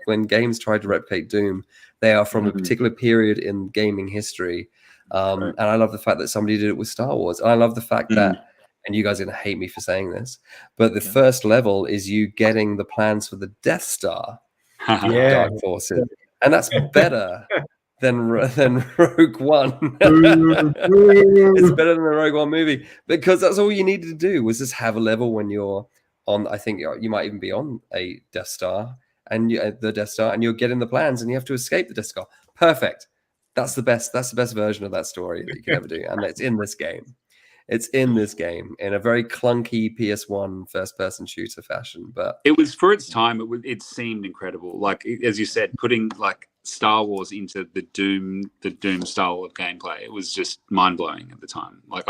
when games try to replicate Doom, they are from a particular period in gaming history. And I love the fact that somebody did it with Star Wars. And I love the fact that, and you guys are going to hate me for saying this, but the first level is you getting the plans for the Death Star, Yeah. Dark Forces, and that's better than Rogue One. Boo, It's boo. better than the Rogue One movie because that's all you needed to do was just have a level when you're on. I think you might even be on a Death Star and the Death Star, and you're getting the plans, and you have to escape the Death Star. Perfect. That's the best. That's the best version of that story that you can ever do, and it's in this game. It's in this game in a very clunky PS1 first-person shooter fashion, but It was for its time. It seemed incredible. Like as you said, putting like Star Wars into the Doom style of gameplay. It was just mind blowing at the time. Like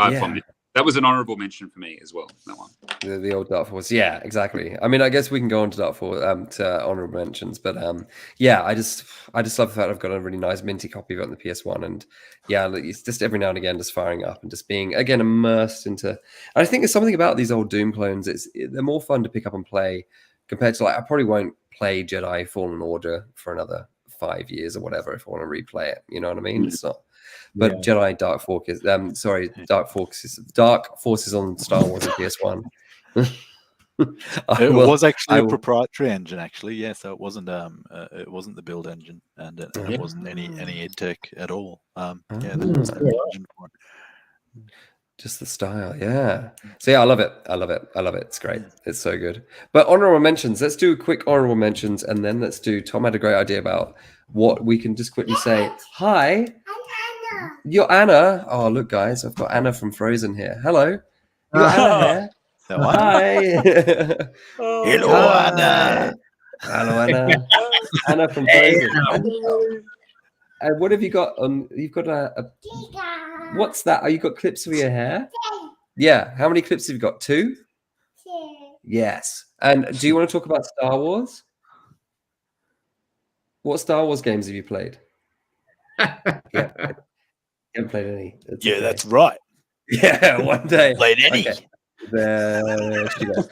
that was an honorable mention for me as well. That one. the old Dark Force, yeah, exactly. I mean, I guess we can go on to Dark Force to honorable mentions, but yeah, I just love the fact I've got a really nice minty copy of it on the PS1, and yeah, it's just every now and again just firing up and just being again immersed into. And I think there's something about these old Doom clones. They're more fun to pick up and play compared to like I probably won't play Jedi Fallen Order for another 5 years or whatever if I want to replay it. You know what I mean? It's not. But Jedi Dark Forces, Dark Forces on Star Wars and PS1. It was actually a proprietary engine, actually. Yeah, so it wasn't the build engine, and it wasn't any ed tech at all. Yeah, there was no engine for it. Just the style, yeah. So yeah, I love it. It's great. It's so good. But honorable mentions. Let's do a quick honorable mentions, and then let's do. Tom had a great idea about what we can just quickly say. Hi. You're Anna. Oh, look, guys, I've got Anna from Frozen here. Hello. You're Anna here. Hi. Hello, Anna. Hello, Anna. Anna from Frozen. And what have you got on? You've got a what's that? Oh, you got clips for your hair? Yeah. How many clips have you got? 2? 2. Yes. And do you want to talk about Star Wars? What Star Wars games have you played? Yeah. You haven't played any. It's okay. That's right. Yeah, one day. Played any. Okay. There she goes.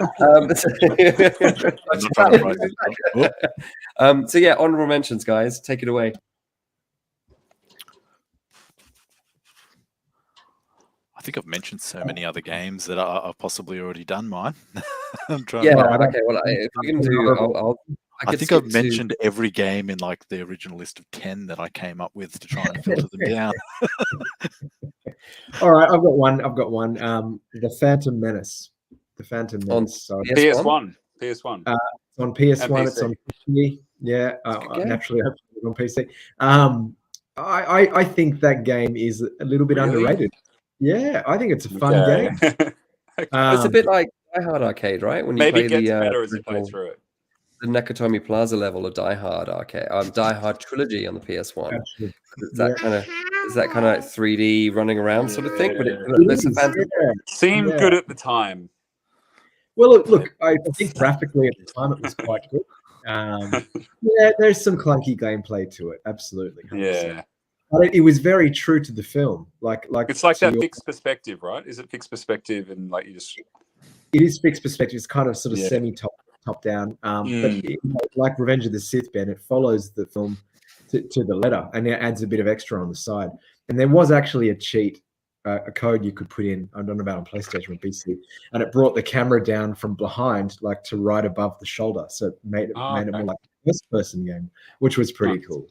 So yeah, honorable mentions, guys. Take it away. I think I've mentioned so many other games that I've possibly already done mine. I'm trying. Yeah. to... Okay. Well, if we can do, I think I've mentioned every game in like the original list of 10 that I came up with to try and filter them down. All right, I've got one. The Phantom Menace. The Phantom Menace. On PS1. It's on PS1. It's on PC. Yeah, naturally on PC. I think that game is a little bit underrated. Yeah, I think it's a fun game. It's a bit like Die Hard Arcade, right? When you maybe play it gets the better as you play through it. The Nakatomi Plaza level of Die Hard Arcade, Die Hard Trilogy on the PS1. Is that kind of like 3D running around sort of thing? But it's a fantasy. Seemed good at the time. Well, look, I think graphically at the time it was quite good. Yeah, there's some clunky gameplay to it, absolutely. 100%. Yeah, but it was very true to the film. Like it's like that fixed perspective, right? Is it fixed perspective and like you just? It is fixed perspective. It's kind of sort of semi-top down. But like Revenge of the Sith, Ben, it follows the film to the letter, and it adds a bit of extra on the side. And there was actually a cheat, a code you could put in. I don't know about on PlayStation or PC, and it brought the camera down from behind, like to right above the shoulder, so it made it more like a first-person game, which was pretty cool.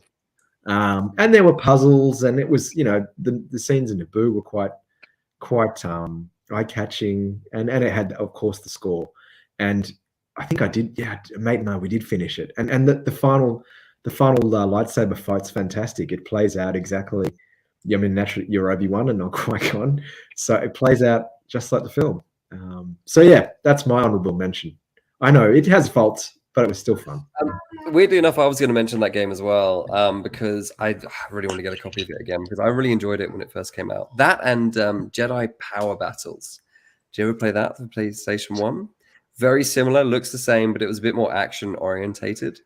And there were puzzles, and it was the scenes in Naboo were quite eye-catching, and it had, of course, the score. And I think I did, mate and I, we did finish it. And the final lightsaber fight's fantastic. It plays out exactly, I mean, naturally, you're Obi-Wan and not Qui-Gon, so it plays out just like the film. So yeah, that's my honorable mention. I know it has faults, but it was still fun. Weirdly enough, I was going to mention that game as well because I really want to get a copy of it again because I really enjoyed it when it first came out. That and Jedi Power Battles. Did you ever play that for PlayStation 1? Very similar, looks the same, but it was a bit more action orientated.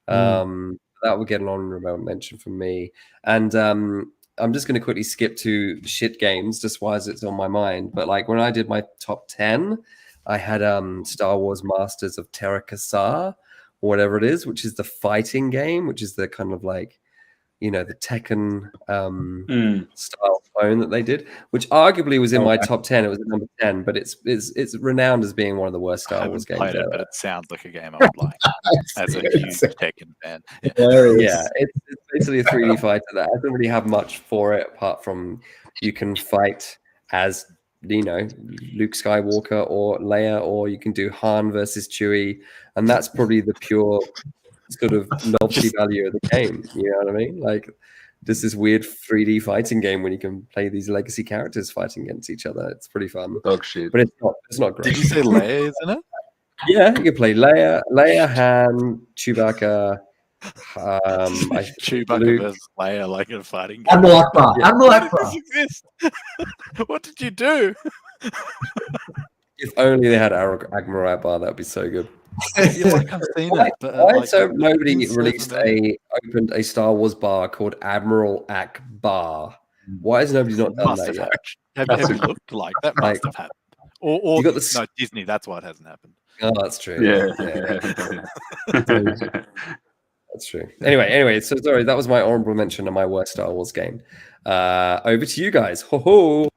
That would get an honorable mention from me. And I'm just going to quickly skip to shit games just while it's on my mind. But like when I did my top 10, I had Star Wars Masters of Teräs, or whatever it is, which is the fighting game, which is the kind of like, you know, the Tekken style clone that they did, which arguably was in my top 10. It was at number 10, but it's renowned as being one of the worst Star Wars games played it, ever. but it sounds like a game I would like as a huge Tekken fan. Yeah, it's basically a 3D fighter that doesn't really have much for it apart from you can fight as, you know, Luke Skywalker or Leia, or you can do Han versus Chewie, and that's probably the pure sort of novelty value of the game. You know what I mean? Like this weird 3D fighting game when you can play these legacy characters fighting against each other. It's pretty fun. Dog shit. But it's not great. Did you say Leia is in it? Yeah, you can play Leia, Han, Chewbacca. Chewbacca Luke. versus Leia, like in a fighting game. Admiral Akbar. Yeah. Admiral How did Akbar. this exist? What did you do? If only they had Admiral Akbar, that'd be so good. Yeah, like I've seen it, but Why like, so nobody it's so released opened a Star Wars bar called Admiral Akbar? Why has nobody not done must that have yet? happened. Have you looked like that must Like- have happened? Or You got the no, Disney. That's why it hasn't happened. Oh, that's true. Yeah. That's true. Anyway, so sorry, that was my honorable mention of my worst Star Wars game. Over to you guys. Ho ho.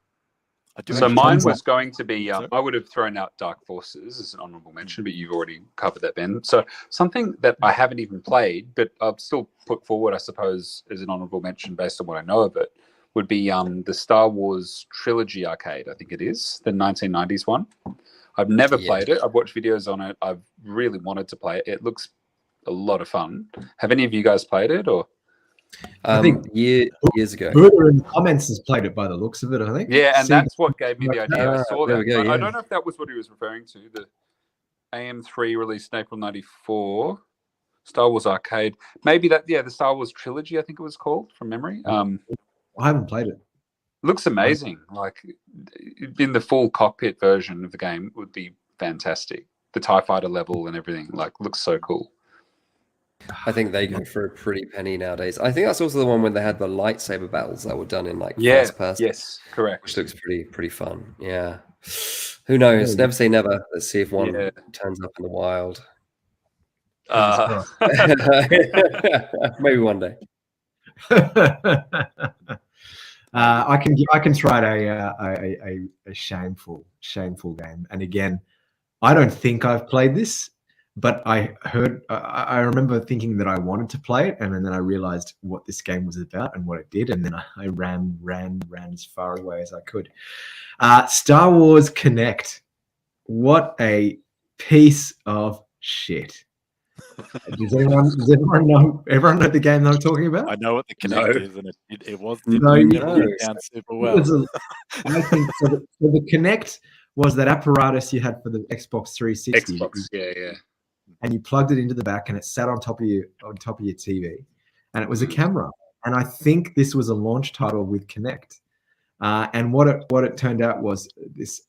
I do So actually- mine was going to be, Sorry? I would have thrown out Dark Forces as an honorable mention, but you've already covered that, Ben. So something that I haven't even played, but I'll still put forward, I suppose, as an honorable mention based on what I know of it, would be the Star Wars Trilogy arcade, I think it is, the 1990s one. I've never Yeah. played it. I've watched videos on it. I've really wanted to play it. It looks a lot of fun. Have any of you guys played it? Or I think- years ago. Buddha in the comments has played it by the looks of it, I think. Yeah, and See- that's what gave me the idea. I saw there that. we go, But I yeah. don't know if that was what he was referring to. The AM3 released in April 94. Star Wars Arcade. Maybe that, the Star Wars Trilogy, I think it was called from memory. I haven't played it. Looks amazing. Like in the full cockpit version of the game would be fantastic. The TIE fighter level and everything, like, looks so cool. I think they go for a pretty penny nowadays. I think that's also the one when they had the lightsaber battles that were done in like Yeah, first person, yes, correct. which looks pretty fun. Yeah. Who knows? Yeah. Never say never. Let's see if one Yeah. turns up in the wild. Uh, Maybe one day. I can try a shameful game. And again, I don't think I've played this, but I I remember thinking that I wanted to play it, and then I realized what this game was about and what it did, and then I ran as far away as I could. Star Wars Connect. What a piece of shit. Does everyone know the game that I'm talking about? I know what the Connect No. is, and it was No, it you never don't. went down super It well. was I think so. The Connect was that apparatus you had for the Xbox 360, Xbox, yeah. and you plugged it into the back, and it sat on top of your TV, and it was a camera. And I think this was a launch title with Connect. And what it turned out was this.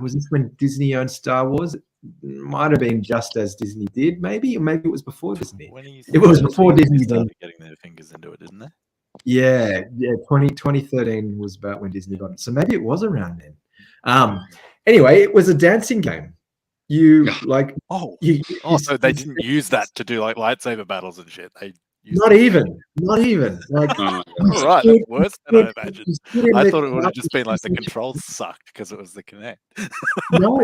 Was this when Disney owned Star Wars? It might have been just as Disney did, maybe, or maybe it was before Disney. When he It was before Disney started then. getting their fingers into it, didn't they? Yeah, 2013 was about when Disney got it. So maybe it was around then. Anyway, it was a dancing game. You like Oh, you. so they didn't use that to do like lightsaber battles and shit. They used Not it- even. Like Oh, my All God. right, that's worse than I imagined. you stood in I the thought it would have club, just been like the you controls sucked because it was the Connect. No,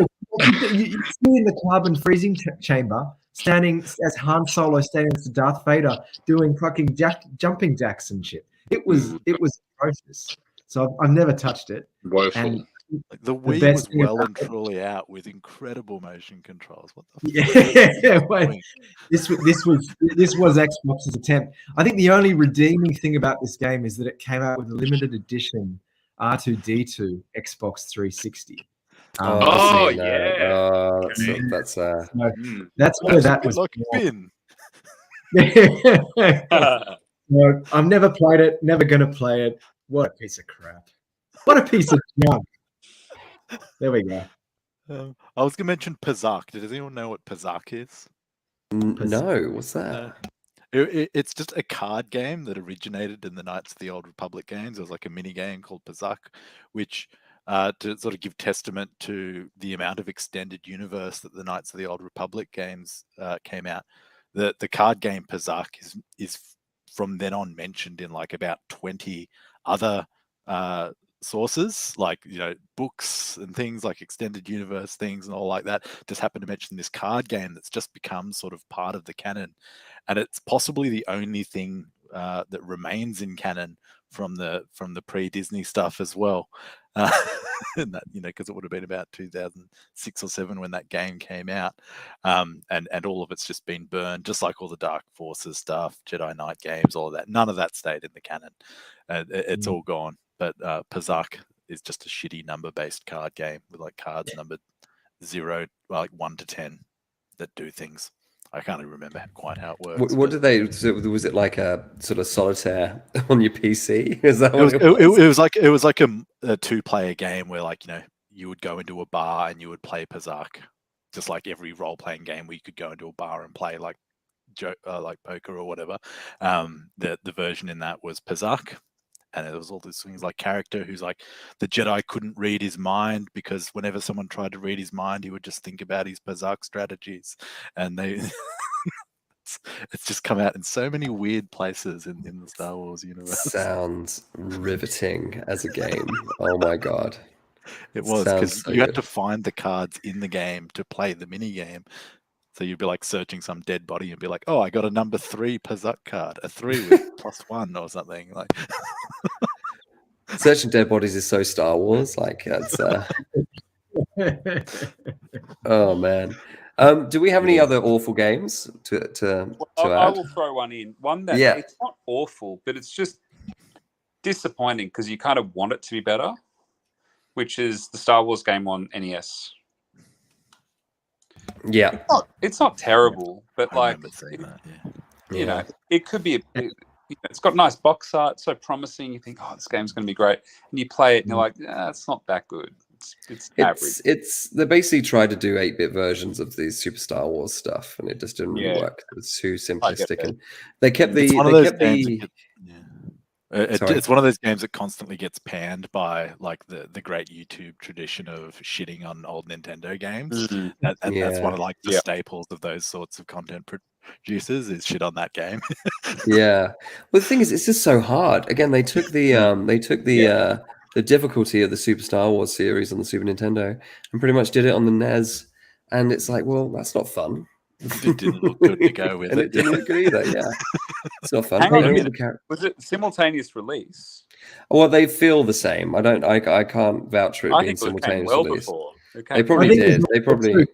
you stood in the carbon freezing chamber, standing as Han Solo, standing next to Darth Vader, doing fucking jumping jacks and shit. It was atrocious. So I've never touched it. Woeful. And Like the Wii best was thing well about and truly out with incredible motion controls. What the Yeah, fuck? wait, this was Xbox's attempt. I think the only redeeming thing about this game is that it came out with a limited edition R2D2 Xbox 360. Oh, Oh, I've seen that. yeah. Oh, Okay. that's so Mm. that's where That's a that bit was. like a bin. No, I've never played it. Never gonna play it. What a piece of crap. What a piece of junk. There we go. I was going to mention Pazak. Does anyone know what Pazak is? No, what's that? No. It's just a card game that originated in the Knights of the Old Republic games. It was like a mini game called Pazak, which to sort of give testament to the amount of extended universe that the Knights of the Old Republic games came out. The card game Pazak is from then on mentioned in like about 20 other sources, like books and things, like extended universe things and all like that. Just happen to mention this card game that's just become sort of part of the canon, and it's possibly the only thing that remains in canon from the pre-Disney stuff as well. And that, because it would have been about 2006 or 7 when that game came out, and all of it's just been burned, just like all the Dark Forces stuff, Jedi Knight games, all of that. None of that stayed in the canon. It's all gone. But Pazak is just a shitty number-based card game with like cards numbered 1 to 10 that do things. I can't even remember quite how it works. What did they? So was it like a sort of solitaire on your PC? Is that what it was like a 2-player game where you would go into a bar and you would play Pazak, just like every role-playing game where you could go into a bar and play like poker or whatever. The version in that was Pazak. And there was all these things like character who's like the Jedi couldn't read his mind because whenever someone tried to read his mind, he would just think about his Pazak strategies. And it's just come out in so many weird places in the Star Wars universe. Sounds riveting as a game. Oh my god. It was, because you had to find the cards in the game to play the mini game. So you'd be like searching some dead body and be like, oh, I got a number 3 Pazak card, a 3 with +1 or something. Like searching dead bodies is so Star Wars. Like that's oh man. Do we have any other awful games to I add? will throw one in. One that Yeah. It's not awful, but it's just disappointing because you kind of want it to be better, which is the Star Wars game on NES. Yeah. It's not terrible, but I like remember saying that, you know, it could be it's got nice box art, so promising. You think, oh, this game's going to be great, and you play it, and you're like, it's not that good. It's average. They basically tried to do 8-bit versions of these Super Star Wars stuff, and it just didn't really work. It's too simplistic, and they kept the. It's one of those games that constantly gets panned by like the great YouTube tradition of shitting on old Nintendo games, and that's one of like the staples of those sorts of content producers is shit on that game. Yeah, well, the thing is, it's just so hard. Again, they took the difficulty of the Super Star Wars series on the Super Nintendo and pretty much did it on the NES, and it's like, well, that's not fun. It didn't look good to go with and it. it didn't look good either. Yeah, it's not fun. Hang on a minute. Was it simultaneous release? Well, they feel the same. I can't vouch for it being simultaneous release. Before. They probably did. They probably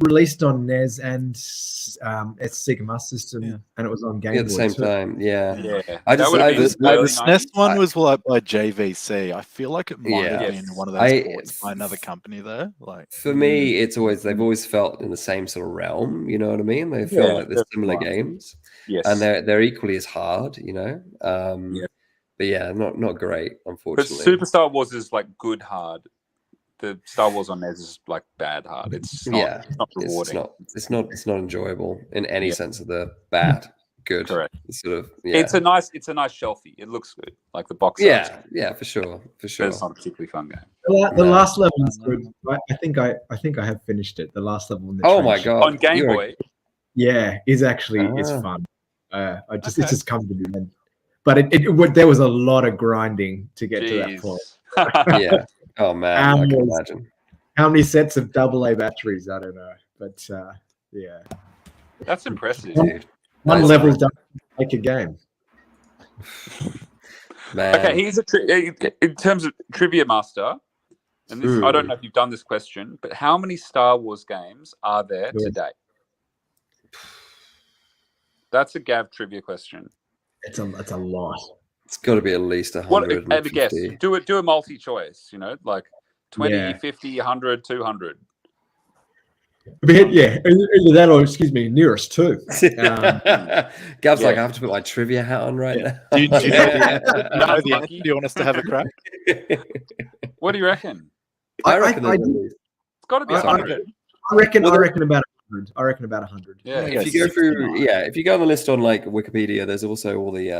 released on NES and Sega Master System, and it was on Game Boy at the same time. Yeah. Yeah. The SNES one was like by JVC. I feel like it might have been one of those ports by another company though. Like for me, it's they've always felt in the same sort of realm. You know what I mean? They feel like they're similar games. Yes. And they're equally as hard. You know. But yeah, not great, unfortunately. But Super Star Wars is like good hard. The Star Wars on NES is like bad hard. It's not rewarding. It's not enjoyable in any sense of the bad. Good. Correct. It's sort of It's a nice shelfie. It looks good. Like the box. Yeah, for sure. But it's not a particularly fun game. The last level is good. I think I have finished it. The last level in the trench. My god. On Game Boy. Yeah, is actually it's fun. It just comes to the end. But there was a lot of grinding to get to that point. Yeah. Oh man, I can imagine. How many sets of AA batteries? I don't know, but yeah. That's impressive, dude. One level doesn't make a game. Man. Okay, here's in terms of Trivia Master. And this, I don't know if you've done this question, but how many Star Wars games are there today? That's a Gav trivia question. It's a lot. It's got to be at least What? 150. Have a guess. Do a multi-choice. You know, like 20, Yeah. 50, 100, 200. Yeah, either that or nearest too. Gav's like, I have to put my trivia hat on right now. Do you know the That's answer? lucky. Do you want us to have a crack? What do you reckon? I reckon I there's at least. It's got to be I- 100. I reckon about 100. I reckon about 100. Yeah. If you go through, if you go on the list on like Wikipedia, there's also all the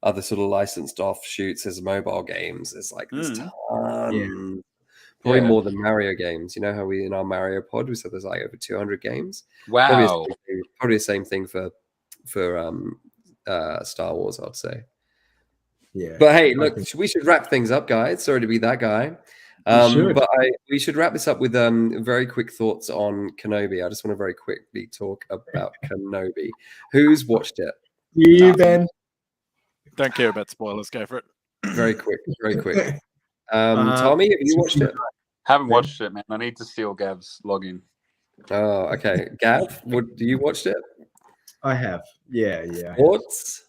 other sort of licensed offshoots as mobile games. There's like this ton. Probably Yeah. more than Mario games. You know how we in our Mario pod we said there's like over 200 games. Wow. Probably the same thing for Star Wars, I'd say. Yeah. But hey, look, we should wrap things up, guys. Sorry to be that guy. should. But we should wrap this up with very quick thoughts on Kenobi. I just want to very quickly talk about Kenobi. Who's watched it? You, Ben. Don't care about spoilers. Go for it. Very quick. Tommy, have you watched it? Haven't watched it, man. I need to steal Gav's login. Oh, okay. Gav, do you watched it? I have. Yeah. Thoughts?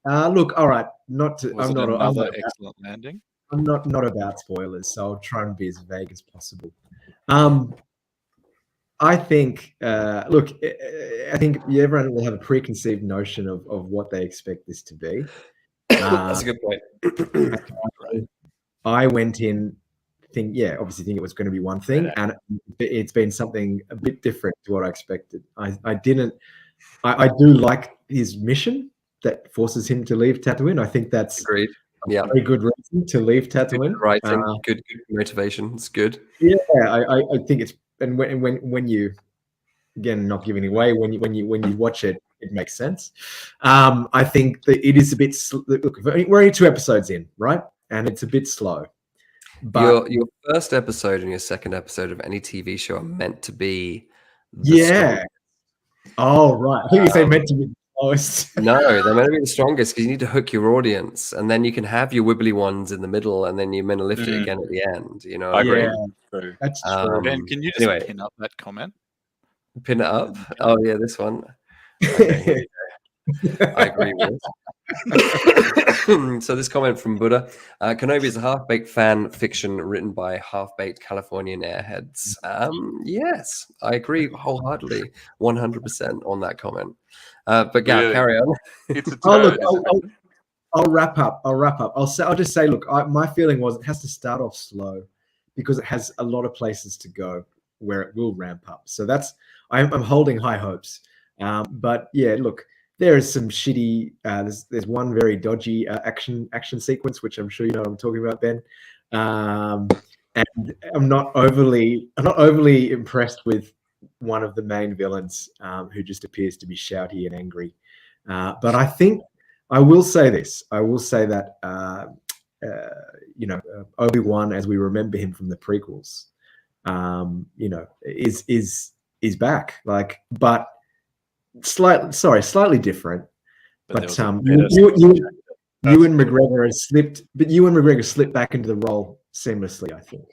Look, all right. Not to. Was I'm it not. I'm another not, excellent landing? I'm not about spoilers, so I'll try and be as vague as possible. I think. Look, I think everyone will have a preconceived notion of what they expect this to be. That's a good point. I went in obviously think it was going to be one thing, and it's been something a bit different to what I expected. I do like his mission that forces him to leave Tatooine. I think that's Agreed. Yeah, a very good reason to leave Tatooine. good writing, good motivation. It's good. Yeah, I think it's, and when you, again, not giving away, when you watch it, it makes sense. I think that it is a bit. Look, we're only 2 episodes in, right? And it's a bit slow. But Your first episode and your second episode of any TV show are meant to be. yeah. Oh, right. I think you say meant to be the slowest. No, they're meant to be the strongest because you need to hook your audience, and then you can have your wibbly ones in the middle, and then you're meant to lift it again at the end. You know, I agree. Yeah, True. that's true. Ben, can you just anyway. pin up that comment? Pin it up. Oh yeah, this one. Okay, here we go. I agree with. So this comment from Buddha: Kenobi is a half-baked fan fiction written by half-baked Californian airheads. Yes, I agree wholeheartedly, 100% on that comment. But Gav, Really? carry on. It's a Oh, look, turd, isn't it? I'll wrap up. I'll just say, look, my feeling was it has to start off slow because it has a lot of places to go where it will ramp up. So I'm holding high hopes. But yeah, look, there is some shitty. There's one very dodgy action sequence, which I'm sure you know what I'm talking about, Ben. And I'm not overly impressed with one of the main villains, who just appears to be shouty and angry. But I think I will say this. I will say that Obi-Wan, as we remember him from the prequels, is back. Like, but slightly different. But Ewan McGregor has slipped. But Ewan McGregor slipped back into the role seamlessly, I think.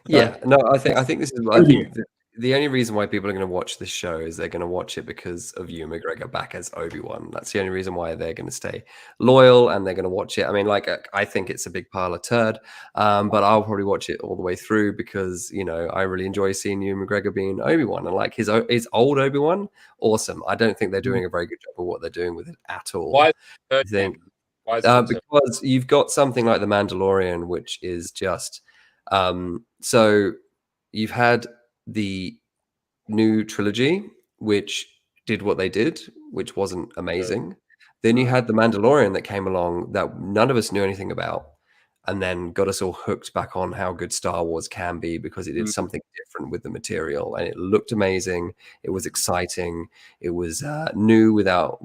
Yeah, no, I think this is. I think the only reason why people are going to watch this show is they're going to watch it because of Ewan McGregor back as Obi-Wan. That's the only reason why they're going to stay loyal and they're going to watch it. I mean, like, I think it's a big pile of turd, but I'll probably watch it all the way through because, you know, I really enjoy seeing Ewan McGregor being Obi-Wan, and like his old Obi-Wan, awesome. I don't think they're doing a very good job of what they're doing with it at all. Why? I think Why is it because you've got something like The Mandalorian, which is just so you've had the new trilogy, which did what they did, which wasn't amazing. Then you had The Mandalorian that came along that none of us knew anything about, and then got us all hooked back on how good Star Wars can be because it did something different with the material, and it looked amazing. It was exciting. It was new without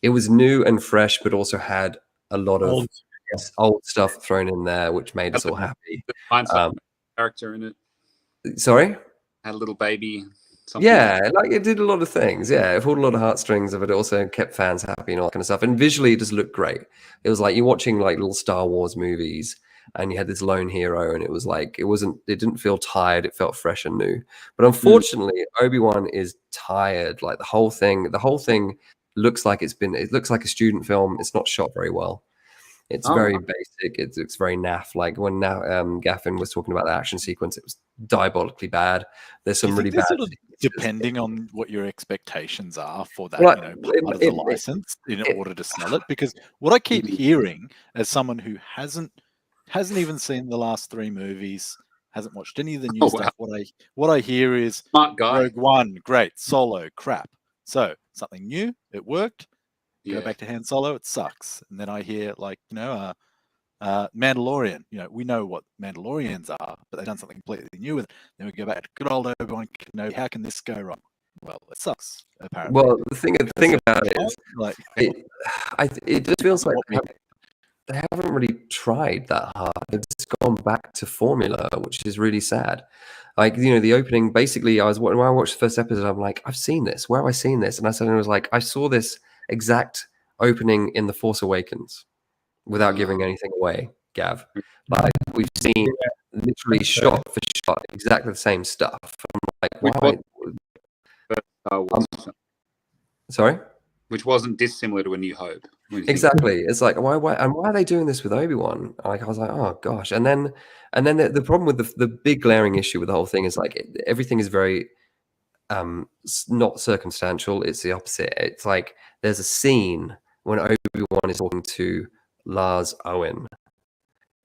it was new and fresh, but also had a lot of old stuff thrown in there, which made us all happy. character in it? Sorry? Had a little baby. Something. Yeah, like it did a lot of things. Yeah, it pulled a lot of heartstrings, but it also kept fans happy and all that kind of stuff. And visually, it just looked great. It was like you're watching like little Star Wars movies, and you had this lone hero, and it was like it didn't feel tired, it felt fresh and new. But unfortunately, Obi-Wan is tired. Like the whole thing looks like it looks like a student film. It's not shot very well. It's very basic. It's very naff. Like when Gaffin was talking about the action sequence, it was diabolically bad. There's some really bad. Sort of depending on what your expectations are for that, Well, part of the license in order to sell it. Because what I keep hearing as someone who hasn't even seen the last 3 movies, hasn't watched any of the new stuff, what I hear is Smart guy. Rogue One, great. Solo, crap. So something new, it worked. Go back to Han Solo, it sucks. And then I hear like, Mandalorian. We know what Mandalorians are, but they've done something completely new with it. Then we go back to good old Obi-Wan Kenobi. How can this go wrong? Well, it sucks, apparently. Well, the thing about it is, like, it just feels like they haven't really tried that hard. They've just gone back to formula, which is really sad. Like, the opening, basically, when I watched the first episode, I'm like, I've seen this. Where have I seen this? And I suddenly was like, I saw this exact opening in The Force Awakens without giving anything away, Gav. Like, we've seen literally shot for shot exactly the same stuff. I'm like, why? Sorry? Which wasn't dissimilar to A New Hope. Exactly. It's like, why are they doing this with Obi-Wan? Like, I was like, oh gosh. And then the problem with the big glaring issue with the whole thing is like everything is very not circumstantial. It's the opposite. It's like there's a scene when Obi-Wan is talking to Lars Owen,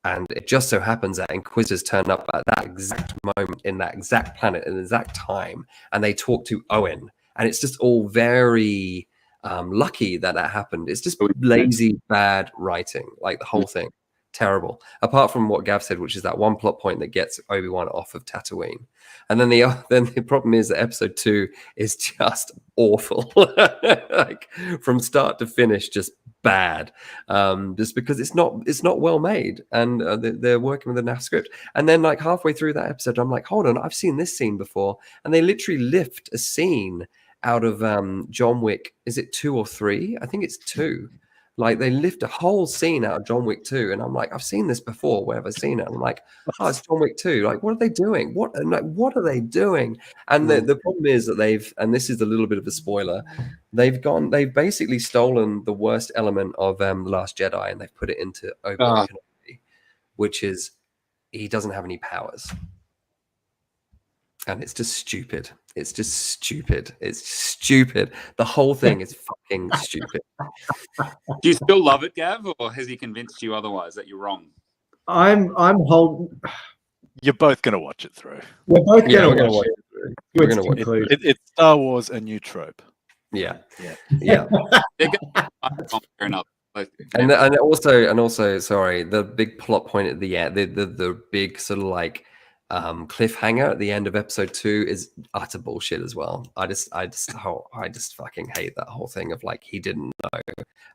and it just so happens that Inquisitors turn up at that exact moment in that exact planet in the exact time, and they talk to Owen, and it's just all very lucky that happened. It's just lazy, bad writing. Like the whole thing, terrible. Apart from what Gav said, which is that one plot point that gets Obi-Wan off of Tatooine. And then the problem is that episode 2 is just awful. Like from start to finish, just bad. Just because it's not well made, and they're working with a NAF script. And then like halfway through that episode, I'm like, hold on, I've seen this scene before. And they literally lift a scene out of John Wick. Is it 2 or 3? I think it's 2. Like they lift a whole scene out of John Wick 2, and I'm like, I've seen this before. Where have I seen it? I'm like, oh, it's John Wick 2. Like, what are they doing? What are they doing? And the problem is that and this is a little bit of a spoiler, they've basically stolen the worst element of The Last Jedi, and they've put it into Obi-Wan Kenobi, which is he doesn't have any powers. And it's just stupid. It's just stupid. It's stupid. The whole thing is fucking stupid. Do you still love it, Gav, or has he convinced you otherwise that you're wrong? I'm holding. You're both going to watch it through. We're both going to watch it through. We're going to watch it. It's Star Wars, a new trope. Yeah. Fair enough. And also, sorry, the big plot point at the end, the big sort of like cliffhanger at the end of episode 2 is utter bullshit as well. I just fucking hate that whole thing of like he didn't know.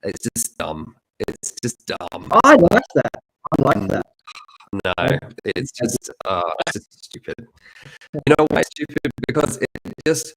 It's just dumb. It's just dumb. I like that. I like that. No, it's just stupid. You know why it's stupid? Because it just,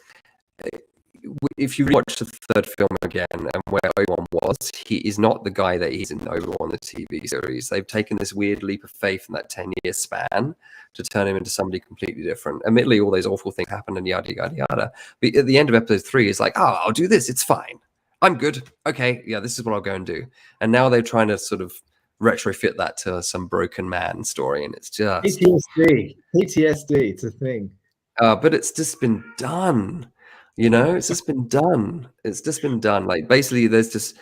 if you watch the third film again and where Obi-Wan was, he is not the guy that he's in Obi-Wan, the TV series. They've taken this weird leap of faith in that 10-year span to turn him into somebody completely different. Admittedly, all those awful things happen and yada, yada, yada. But at the end of episode 3, it's like, oh, I'll do this. It's fine. I'm good. Okay, yeah, this is what I'll go and do. And now they're trying to sort of retrofit that to some broken man story, and it's just PTSD. It's a thing. But it's just been done. It's just been done. It's just been done. Like basically, there's just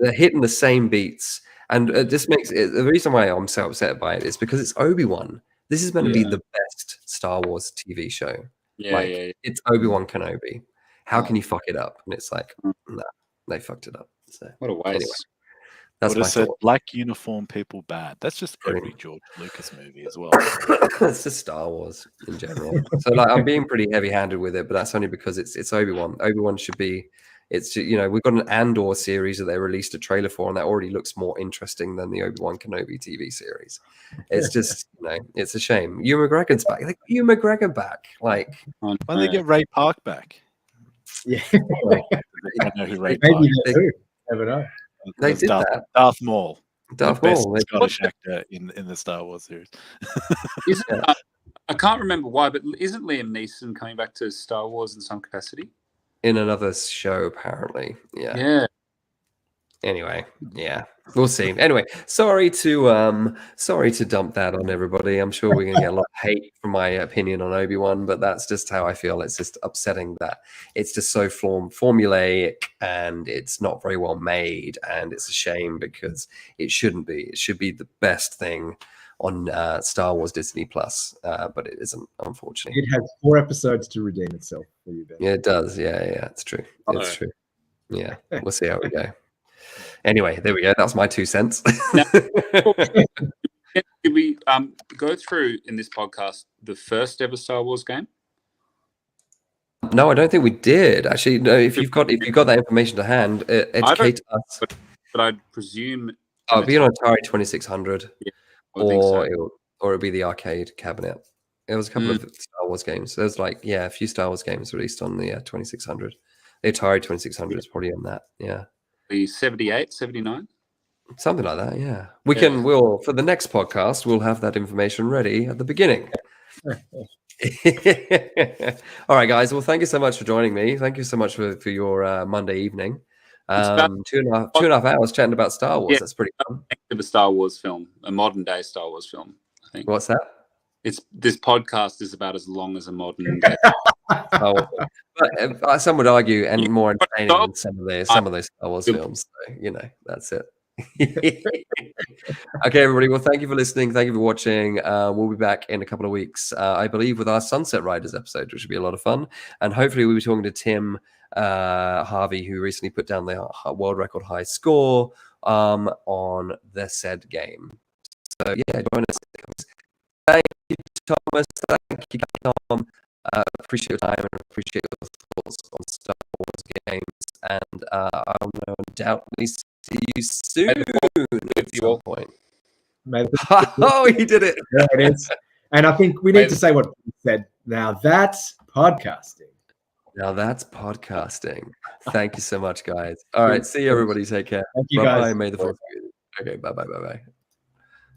they're hitting the same beats, and it just makes it. The reason why I'm so upset by it is because it's Obi-Wan. This is meant to be the best Star Wars TV show. It's Obi-Wan Kenobi. How can you fuck it up? And it's like, no, they fucked it up. So what a waste. Anyway, that's my said, thought. black uniform people bad. That's just every George Lucas movie as well. It's just Star Wars in general. So like, I'm being pretty heavy-handed with it, but that's only because it's Obi-Wan. Obi-Wan should be. It's we've got an Andor series that they released a trailer for, and that already looks more interesting than the Obi-Wan Kenobi TV series. It's just it's a shame. Ewan McGregor's back. They got Ewan McGregor back. Like, why don't they get Ray Park back? Yeah, I don't know who Ray Park. Maybe they do. Never know. They did that. Darth Maul. Darth best Maul. Scottish actor in the Star Wars series. Isn't, I can't remember why, but isn't Liam Neeson coming back to Star Wars in some capacity? In another show, apparently. Yeah. Yeah. Anyway, yeah, we'll see. Anyway, sorry to dump that on everybody. I'm sure we're gonna get a lot of hate for my opinion on Obi-Wan, but that's just how I feel. It's just upsetting that it's just so formulaic and it's not very well made, and it's a shame because it shouldn't be. It should be the best thing on Star Wars Disney Plus, but it isn't, unfortunately. It has 4 episodes to redeem itself for you, Ben. Yeah, it does. Yeah, it's true. It's true. Yeah, we'll see how we go. Anyway, there we go. That's my 2 cents. Now, did we go through in this podcast the first ever Star Wars game? No, I don't think we did. Actually, no. If you've got that information to hand, educate us. But I'd presume It'll be an Atari 2600, I would think so. or it'll be the arcade cabinet. There was a couple of Star Wars games. There's a few Star Wars games released on the 2600. The Atari 2600 is probably on that. Yeah. The 78, 79? Something like that, yeah. We'll for the next podcast, we'll have that information ready at the beginning. All right, guys. Well, thank you so much for joining me. Thank you so much for your Monday evening. 2.5 hours chatting about Star Wars. Yeah. That's pretty fun. Of a Star Wars film, a modern day Star Wars film, I think. What's that? This podcast is about as long as a modern day. But some would argue, and more entertaining than some of those Star Wars films. So, that's it. Okay, everybody. Well, thank you for listening. Thank you for watching. We'll be back in a couple of weeks, I believe, with our Sunset Riders episode, which will be a lot of fun. And hopefully, we'll be talking to Tim Harvey, who recently put down the world record high score on the said game. So, yeah, join us. Thank you, Thomas. Thank you, Tom. Appreciate your time and appreciate your thoughts on Star Wars games. And I'll undoubtedly see you soon at some point. Oh, he did it. There it is. And I think we need to say what he said. Now that's podcasting. Thank you so much, guys. All right. See you, everybody. Take care. Thank you, guys. Bye. May the force be with you. Okay. Bye.